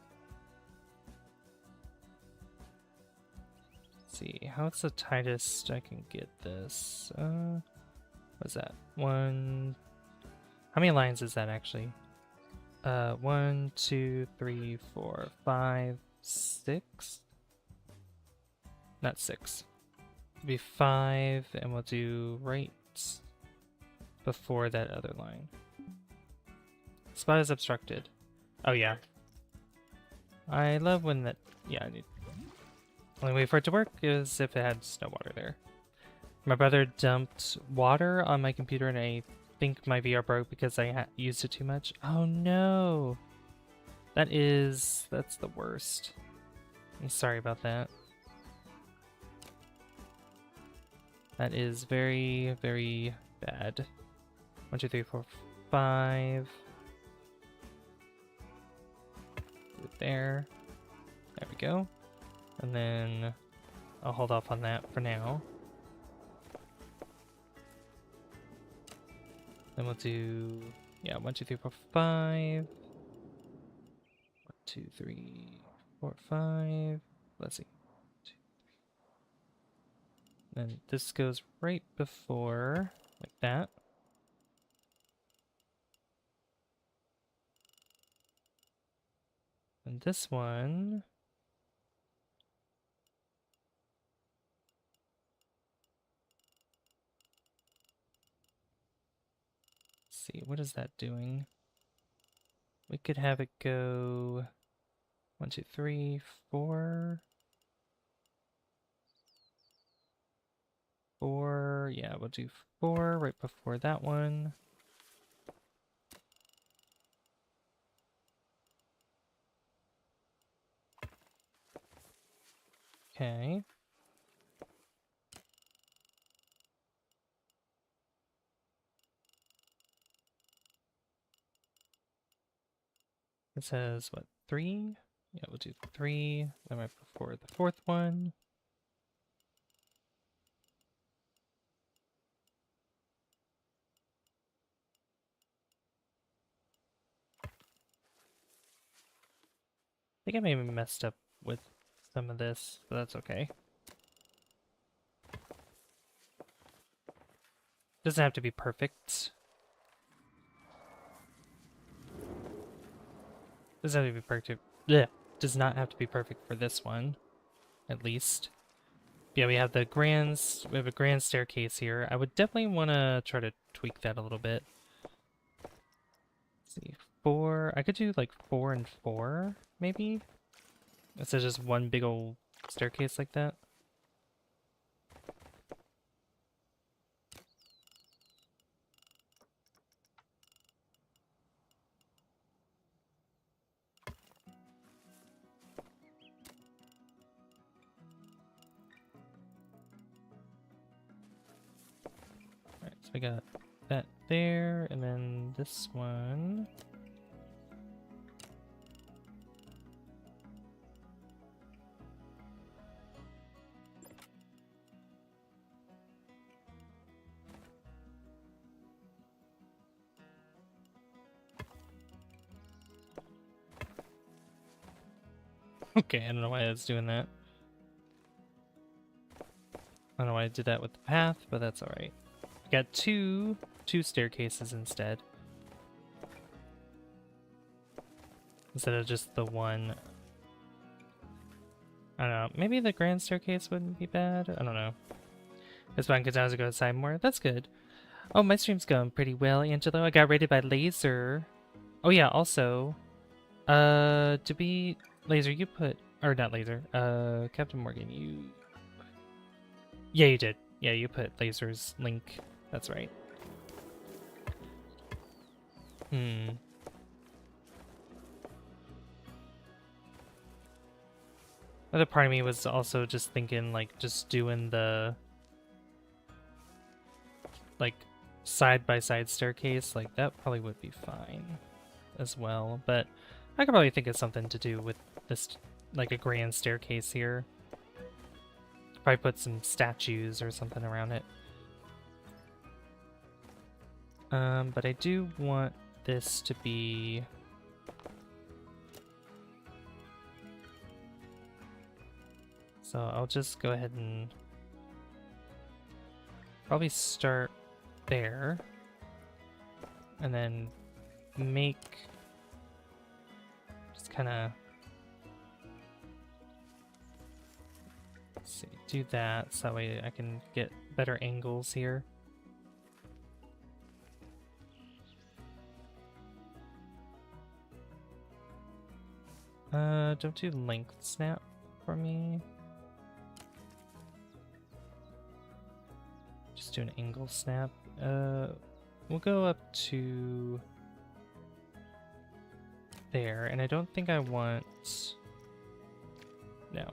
Let's see, how's the tightest I can get this? What's that? 1... How many lines is that actually? 1, 2, 3, 4, 5, 6? Not 6. It'll be 5, and we'll do right before that other line. Spot is obstructed. Oh yeah. I love when that... Yeah, I need... Only way for it to work is if it had snow water there. My brother dumped water on my computer and I think my VR broke because I used it too much. Oh no! That's the worst. I'm sorry about that. That is very, very bad. 1, 2, 3, 4, 5. Do it there. There we go. And then I'll hold off on that for now. Then we'll do, yeah, 1, 2, 3, 4, 5. 1, 2, 3, 4, 5. Let's see. 2, 3. Then this goes right before, like that. And this one... see, what is that doing? We could have it go 1, 2, 3, 4. 4, yeah, we'll do 4 right before that one. Okay. It says, what, 3? Yeah, we'll do 3, then right before the 4th one. I think I may have messed up with some of this, but that's okay. Doesn't have to be perfect. Doesn't have to be perfect. Yeah, does not have to be perfect for this one, at least. Yeah, we have a grand staircase here. I would definitely want to try to tweak that a little bit. Let's see, 4. I could do like 4 and 4, maybe. Instead of just one big old staircase like that. Alright, so we got that there, and then this one. Okay, I don't know why it's doing that. I don't know why I did that with the path, but that's alright. I got two staircases instead. Instead of just the one. I don't know, maybe the grand staircase wouldn't be bad? I don't know. It's fine because I was going to go outside more. That's good. Oh, my stream's going pretty well, Angelo. I got rated by Laser. Oh yeah, also... Laser, you put... Or not Laser. Captain Morgan, you... Yeah, you did. Yeah, you put lasers link. That's right. Another part of me was also just thinking, like, just doing the, like, side-by-side staircase. Like, that probably would be fine as well. But I could probably think of something to do with this, like, a grand staircase here. Probably put some statues or something around it. But I do want this to be... So I'll just go ahead and probably start there. And then make... Just kind of... See, do that so that way I can get better angles here. Don't do length snap for me. Just do an angle snap. We'll go up to there, and I don't think I want... No.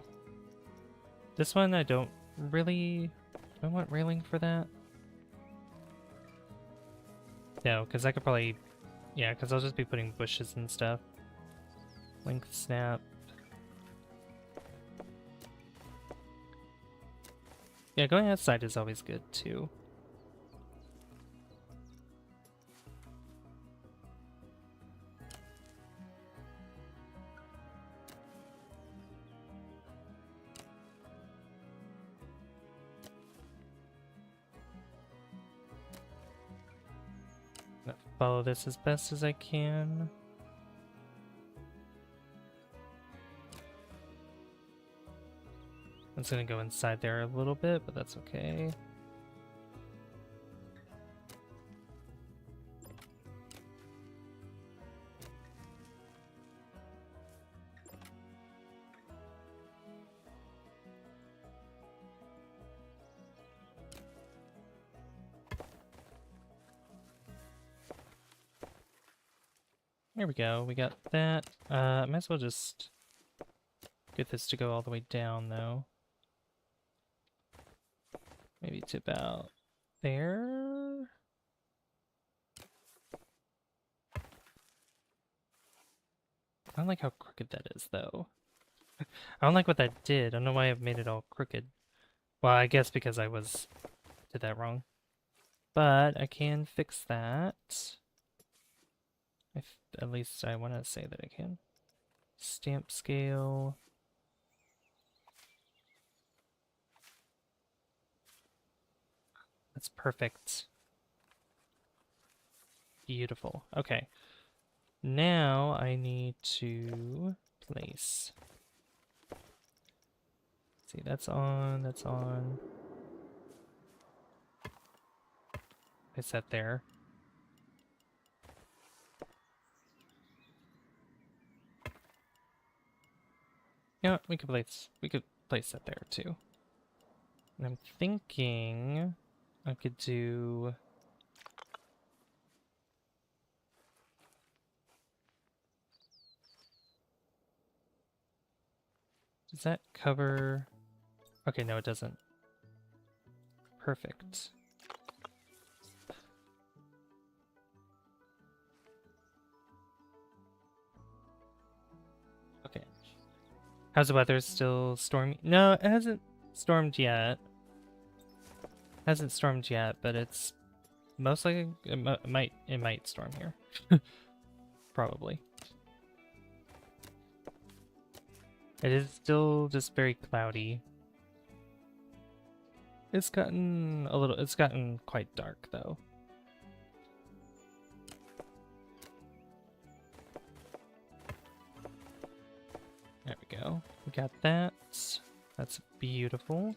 This one I don't really... Do I want railing for that? No, because I could probably... Yeah, because I'll just be putting bushes and stuff. Length snap. Yeah, going outside is always good too. Follow this as best as I can. I'm just gonna go inside there a little bit, but that's okay. There we go, we got that. Might as well just get this to go all the way down though. Maybe to about there. I don't like how crooked that is though. I don't like what that did. I don't know why I've made it all crooked. Well, I guess because I did that wrong. But I can fix that. At least I want to say that I can. Stamp scale. That's perfect. Beautiful. Okay. Now I need to place. See, that's on, that's on. Place that there. You know what? We could place that there too. And I'm thinking I could do... Does that cover... Okay, no it doesn't. Perfect. Okay. How's the weather? Still stormy? No, it hasn't stormed yet. Hasn't stormed yet, but it's most likely it might storm here. Probably. It is still just very cloudy. It's gotten quite dark though. There we go. We got that. That's beautiful.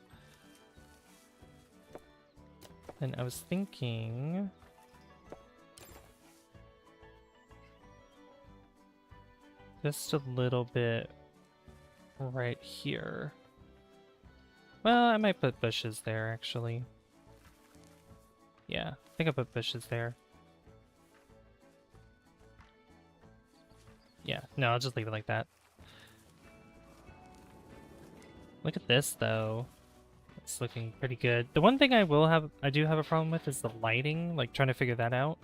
And I was thinking... just a little bit right here. Well, I might put bushes there, actually. Yeah, I think I put bushes there. Yeah, no, I'll just leave it like that. Look at this, though. It's looking pretty good. The one thing I do have a problem with is the lighting, like trying to figure that out.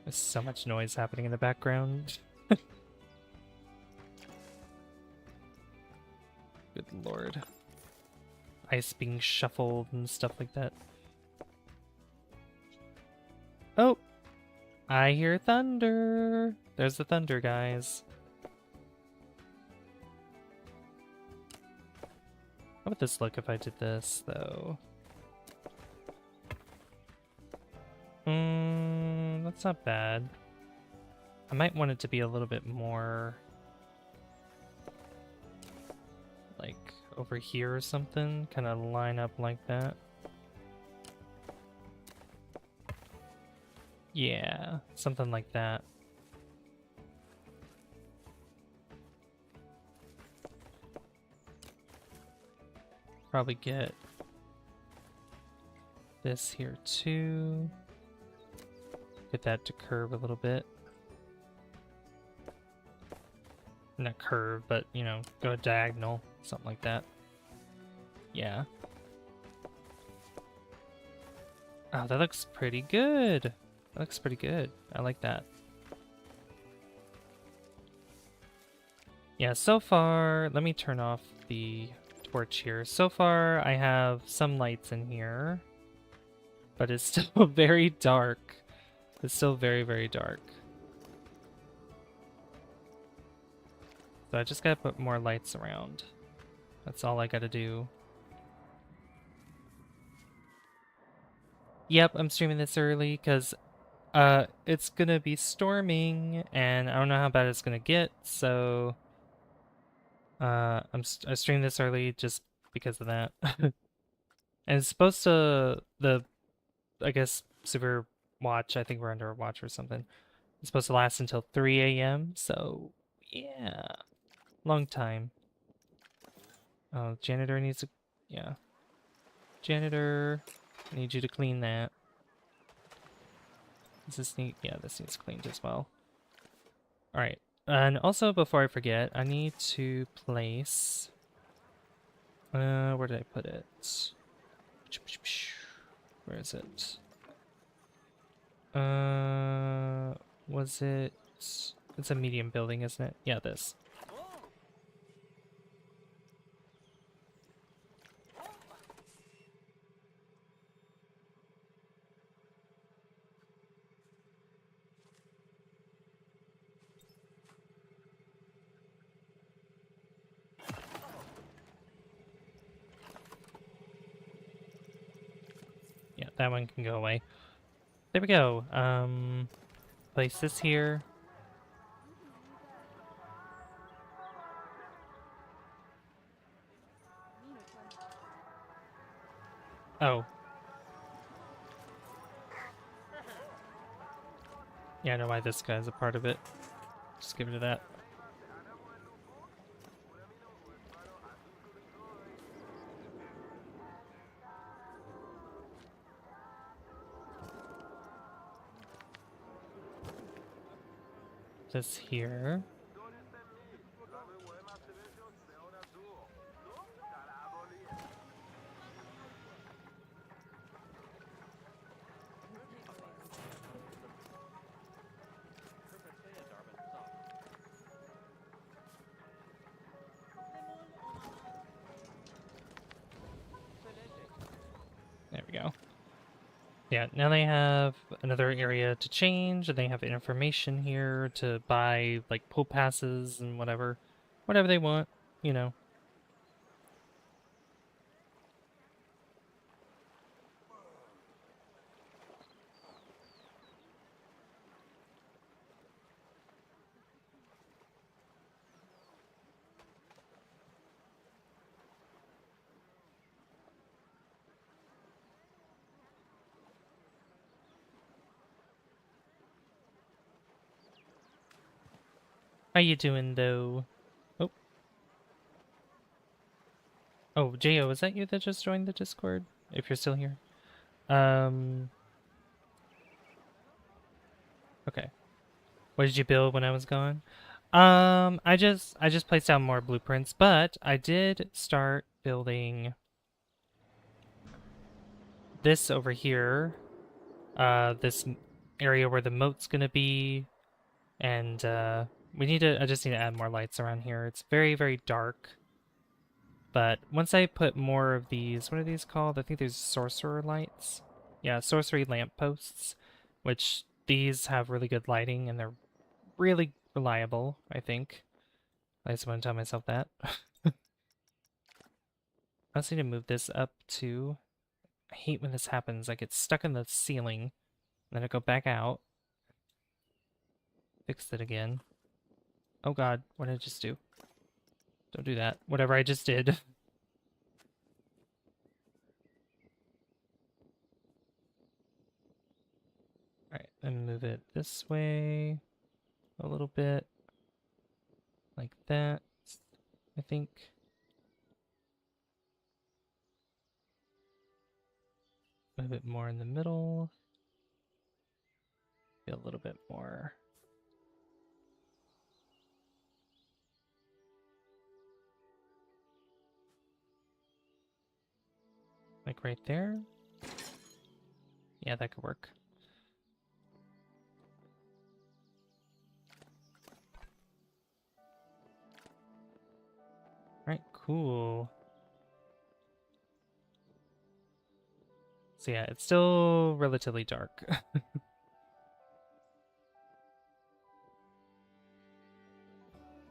There's so much noise happening in the background. Good lord. Ice being shuffled and stuff like that. Oh! I hear thunder! There's the thunder, guys. How would this look if I did this, though? That's not bad. I might want it to be a little bit more... like, over here or something. Kind of line up like that. Yeah, something like that. Probably get this here too. Get that to curve a little bit. Not curve, but you know, go diagonal, something like that. Yeah. Oh, that looks pretty good. That looks pretty good. I like that. Yeah, so far, let me turn off the torch here. So far, I have some lights in here, but it's still very dark. It's still very, very dark. So I just gotta put more lights around. That's all I gotta do. Yep, I'm streaming this early because it's gonna be storming, and I don't know how bad it's gonna get, so I streamed this early just because of that. And it's supposed to I guess Super Watch. I think we're under a watch or something. It's supposed to last until 3 a.m. So yeah, long time. Oh, janitor needs to, yeah. Janitor, I need you to clean that. Does this need, yeah, this needs cleaned as well. All right, and also before I forget, I need to place. Where did I put it? Where is it? Was it? It's a medium building, isn't it? Yeah, this. Yeah, that one can go away. There we go. Place this here. Oh. Yeah, I know why this guy's a part of it. Just give it to that. This here. There we go. Yeah, now they have another area to change, and they have information here to buy, like, pool passes and whatever. Whatever they want, you know. How you doing, though? Oh. Oh, Jo, is that you that just joined the Discord? If you're still here. Okay. What did you build when I was gone? I just placed down more blueprints, but I did start building this over here. This area where the moat's gonna be, and I just need to add more lights around here. It's very, very dark. But once I put more of these, what are these called? I think there's sorcerer lights. Yeah, sorcery lampposts, which these have really good lighting and they're really reliable, I think. I just want to tell myself that. I also need to move this up too. I hate when this happens. I get stuck in the ceiling, and then I go back out. Fix it again. Oh god, what did I just do? Don't do that. Whatever I just did. Alright, then move it this way a little bit. Like that, I think. Move it more in the middle. Be a little bit more. Like right there. Yeah, that could work. Alright, cool. So yeah, it's still relatively dark.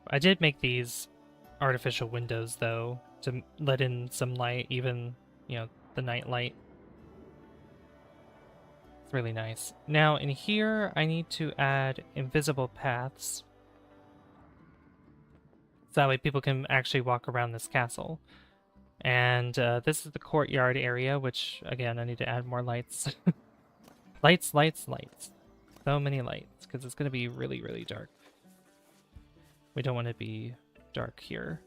I did make these artificial windows though to let in some light, even, you know, the night light. It's really nice. Now in here, I need to add invisible paths. So that way people can actually walk around this castle. And this is the courtyard area, which, again, I need to add more lights. Lights, lights, lights. So many lights, because it's going to be really, really dark. We don't want to be dark here.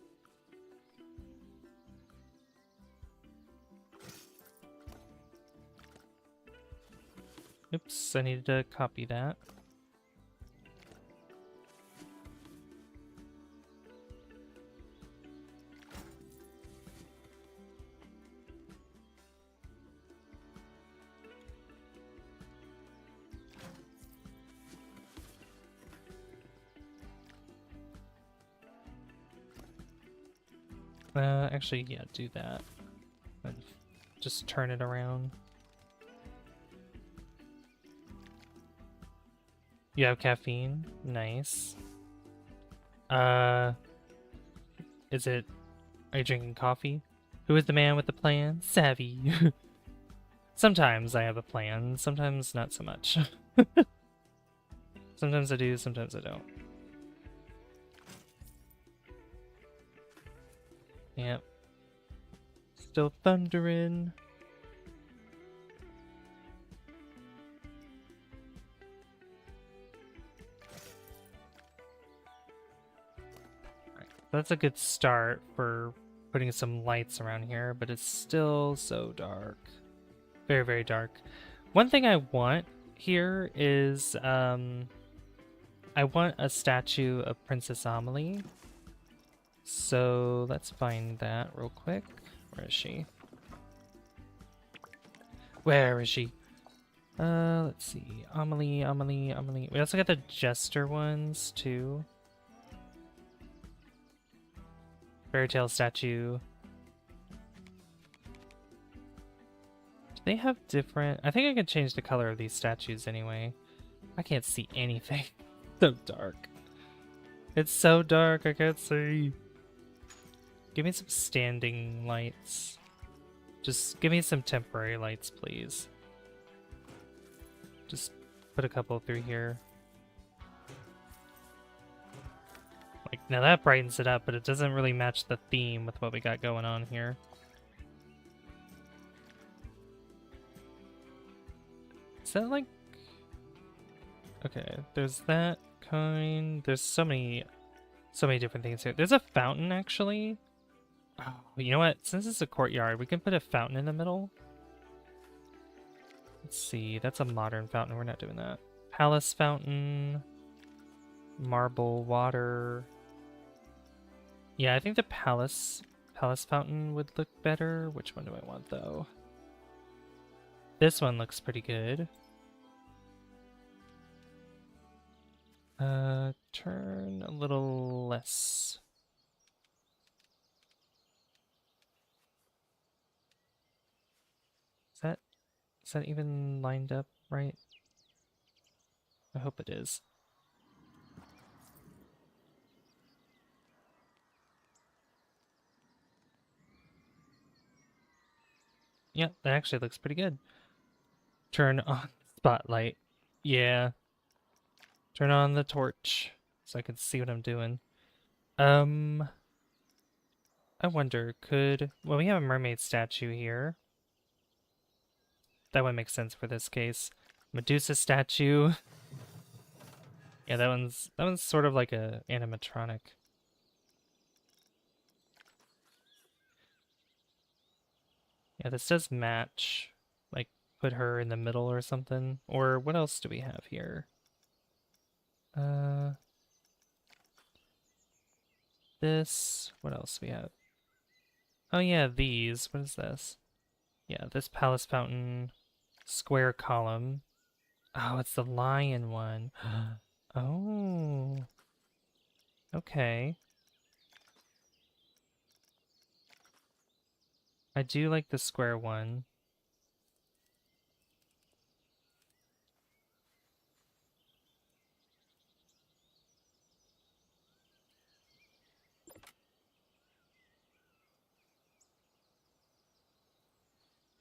Oops, I needed to copy that. Actually, yeah, do that. And just turn it around. You have caffeine? Nice. Are you drinking coffee? Who is the man with the plan? Savvy. Sometimes I have a plan, sometimes not so much. Sometimes I do, sometimes I don't. Yep. Still thundering. Right. That's a good start for putting some lights around here, but it's still so dark. Very, very dark. One thing I want here is, I want a statue of Princess Amelie. So let's find that real quick. Where is she? Where is she? Let's see. Amelie, Amelie, Amelie. We also got the Jester ones too. Fairy Tale statue. Do they have different... I think I could change the color of these statues anyway. I can't see anything. So dark. It's so dark, I can't see. Give me some standing lights. Just give me some temporary lights, please. Just put a couple through here. Like, now that brightens it up, but it doesn't really match the theme with what we got going on here. Is that like... Okay, there's that kind. There's so many different things here. There's a fountain, actually. Oh, you know what? Since it's a courtyard, we can put a fountain in the middle. Let's see. That's a modern fountain. We're not doing that. Palace fountain. Marble water. Yeah, I think the palace fountain would look better. Which one do I want though? This one looks pretty good. Turn a little less. Is that even lined up right? I hope it is. Yeah, that actually looks pretty good. Turn on spotlight. Yeah. Turn on the torch so I can see what I'm doing. I wonder, well, we have a mermaid statue here. That would make sense for this case. Medusa statue. Yeah, that one's sort of like a animatronic. Yeah, this does match. Like, put her in the middle or something. Or what else do we have here? This. What else do we have? Oh yeah, these. What is this? Yeah, this palace fountain square column. Oh, it's the lion one. Oh. Okay. I do like the square one.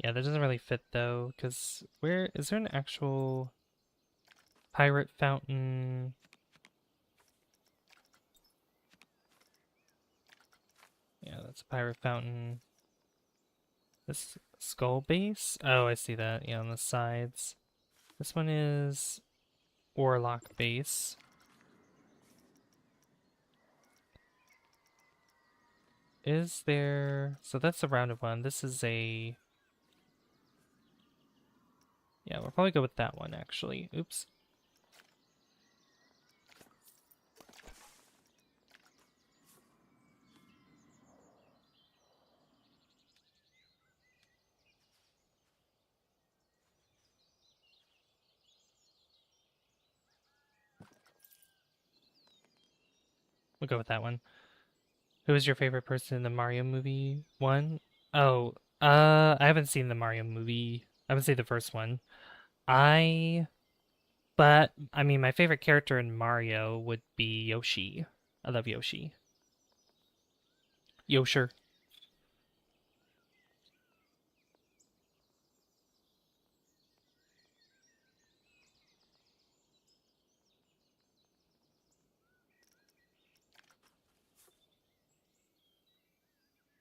Yeah, that doesn't really fit though, because where is there an actual pirate fountain? Yeah, that's a pirate fountain. This skull base? Oh, I see that. Yeah, on the sides. This one is Orlok base. Is there... So that's a rounded one. This is a... Yeah, we'll probably go with that one, actually. Oops. We'll go with that one. Who is your favorite person in the Mario movie one? Oh, I haven't seen the Mario movie. I haven't seen the first one. But, I mean, my favorite character in Mario would be Yoshi. I love Yoshi. Yosher.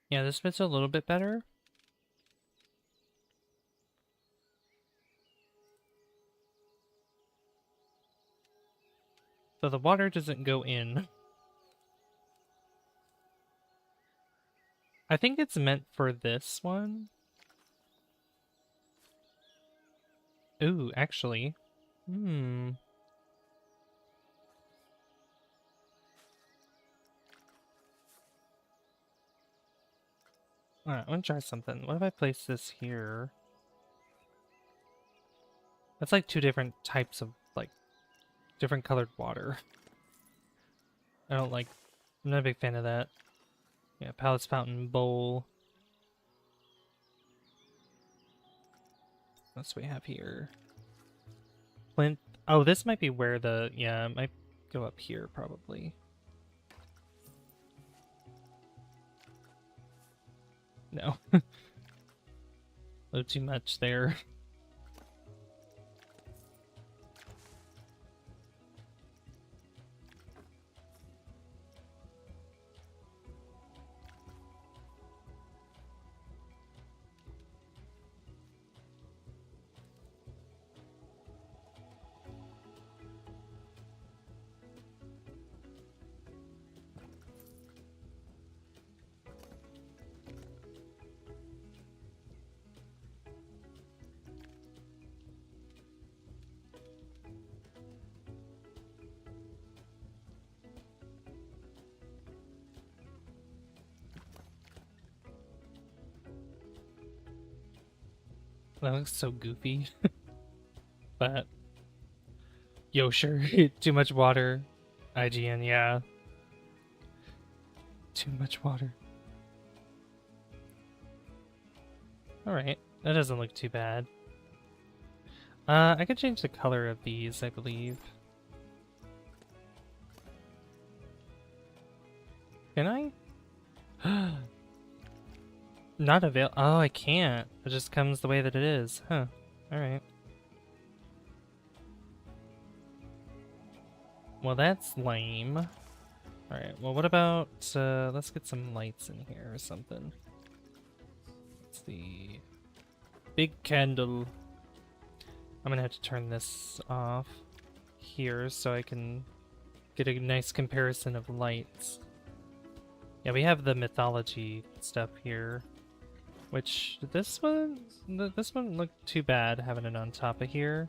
Yeah, this fits a little bit better. So the water doesn't go in. I think it's meant for this one. Ooh, actually. Alright, I'm gonna try something. What if I place this here? That's like two different types of, like, different colored water. I don't like... I'm not a big fan of that. Yeah, Palace Fountain Bowl. What else we have here? Plinth. Oh, this might be where the... Yeah, it might go up here, probably. No. A little too much there. That looks so goofy. But yo, sure. Too much water. IGN, yeah. Too much water. Alright, that doesn't look too bad. I could change the color of these, I believe. Can I? Not avail- Oh, I can't. It just comes the way that it is. Huh. Alright. Well, that's lame. Alright, well, what about, let's get some lights in here or something. Let's see. Big candle. I'm gonna have to turn this off here so I can get a nice comparison of lights. Yeah, we have the mythology stuff here, which this one looked too bad having it on top of here.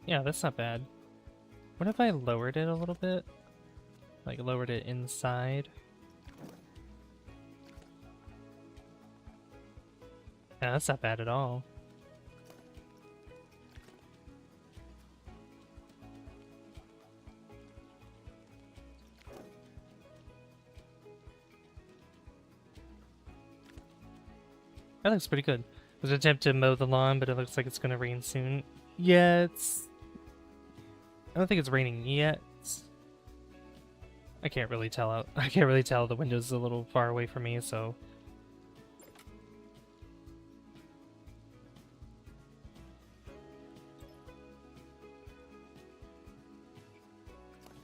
Yeah, that's not bad. What if I lowered it a little bit? Like lowered it inside? Yeah, that's not bad at all. That looks pretty good. I was attempt to mow the lawn, but it looks like it's gonna rain soon. Yeah, it's... I don't think it's raining yet. I can't really tell out. I can't really tell. The window's a little far away from me, so...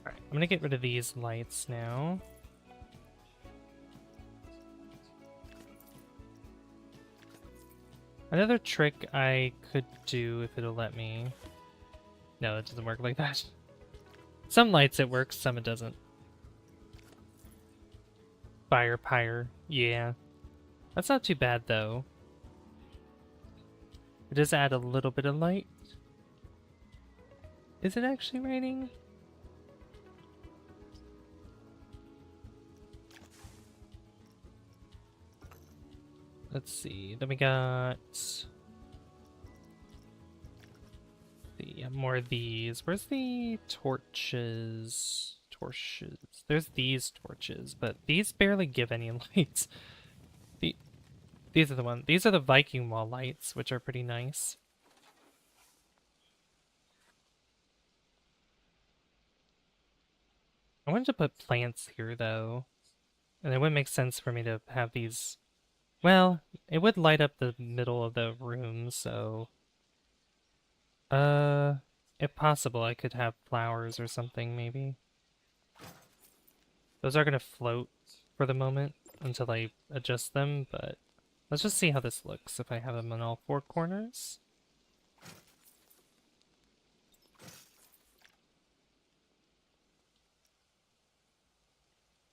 Alright, I'm gonna get rid of these lights now. Another trick I could do if it'll let me. No, it doesn't work like that. Some lights it works, some it doesn't. Fire pyre, yeah. That's not too bad though. It does add a little bit of light. Is it actually raining? Let's see. Then we got more of these. Where's the torches? Torches. There's these torches, but these barely give any lights. These are the ones. These are the Viking wall lights, which are pretty nice. I wanted to put plants here though, and it wouldn't make sense for me to have these. Well, it would light up the middle of the room, so... if possible, I could have flowers or something, maybe. Those are gonna float for the moment until I adjust them, but... Let's just see how this looks if I have them on all four corners.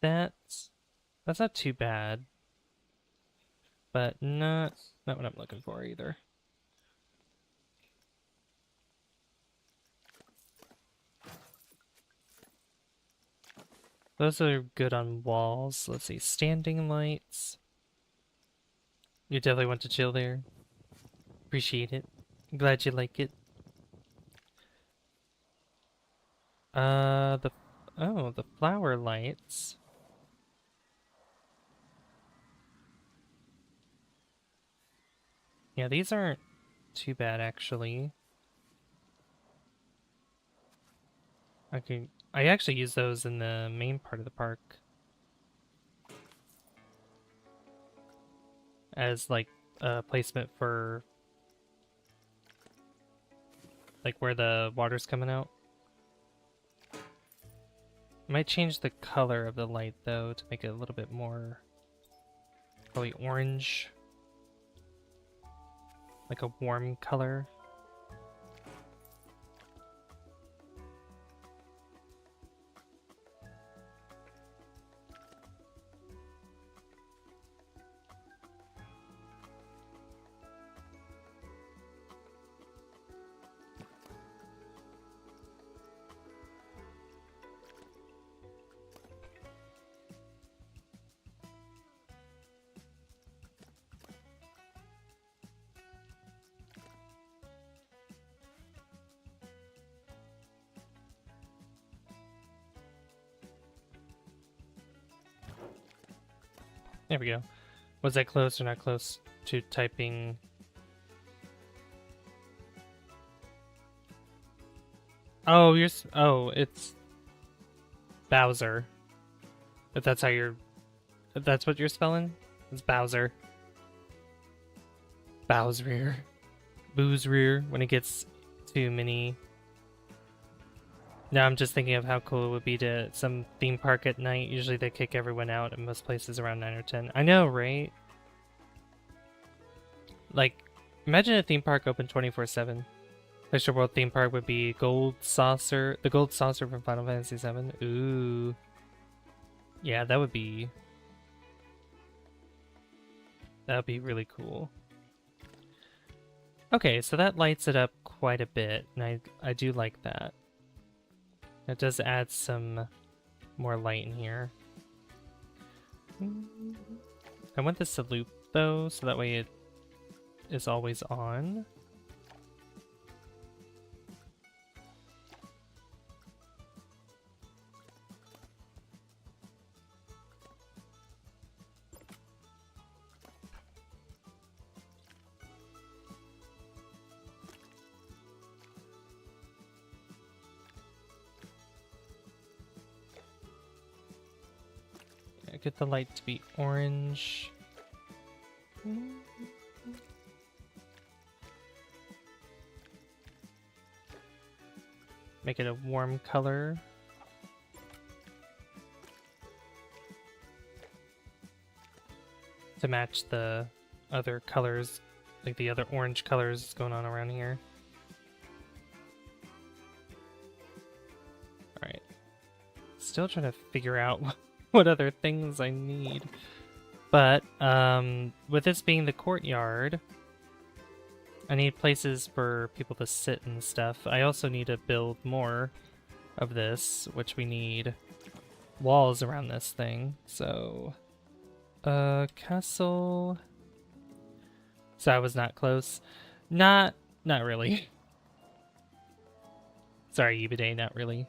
That's not too bad. But not what I'm looking for either. Those are good on walls. Let's see, standing lights. You definitely want to chill there. Appreciate it. Glad you like it. The flower lights. Yeah, these aren't too bad actually. I actually use those in the main part of the park as like a placement for like where the water's coming out. I might change the color of the light though to make it a little bit more probably orange. Like a warm color. There we go. Was I close or not close to typing? Oh, oh, it's Bowser. If that's how you're... If that's what you're spelling? It's Bowser. Bowsrear. Boozrear when it gets too many. Now I'm just thinking of how cool it would be to some theme park at night. Usually they kick everyone out in most places around 9 or 10. I know, right? Like, imagine a theme park open 24/7. Picture World theme park would be Gold Saucer, the Gold Saucer from Final Fantasy VII. Ooh. Yeah, that would be really cool. Okay, so that lights it up quite a bit, and I do like that. It does add some more light in here. I want this to loop though, so that way it is always on. Get the light to be orange. Make it a warm color. To match the other colors, like the other orange colors going on around here. Alright. Still trying to figure out what other things I need. But, with this being the courtyard, I need places for people to sit and stuff. I also need to build more of this, which we need walls around this thing. So, castle. So I was not close. Not really. Sorry, Yubide, not really.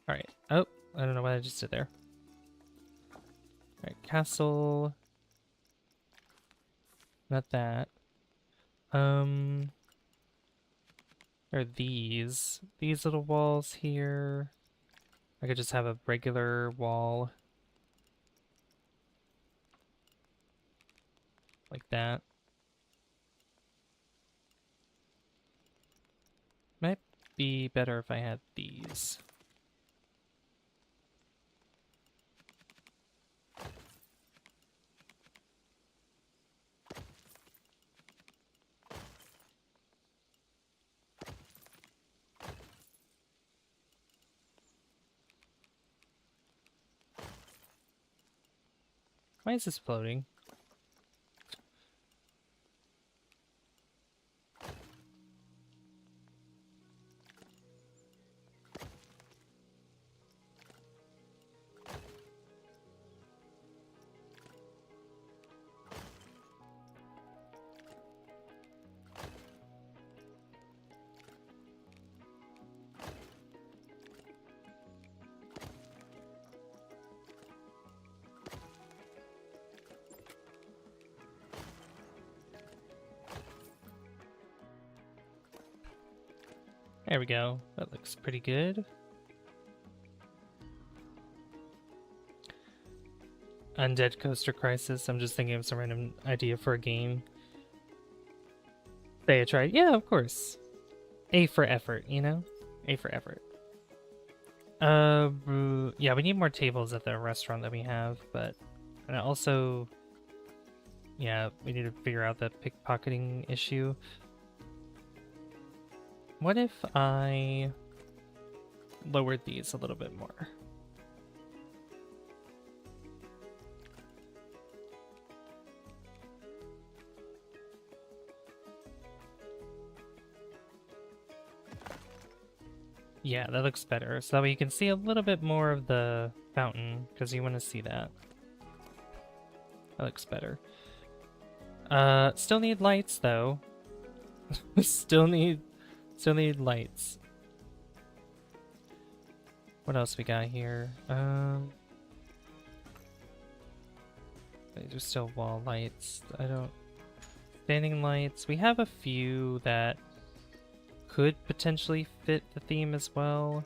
Alright. Oh, I don't know what I just did there. Alright, castle. Not that. Are these little walls here? I could just have a regular wall. Like that. Might be better if I had these. Why is this floating? There we go. That looks pretty good. Undead Coaster Crisis. I'm just thinking of some random idea for a game. They tried. Yeah, of course. A for effort, you know? A for effort. Yeah, we need more tables at the restaurant that we have, but and also, yeah, we need to figure out the pickpocketing issue. What if I lowered these a little bit more? Yeah, that looks better. So that way you can see a little bit more of the fountain, because you want to see that. That looks better. Still need lights though. Still need lights. What else we got here? These are still wall lights. I don't... Standing lights. We have a few that could potentially fit the theme as well.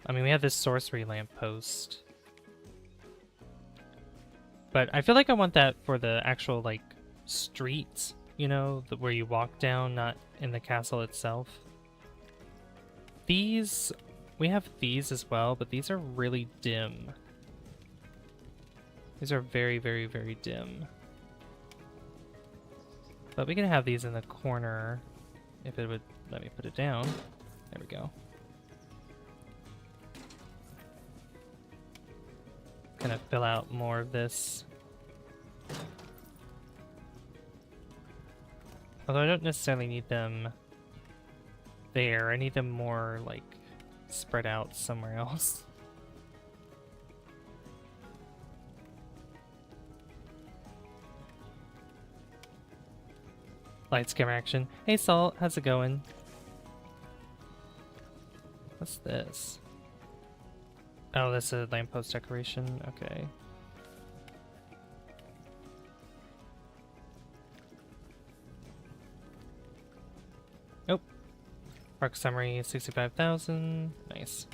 I mean, we have this sorcery lamppost. But I feel like I want that for the actual, like, street, you know, where you walk down, not in the castle itself. These... We have these as well, but these are really dim. These are very, very, very dim. But we can have these in the corner if it would let me put it down. There we go. Gonna fill out more of this. Although I don't necessarily need them there. I need them more, like, spread out somewhere else. Lights, camera, action. Hey Salt, how's it going? What's this? Oh, that's a lamppost decoration. Okay. Nope. Park summary 65,000. Nice.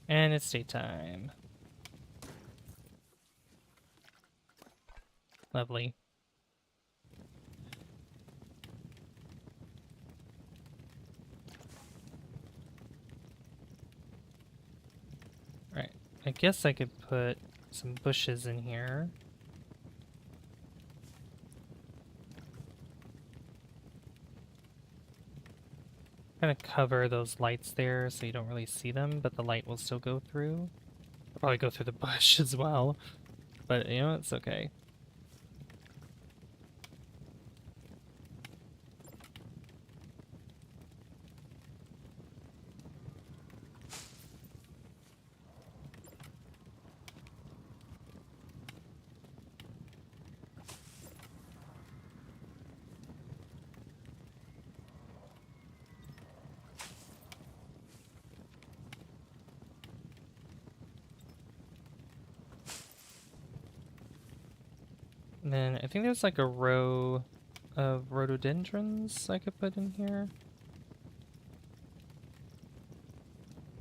And it's daytime. Lovely. Alright, I guess I could put some bushes in here. Kind of cover those lights there so you don't really see them, but the light will still go through. I'll probably go through the bush as well, but you know, it's okay. And then I think there's like a row of rhododendrons I could put in here.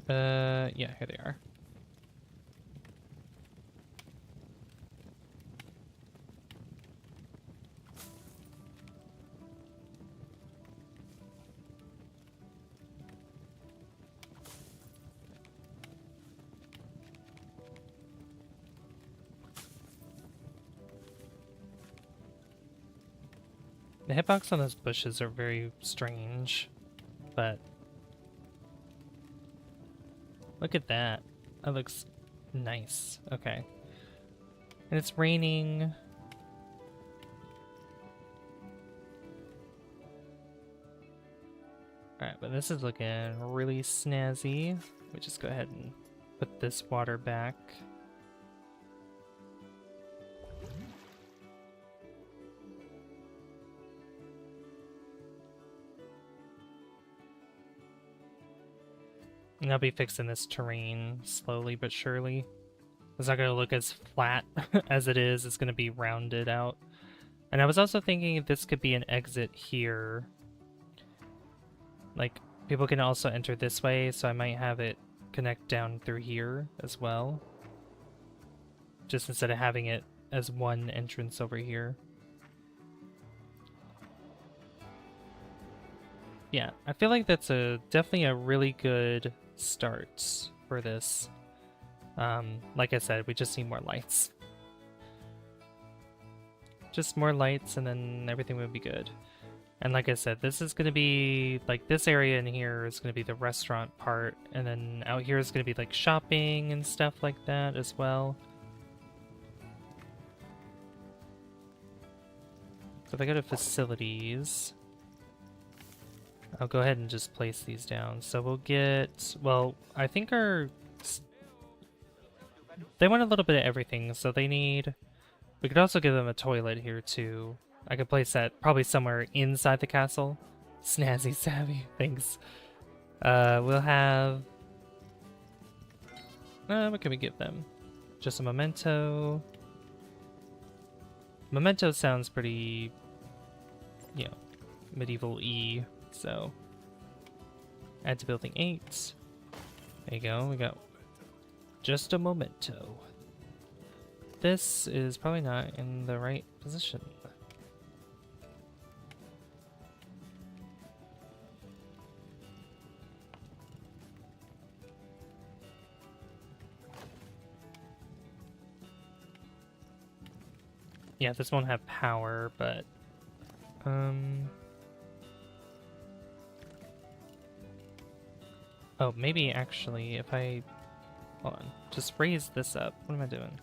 Yeah, here they are. The hitbox on those bushes are very strange, but look at that. That looks nice. Okay. And it's raining. Alright, but this is looking really snazzy. We just go ahead and put this water back. And I'll be fixing this terrain slowly but surely. It's not going to look as flat as it is. It's going to be rounded out. And I was also thinking this could be an exit here. Like, people can also enter this way, so I might have it connect down through here as well. Just instead of having it as one entrance over here. Yeah, I feel like that's definitely a really good start for this. Like I said, we just need more lights. Just more lights and then everything will be good. And like I said, this is going to be, like, this area in here is going to be the restaurant part, and then out here is going to be like shopping and stuff like that as well. So if I go to facilities, I'll go ahead and just place these down. So we'll get, well, I think they want a little bit of everything, so they need, we could also give them a toilet here too. I could place that probably somewhere inside the castle. Snazzy savvy, thanks. We'll have... what can we give them? Just a memento. Memento sounds pretty, you know, medieval-y, so... Add to building 8. There you go, we got just a memento. This is probably not in the right position. Yeah, this won't have power, but oh, maybe actually if I hold on, just raise this up. What am I doing?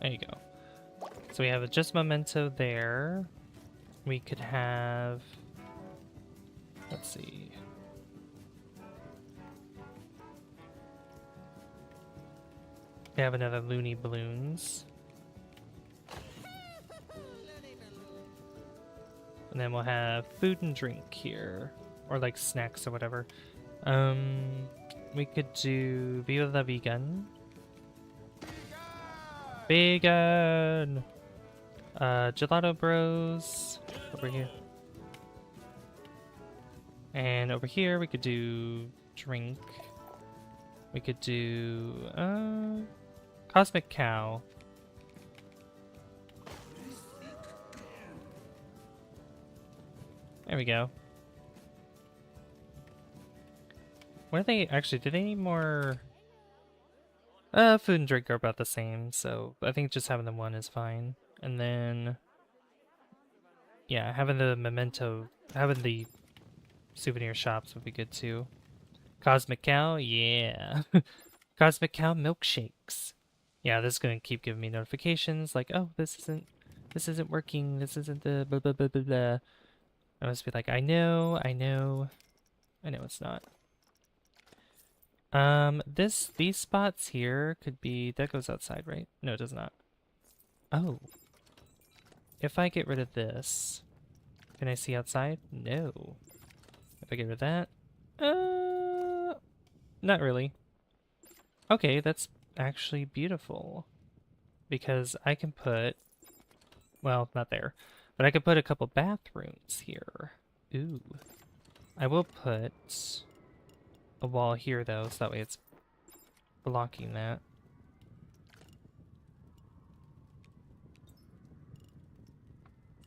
There you go. So we have a just memento there. We could have, let's see. We have another Looney Balloons. And then we'll have food and drink here. Or like snacks or whatever. We could do Viva la Vegan. Vegan! Gelato Bros. Over here. And over here we could do drink. We could do Cosmic Cow. There we go. What are they actually, do they need more? Food and drink are about the same, so I think just having the one is fine. And then yeah, having the memento, having the souvenir shops would be good too. Cosmic Cow, yeah. Cosmic Cow milkshakes. Yeah, this is gonna keep giving me notifications like, oh, this isn't working, this isn't the blah blah blah blah blah. I must be like, I know it's not. These spots here could be, that goes outside, right? No, it does not. Oh. If I get rid of this, can I see outside? No. If I get rid of that, not really. Okay, that's actually beautiful. Because I can put, well, not there, but I could put a couple bathrooms here. Ooh. I will put a wall here though, so that way it's blocking that.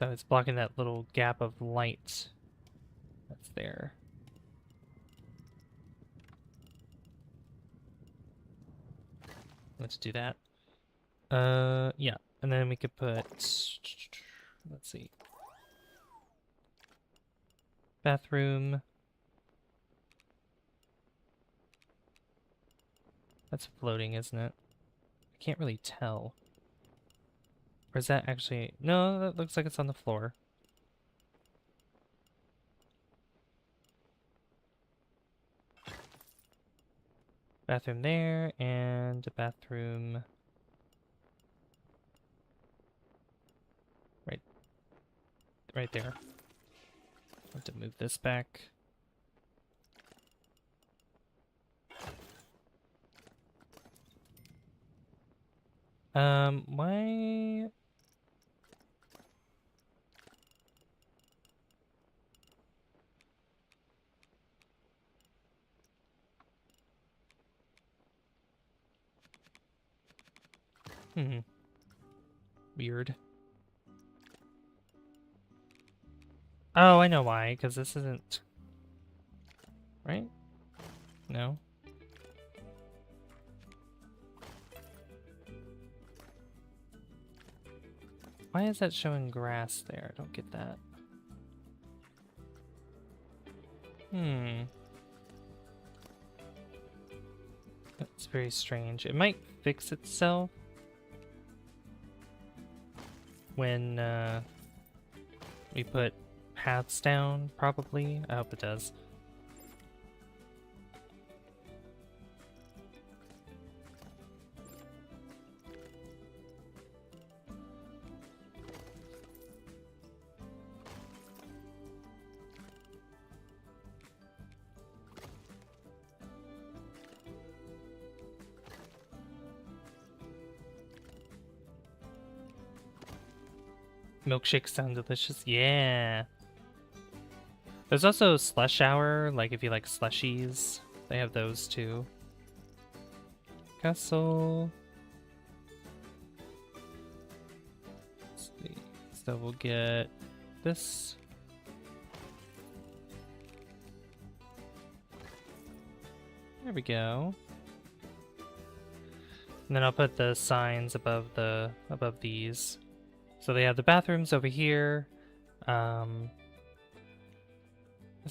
So it's blocking that little gap of light that's there. Let's do that. Yeah, and then we could put, let's see, bathroom. That's floating, isn't it? I can't really tell. Or is that actually, no, that looks like it's on the floor. Bathroom there, and a bathroom right there. I have to move this back. Why? Weird. Oh, I know why, because this isn't... Right? No? Why is that showing grass there? I don't get that. That's very strange. It might fix itself when we put paths down, probably. I hope it does. Milkshakes sound delicious. Yeah. There's also slush hour, like if you like slushies, they have those too. Castle. Let's see. So we'll get this. There we go. And then I'll put the signs above these. So they have the bathrooms over here. There's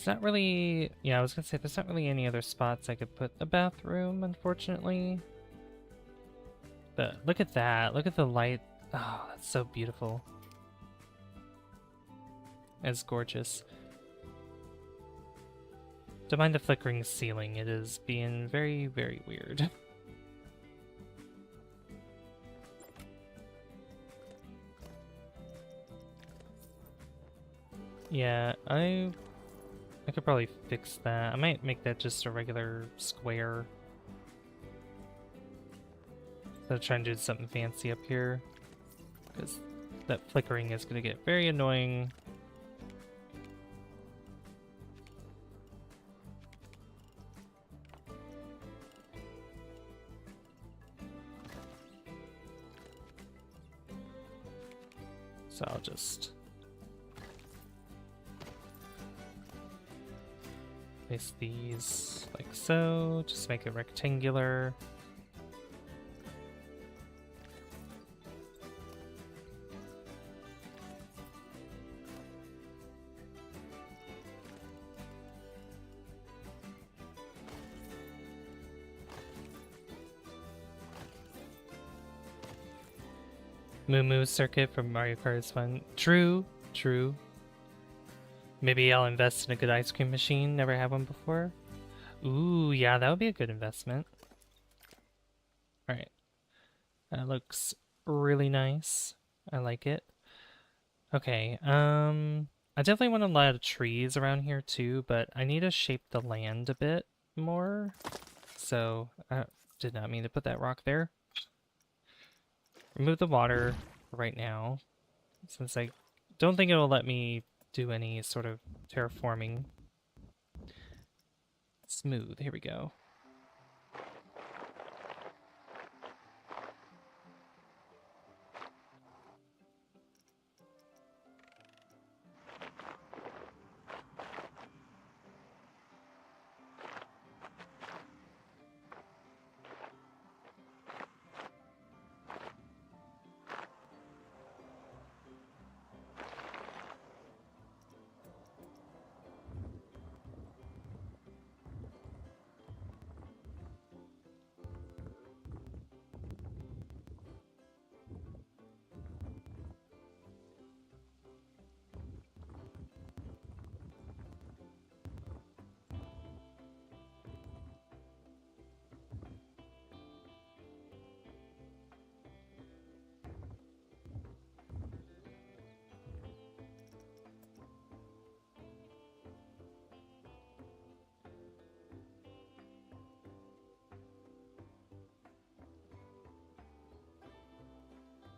not really, yeah, I was gonna say there's not really any other spots I could put the bathroom, unfortunately. But look at that, look at the light. Oh, that's so beautiful. It's gorgeous. Don't mind the flickering ceiling, it is being very, very weird. Yeah, I could probably fix that. I might make that just a regular square. So try and do something fancy up here. Because that flickering is going to get very annoying. So I'll just place these like so, just make it rectangular. Moo Moo Circuit from Mario Kart is fun. True, true. Maybe I'll invest in a good ice cream machine. Never had one before. Ooh, yeah, that would be a good investment. Alright. That looks really nice. I like it. Okay, I definitely want a lot of trees around here too, but I need to shape the land a bit more. So, I did not mean to put that rock there. Remove the water right now, since I don't think it'll let me do any sort of terraforming. Smooth, here we go.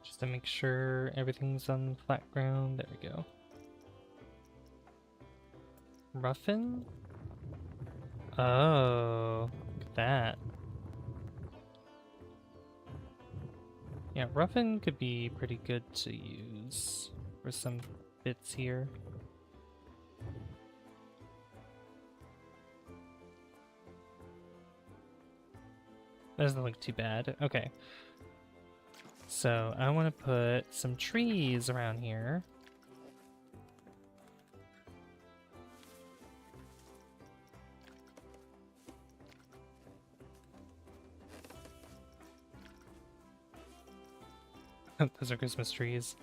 Just to make sure everything's on flat ground. There we go. Ruffin? Oh, look at that. Yeah, Ruffin could be pretty good to use for some bits here. That doesn't look too bad. Okay. So I want to put some trees around here. Those are Christmas trees.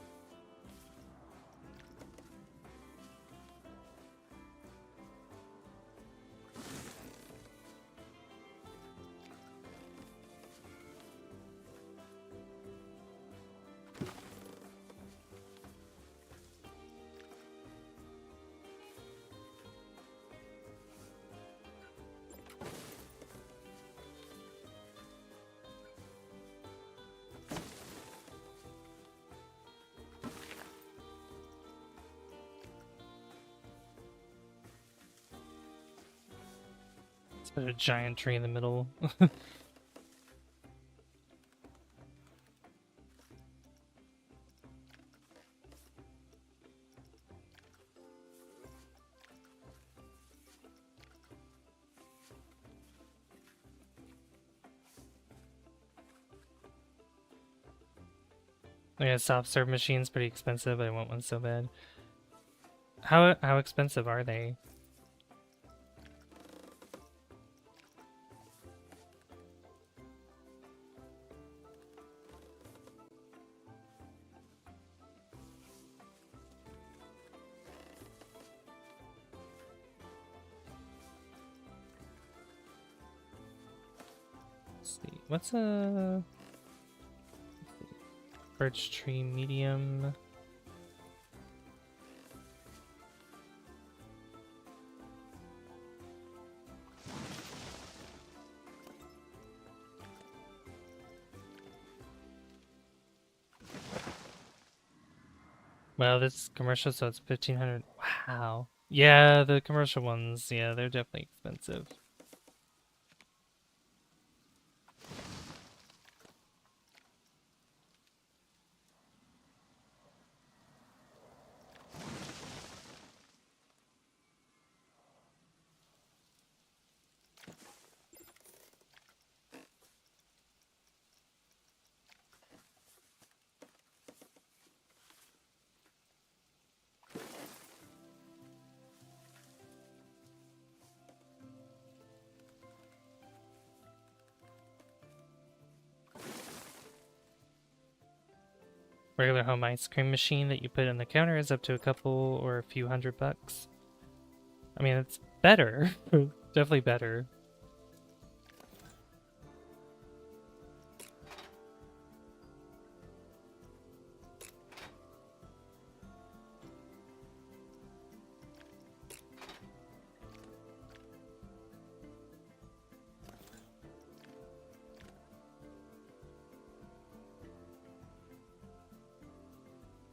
Put a giant tree in the middle. Yeah, soft serve machine's pretty expensive, but I want one so bad. How expensive are they? Let's see. What's a birch tree medium? Well, this is commercial, so it's 1,500. Wow. Yeah, the commercial ones, yeah, they're definitely expensive. Regular home ice cream machine that you put on the counter is up to a couple or a few $100. I mean, it's better. Definitely better.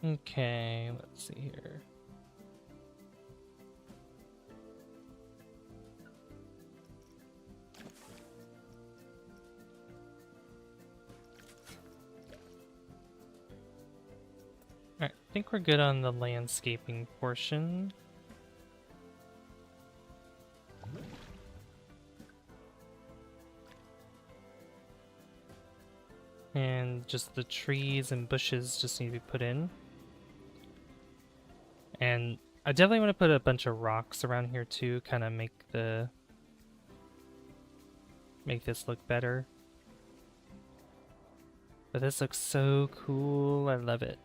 Okay, let's see here. Alright, I think we're good on the landscaping portion. And just the trees and bushes just need to be put in. And I definitely want to put a bunch of rocks around here too, kind of make this look better. But this looks so cool, I love it.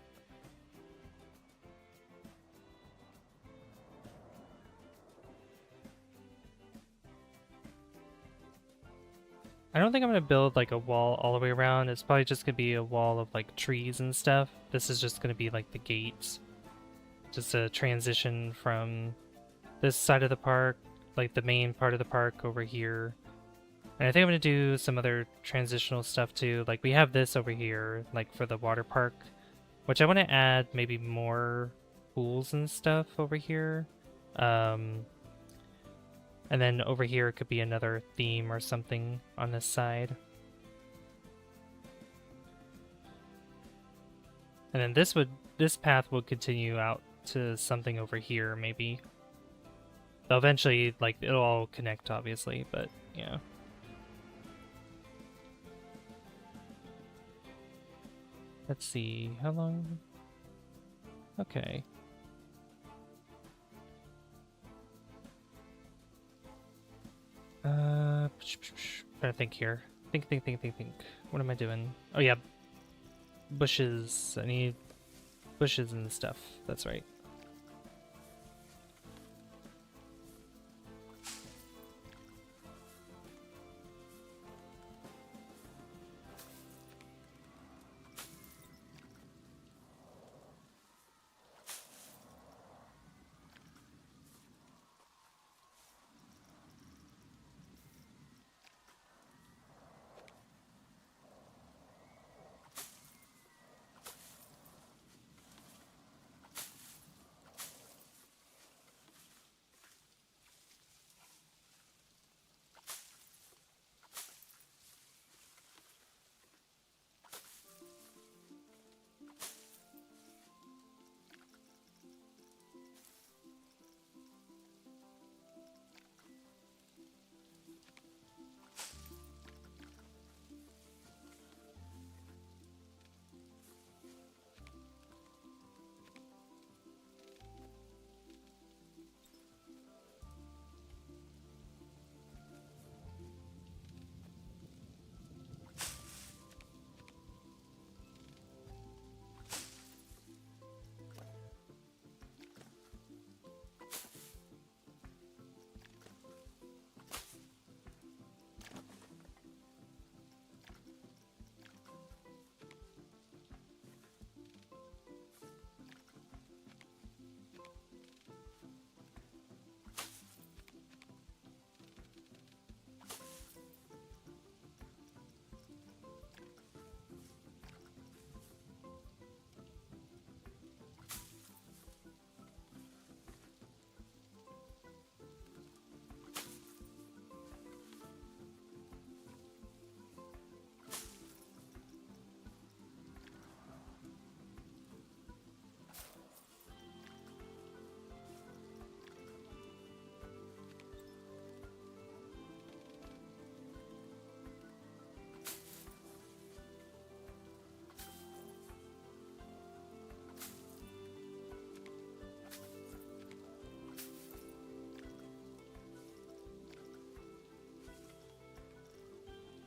I don't think I'm gonna build like a wall all the way around. It's probably just gonna be a wall of like trees and stuff. This is just gonna be like the gates. Just a transition from this side of the park, like the main part of the park over here. And I think I'm gonna do some other transitional stuff too. Like we have this over here, like for the water park, which I want to add maybe more pools and stuff over here. And then over here could be another theme or something on this side. And then this path would continue out to something over here, maybe. Though eventually, like, it'll all connect, obviously, but, yeah. Let's see, how long? Okay. Trying to think here. Think. What am I doing? Oh yeah, bushes. I need bushes and stuff. That's right.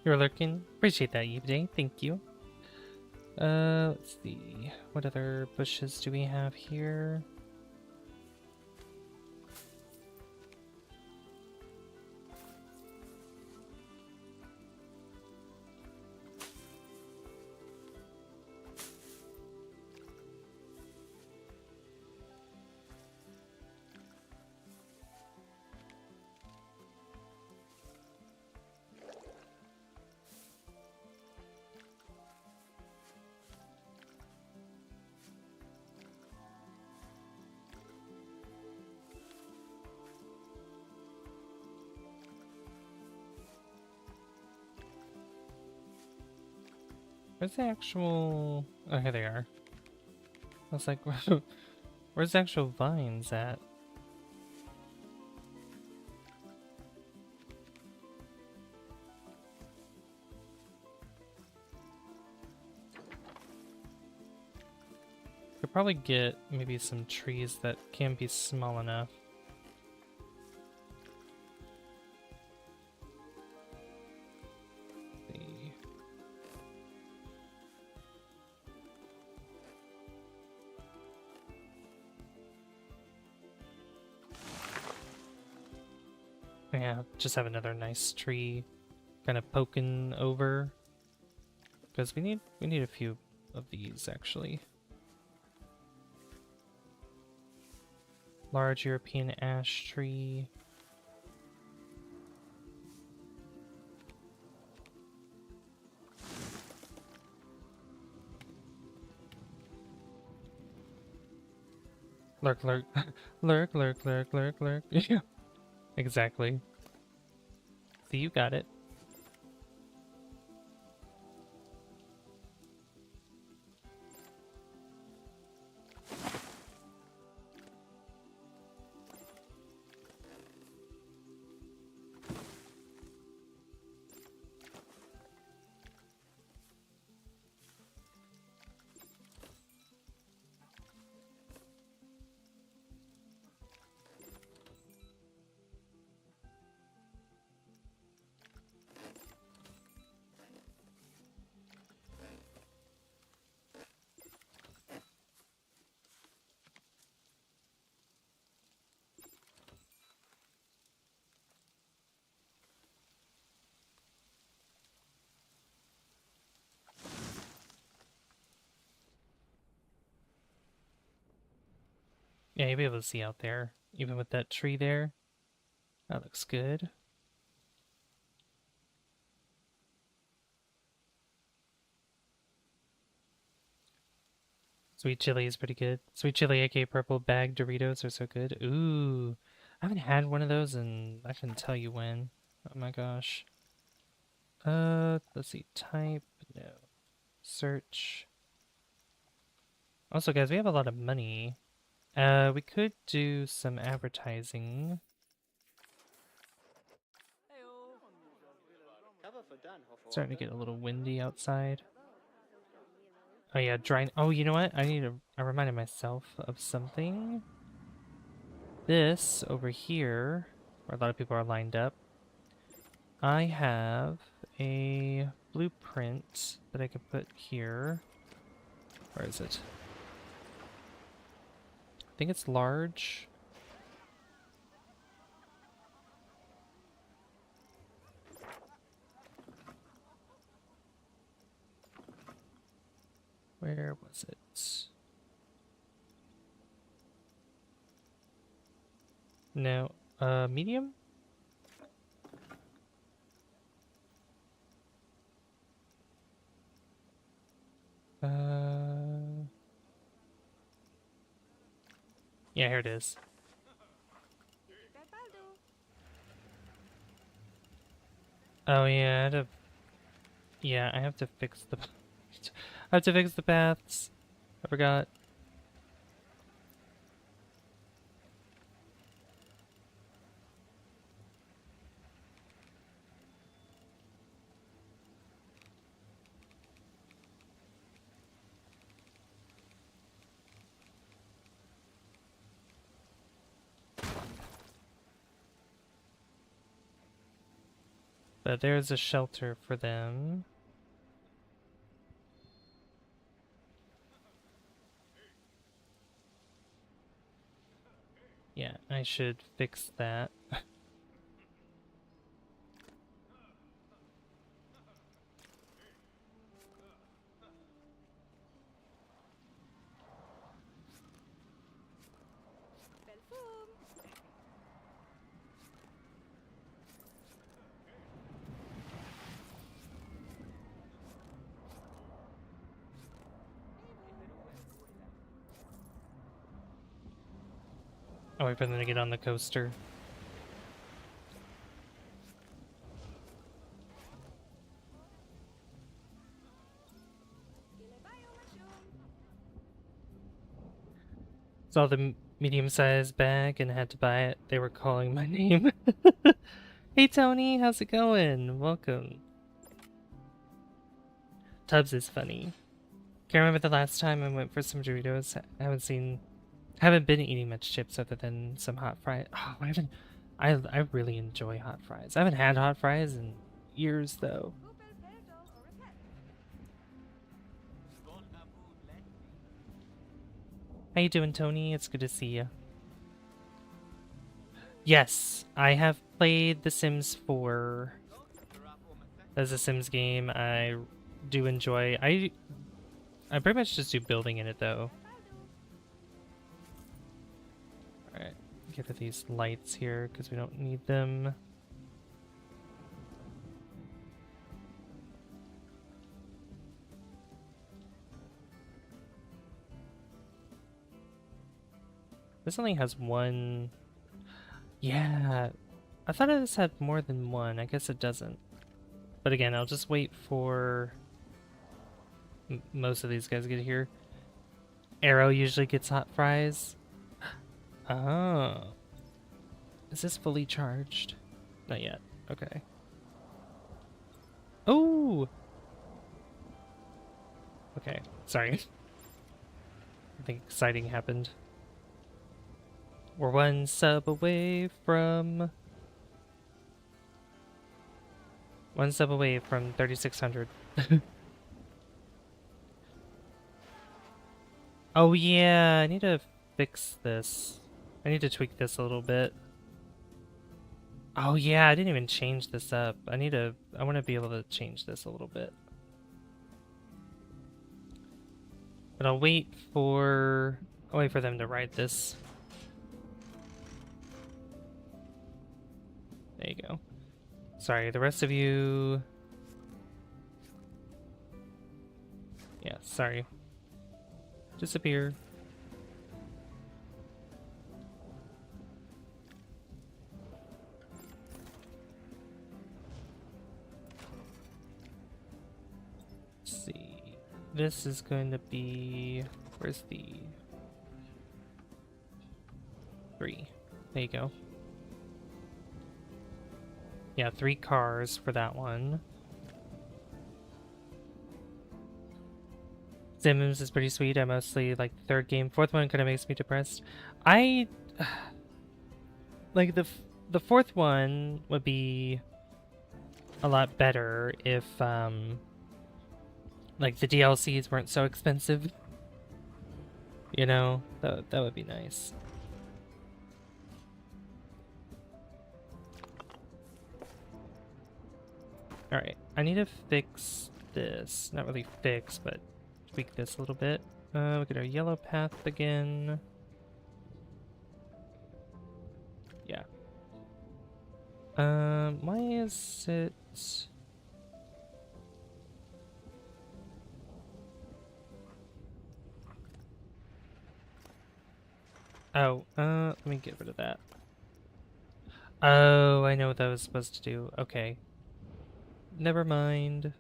You're lurking. Appreciate that, Evening. Thank you. Let's see. What other bushes do we have here? Where's the actual... Oh, here they are. I was like, where's the actual vines at? Could probably get maybe some trees that can be small enough. Let's see. Yeah, just have another nice tree kind of poking over. Because we need a few of these actually. Large European ash tree. Lurk, lurk, lurk, lurk, lurk, lurk, lurk. Yeah, exactly. See, you got it. Yeah, you'll be able to see out there, even with that tree there. That looks good. Sweet chili is pretty good. Sweet chili, aka purple bag Doritos, are so good. Ooh, I haven't had one of those and I couldn't tell you when. Oh my gosh. Let's see. Type, no. Search. Also, guys, we have a lot of money. We could do some advertising. Starting to get a little windy outside. Oh yeah, dry. Oh, you know what? I reminded myself of something. This over here, where a lot of people are lined up, I have a blueprint that I could put here. Where is it? I think it's large. Where was it? No, medium? Yeah, here it is. Oh yeah, I have to fix the I have to fix the paths. I forgot. But there's a shelter for them. Yeah, I should fix that. Oh, wait for them to get on the coaster. Saw the medium-sized bag and had to buy it. They were calling my name. Hey Tony, how's it going? Welcome. Tubbs is funny. Can't remember the last time I went for some Doritos. I haven't been eating much chips other than some hot fries. Oh, I really enjoy hot fries. I haven't had hot fries in years though. How you doing, Tony? It's good to see you. Yes, I have played The Sims 4. That's a Sims game I do enjoy. I pretty much just do building in it though. Alright, get rid of these lights here because we don't need them. This only has one. Yeah, I thought this had more than one. I guess it doesn't. But again, I'll just wait for most of these guys to get here. Arrow usually gets hot fries. Oh. Is this fully charged? Not yet. Okay. Oh! Okay, sorry. Something exciting happened. We're one sub away from 3,600. Oh yeah, I need to fix this. I need to tweak this a little bit. Oh yeah, I didn't even change this up. I want to be able to change this a little bit. But I'll wait for them to write this. There you go. Sorry, the rest of you... Yeah, sorry. Disappear. Let's see. This is going to be... Where's the... 3. There you go. Yeah, 3 cars for that one. Sims is pretty sweet. I mostly like the 3rd game. 4th one kind of makes me depressed. I like the 4th one would be a lot better if like the DLCs weren't so expensive. You know, that would be nice. Alright, I need to fix this. Not really fix, but tweak this a little bit. Look at our yellow path again. Yeah. Why is it... Oh, let me get rid of that. Oh, I know what that was supposed to do. Okay. Never mind.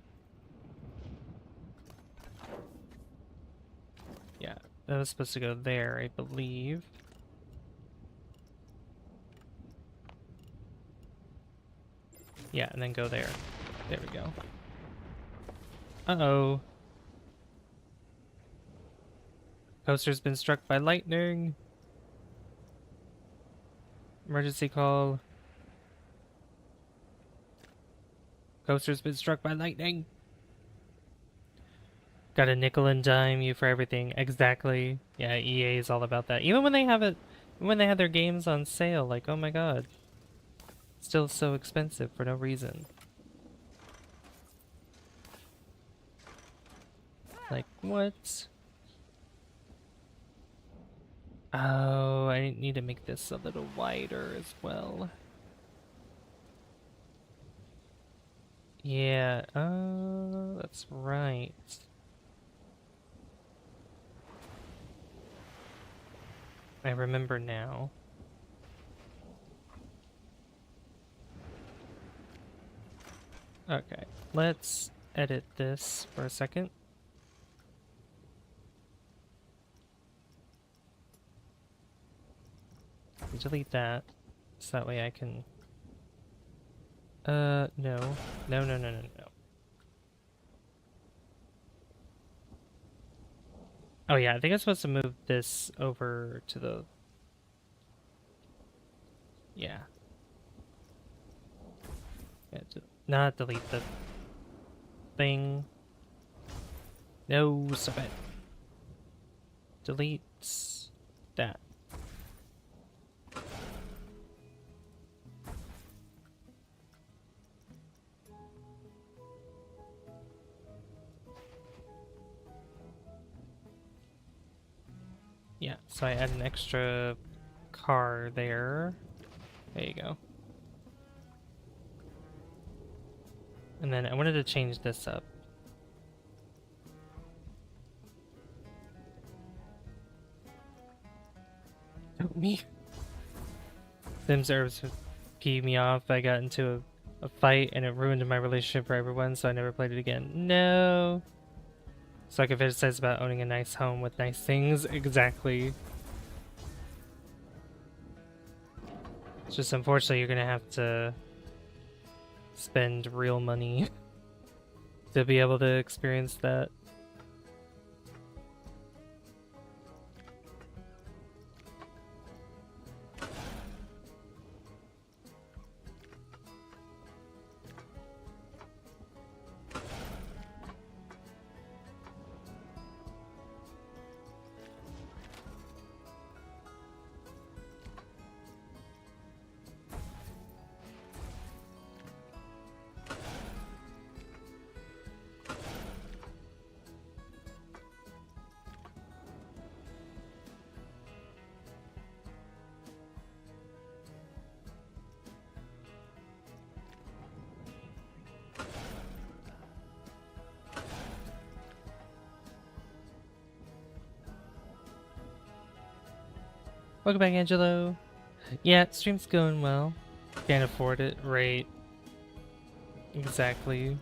Yeah, that was supposed to go there, I believe. Yeah, and then go there. There we go. Uh-oh. Coaster's been struck by lightning. Emergency call. Coaster's been struck by lightning. Got a nickel and dime you for everything. Exactly. Yeah, EA is all about that. Even when they have it, when they have their games on sale, like, oh my god. Still so expensive for no reason. Like, what? Oh, I need to make this a little wider as well. Yeah, that's right. I remember now. Okay, let's edit this for a second. Delete that, so that way I can... No. No, no, no, no, no. Oh yeah, I think I'm supposed to move this over to the... Yeah. Yeah, not delete the thing. No, stop it. Delete that. Yeah, so I add an extra car there. There you go. And then I wanted to change this up. Oh, me. Sims Herbs peed me off. I got into a fight and it ruined my relationship for everyone, so I never played it again. No. So I can fantasize about owning a nice home with nice things. Exactly. It's just unfortunately you're gonna have to spend real money to be able to experience that. Welcome back, Angelo. Yeah, stream's going well. Can't afford it, right? Exactly.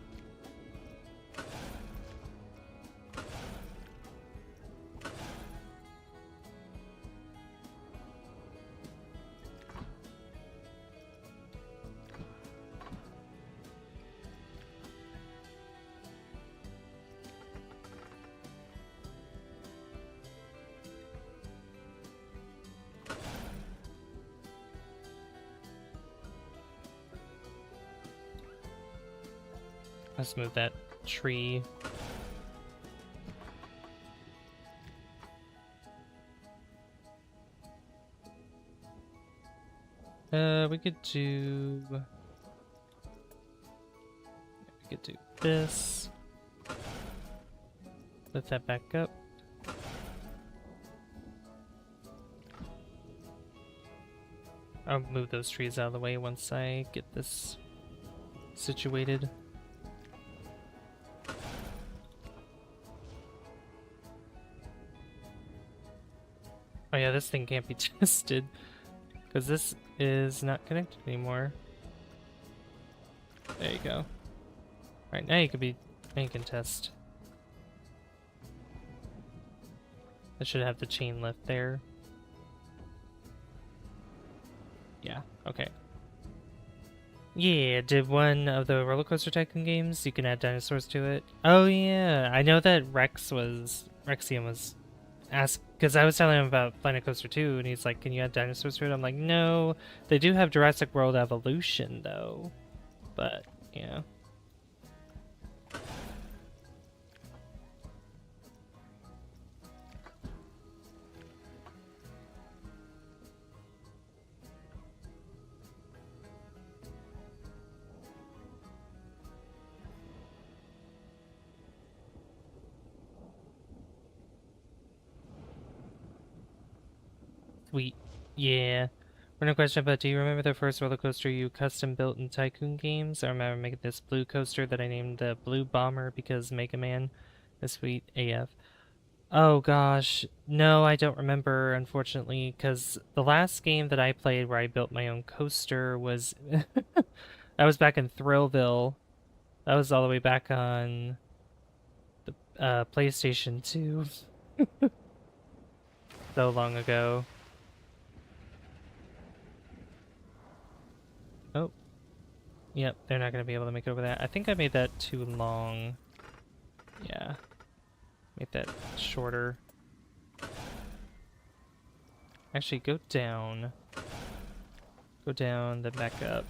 Let's move that tree. We could do... We could do this. Lift that back up. I'll move those trees out of the way once I get this situated. Oh yeah, this thing can't be tested because this is not connected anymore. There you go. Alright, now you can test. I should have the chain lift there. Yeah, okay. Yeah, did one of the Roller Coaster Tycoon games, you can add dinosaurs to it. Oh yeah, I know that Rexium was asked, because I was telling him about Planet Coaster 2, and he's like, can you add dinosaurs to it? I'm like, no. They do have Jurassic World Evolution, though. But, yeah. Sweet. Yeah. One question, but do you remember the first roller coaster you custom built in Tycoon games? I remember making this blue coaster that I named the Blue Bomber because Mega Man is sweet AF. Oh gosh, no, I don't remember, unfortunately, because the last game that I played where I built my own coaster was that was back in Thrillville. That was all the way back on the PlayStation 2. So long ago. Oh, yep, they're not going to be able to make it over that. I think I made that too long. Yeah, make that shorter. Actually, go down. Go down, then back up.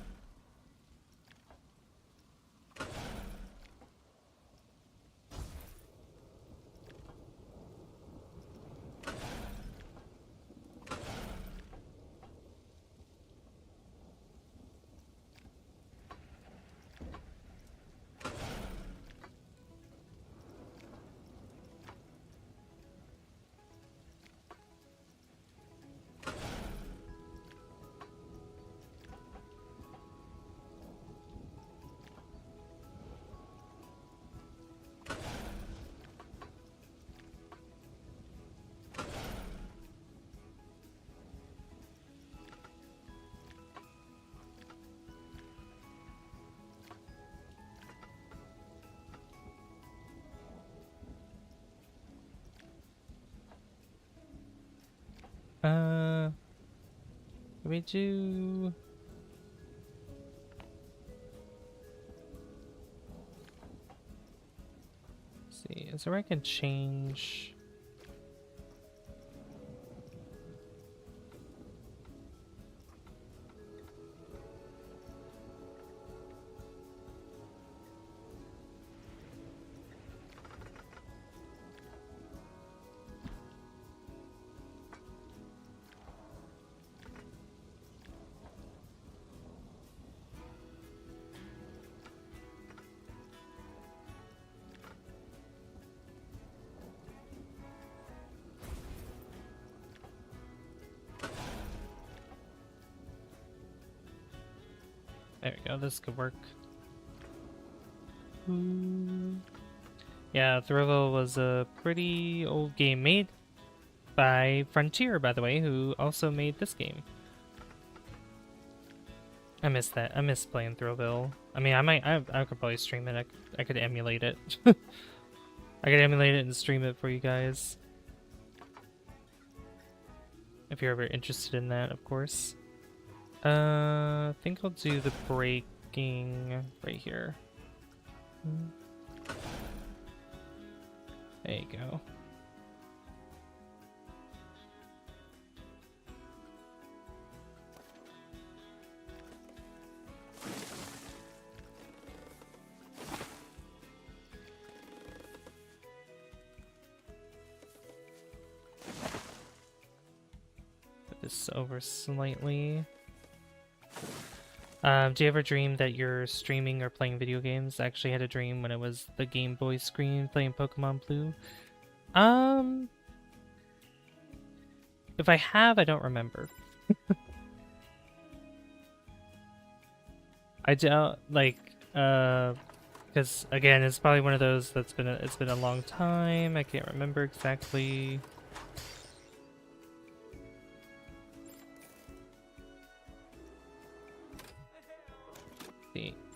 Can we do... Let's see, is there where I can change... There we go, this could work. Yeah, Thrillville was a pretty old game made by Frontier, by the way, who also made this game. I miss that. I miss playing Thrillville. I mean, I could probably stream it. I could emulate it. I could emulate it and stream it for you guys. If you're ever interested in that, of course. I think I'll do the braking right here. There you go. Put this over slightly. Do you ever dream that you're streaming or playing video games? I actually had a dream when it was the Game Boy screen playing Pokemon Blue. If I have, I don't remember. I don't like, because again, it's probably one of those that's it's been a long time. I can't remember exactly.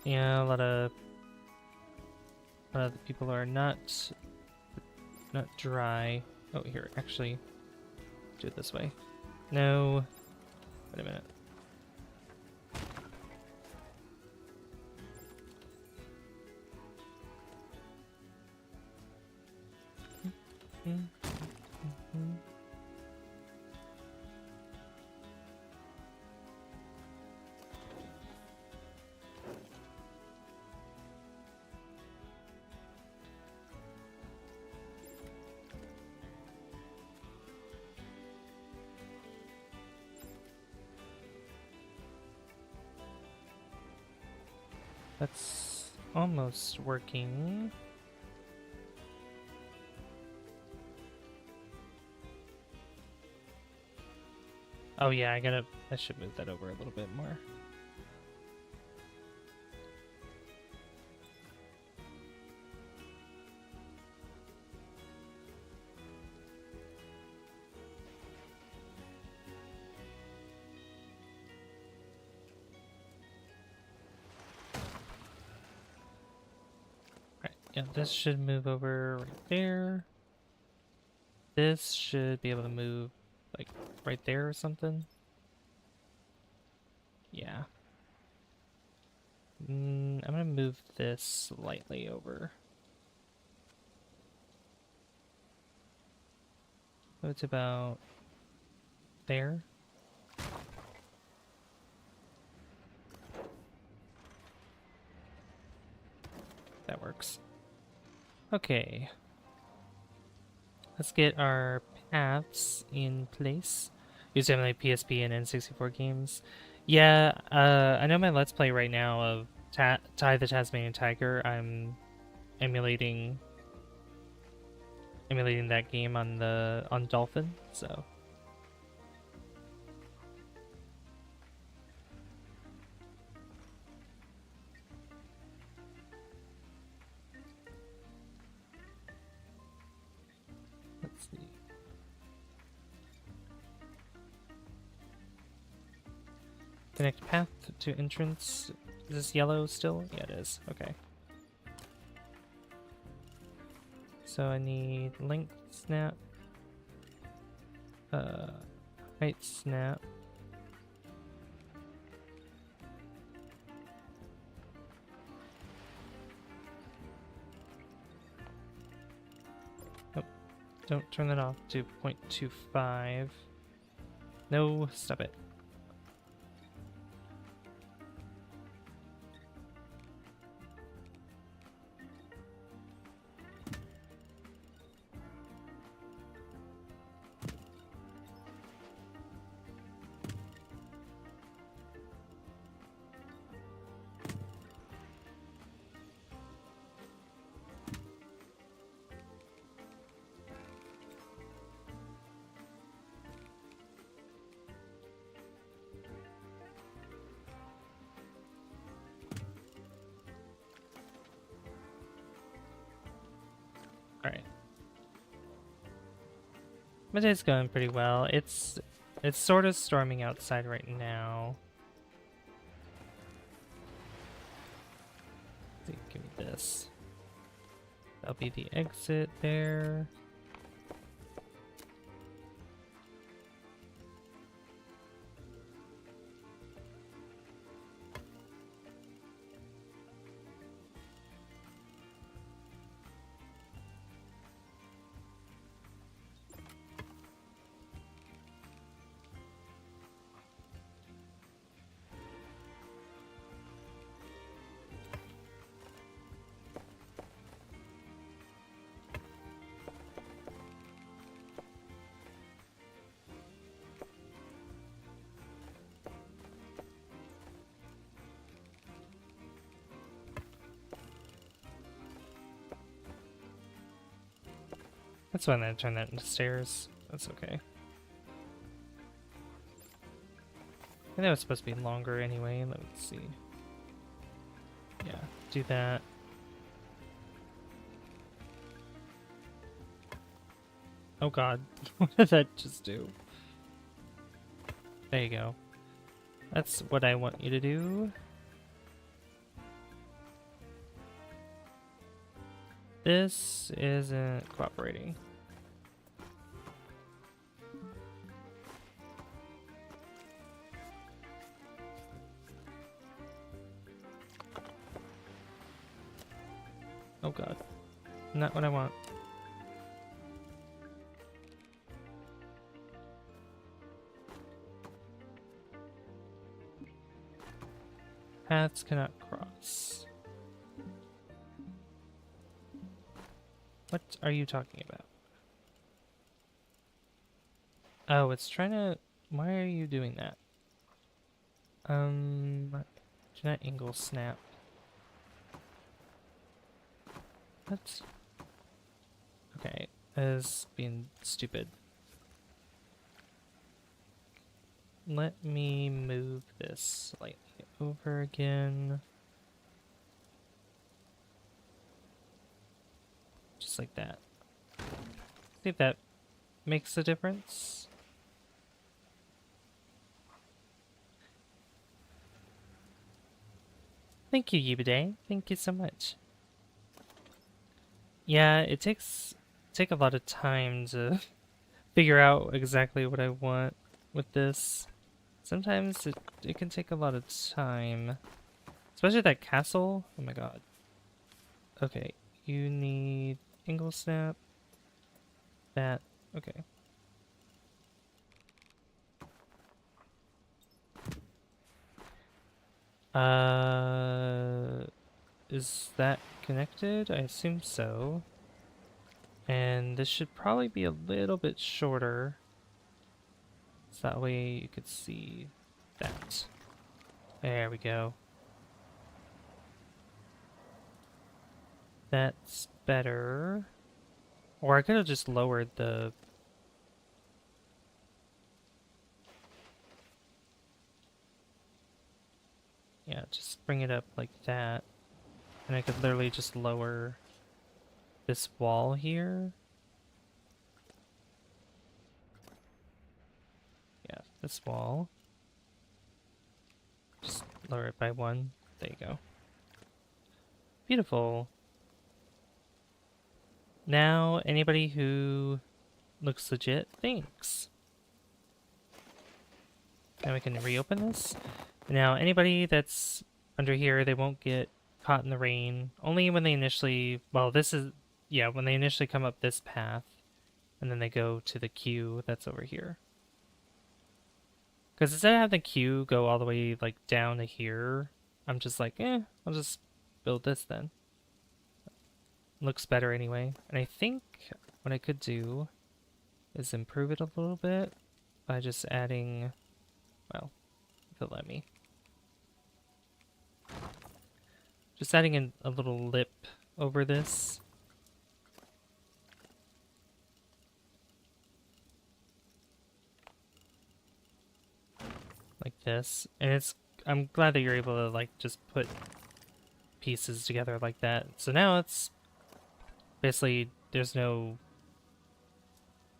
Yeah, a lot of the people are not dry. Oh, here, actually, do it this way. No, wait a minute. That's almost working. Oh yeah, I should move that over a little bit more. Right, yeah, this should move over right there. This should be able to move like right there or something. Yeah. I'm gonna move this slightly over. So it's about there. That works. Okay. Let's get our paths in place. Use emulate PSP and N64 games. Yeah, I know my Let's Play right now of Ty the Tasmanian Tiger. I'm emulating that game on Dolphin, so let's see. Connect path to entrance. Is this yellow still? Yeah, it is. Okay. So I need length snap, height snap. Oh, don't turn that off to 0.25. No, stop it. Alright. My day's going pretty well. It's sort of storming outside right now. Let's see, give me this. That'll be the exit there. That's fine, I turn that into stairs. That's okay. I think that was supposed to be longer anyway. Let's see. Yeah, do that. Oh god, what did that just do? There you go. That's what I want you to do. This isn't cooperating. Oh god. Not what I want. Paths cannot cross. What are you talking about? Oh, it's trying to... Why are you doing that? Do not angle snap. What? Okay, that is being stupid. let me move this slightly over again. Just like that. See if that makes a difference. Thank you, Yibiday. Thank you so much. Yeah, it take a lot of time to figure out exactly what I want with this. Sometimes it can take a lot of time. Especially that castle. Oh my god. Okay, you need angle snap. That. Okay. Is that connected? I assume so. And this should probably be a little bit shorter. So that way you could see that. There we go. That's better. Or I could have just lowered the... Yeah, just bring it up like that. And I could literally just lower this wall here. Yeah, this wall. Just lower it by 1. There you go. Beautiful. Now, anybody who looks legit, thanks. Now we can reopen this. Now, anybody that's under here, they won't get caught in the rain. Only when they initially, well, this is, yeah, when they initially come up this path, and then they go to the queue that's over here. Because instead of having the queue go all the way, like, down to here, I'm just like, I'll just build this then. Looks better anyway. And I think what I could do is improve it a little bit by just adding, well, if it'll let me. Just adding a little lip over this. Like this. And it's, I'm glad that you're able to like just put pieces together like that. So now it's basically, there's no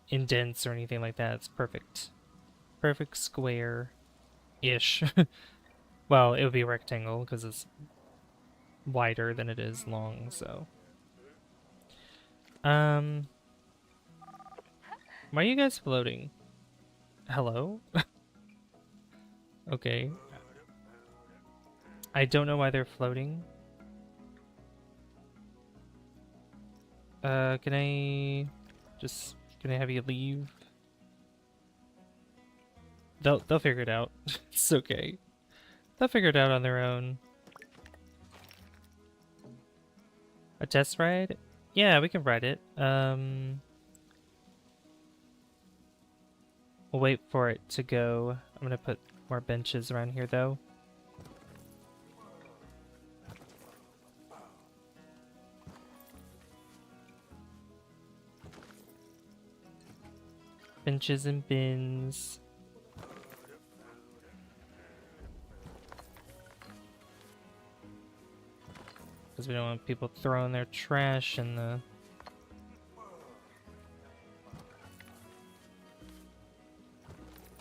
indents or anything like that. It's perfect. Perfect square-ish. Well, it would be a rectangle because it's wider than it is long, so. Why are you guys floating? Hello? Okay. I don't know why they're floating. Can I have you leave? They'll figure it out. It's okay. They'll figure it out on their own. A test ride? Yeah, we can ride it. We'll wait for it to go. I'm gonna put more benches around here though. Benches and bins. Because we don't want people throwing their trash in the...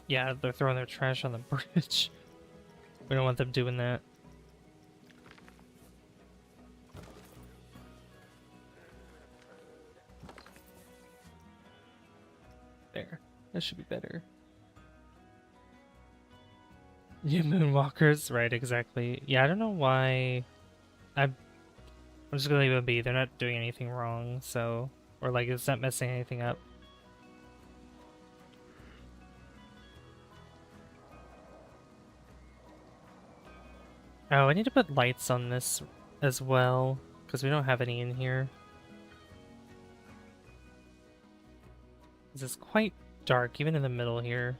Yeah, they're throwing their trash on the bridge. We don't want them doing that. There. That should be better. You moonwalkers, right, exactly. Yeah, I don't know why... I'm just gonna leave them be. They're not doing anything wrong, so... Or, like, it's not messing anything up. Oh, I need to put lights on this as well, because we don't have any in here. This is quite dark, even in the middle here.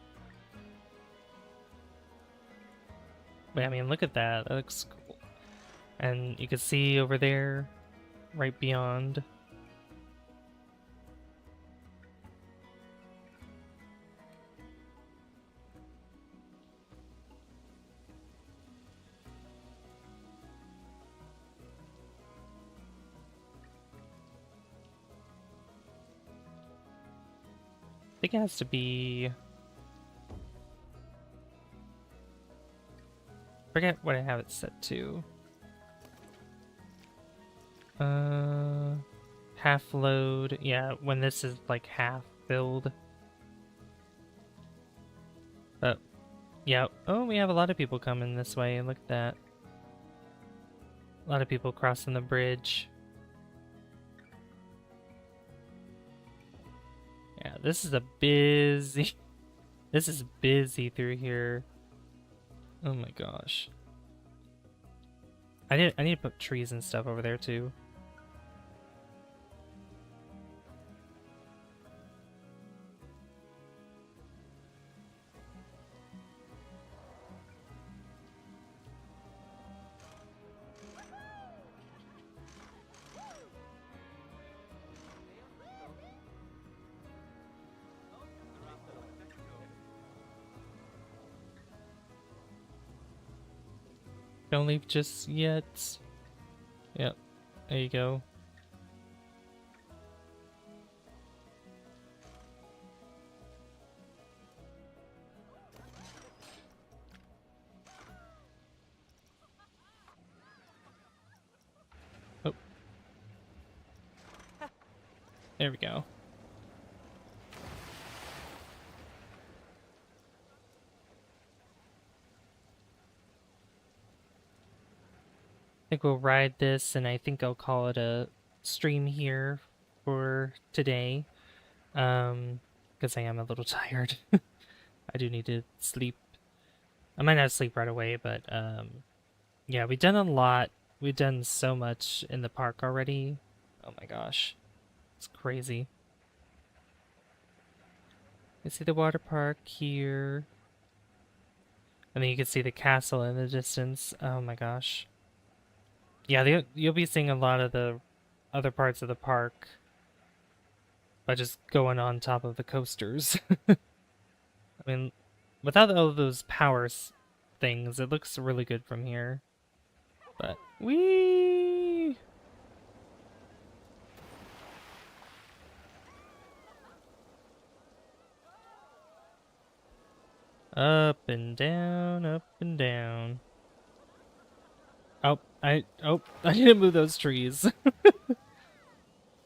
But I mean, look at that. That looks cool. And you can see over there, right beyond. think it has to be... Forget what I have it set to. Half load. Yeah, when this is like half filled. But yeah. Oh, we have a lot of people coming this way. Look at that. A lot of people crossing the bridge. Yeah, this is a busy... This is busy through here. Oh my gosh. I need to put trees and stuff over there too. Don't leave just yet. Yep, there you go. Oh. There we go. I think we'll ride this, and I think I'll call it a stream here for today. Because I am a little tired. I do need to sleep. I might not sleep right away, but yeah, we've done a lot. We've done so much in the park already. Oh my gosh. It's crazy. You see the water park here. And then you can see the castle in the distance. Oh my gosh. Yeah, you'll be seeing a lot of the other parts of the park by just going on top of the coasters. I mean, without all those things, it looks really good from here. But, whee! Up and down, up and down. Oh, I need to move those trees.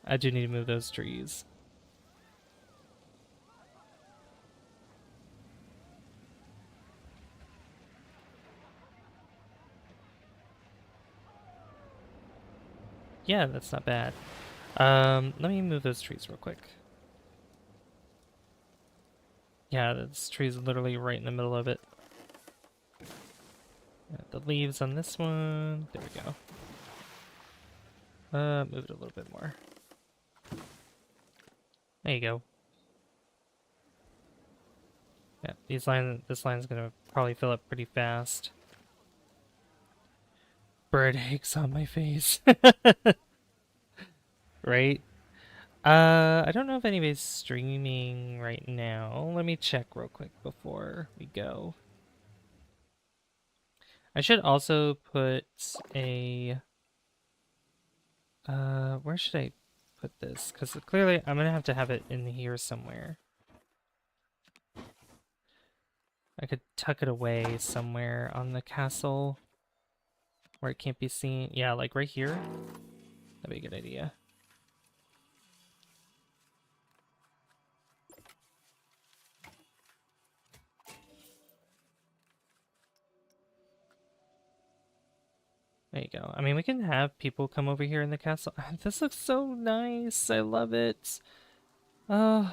I do need to move those trees. Yeah, that's not bad. Let me move those trees real quick. Yeah, this tree's literally right in the middle of it. The leaves on this one. There we go. Move it a little bit more. There you go. Yeah, this line's gonna probably fill up pretty fast. Bird eggs on my face. Right? I don't know if anybody's streaming right now. Let me check real quick before we go. I should also put a... where should I put this? Because clearly I'm going to have it in here somewhere. I could tuck it away somewhere on the castle where it can't be seen. Yeah, like right here. That'd be a good idea. There you go. I mean, we can have people come over here in the castle. This looks so nice. I love it. I'm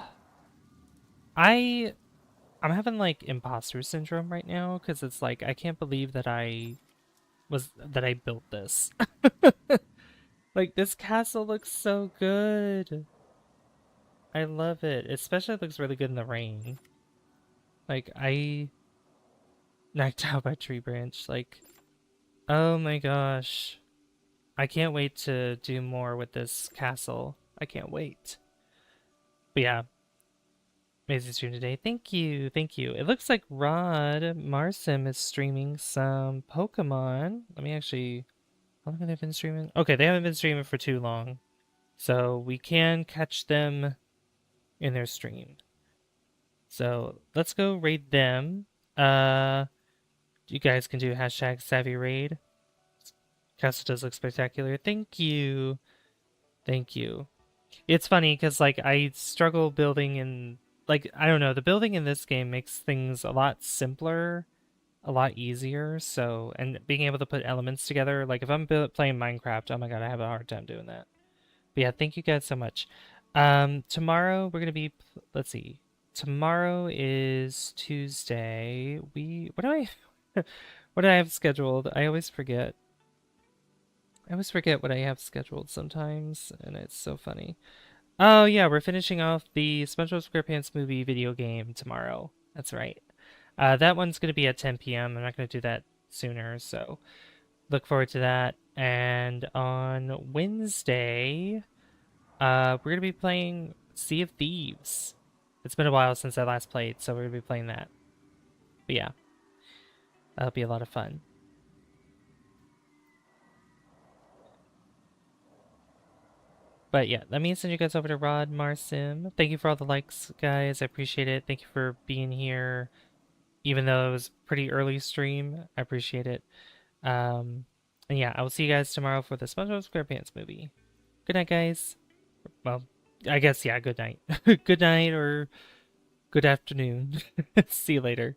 having like imposter syndrome right now because it's like I can't believe that I built this. Like this castle looks so good. I love it. Especially it looks really good in the rain. Like I knocked out my tree branch. Like, oh my gosh. I can't wait to do more with this castle. I can't wait. But yeah. Amazing stream today. Thank you. Thank you. It looks like Rod Marsim is streaming some Pokemon. Let me actually... How long have they been streaming? Okay, they haven't been streaming for too long. So we can catch them in their stream. So let's go raid them. You guys can do hashtag savvy raid. Castle does look spectacular. Thank you. Thank you. It's funny because like I struggle building in like I don't know, the building in this game makes things a lot simpler, a lot easier. So and being able to put elements together, like if I'm playing Minecraft, oh my god, I have a hard time doing that. But yeah, thank you guys so much. Tomorrow we're gonna be let's see. Tomorrow is Tuesday. What do I what do I have scheduled? I always forget. I always forget what I have scheduled sometimes, and it's so funny. Oh yeah, we're finishing off the SpongeBob SquarePants movie video game tomorrow. That's right. That one's gonna be at 10 p.m. I'm not gonna do that sooner, so look forward to that. And on Wednesday, we're gonna be playing Sea of Thieves. It's been a while since I last played, so we're gonna be playing that. But yeah, that'll be a lot of fun. But yeah, let me send you guys over to Rod Marsim. Thank you for all the likes, guys. I appreciate it. Thank you for being here, even though it was pretty early stream. I appreciate it. And yeah, I will see you guys tomorrow for the SpongeBob SquarePants movie. Good night, guys. Well, I guess, yeah, good night. Good night or good afternoon. See you later.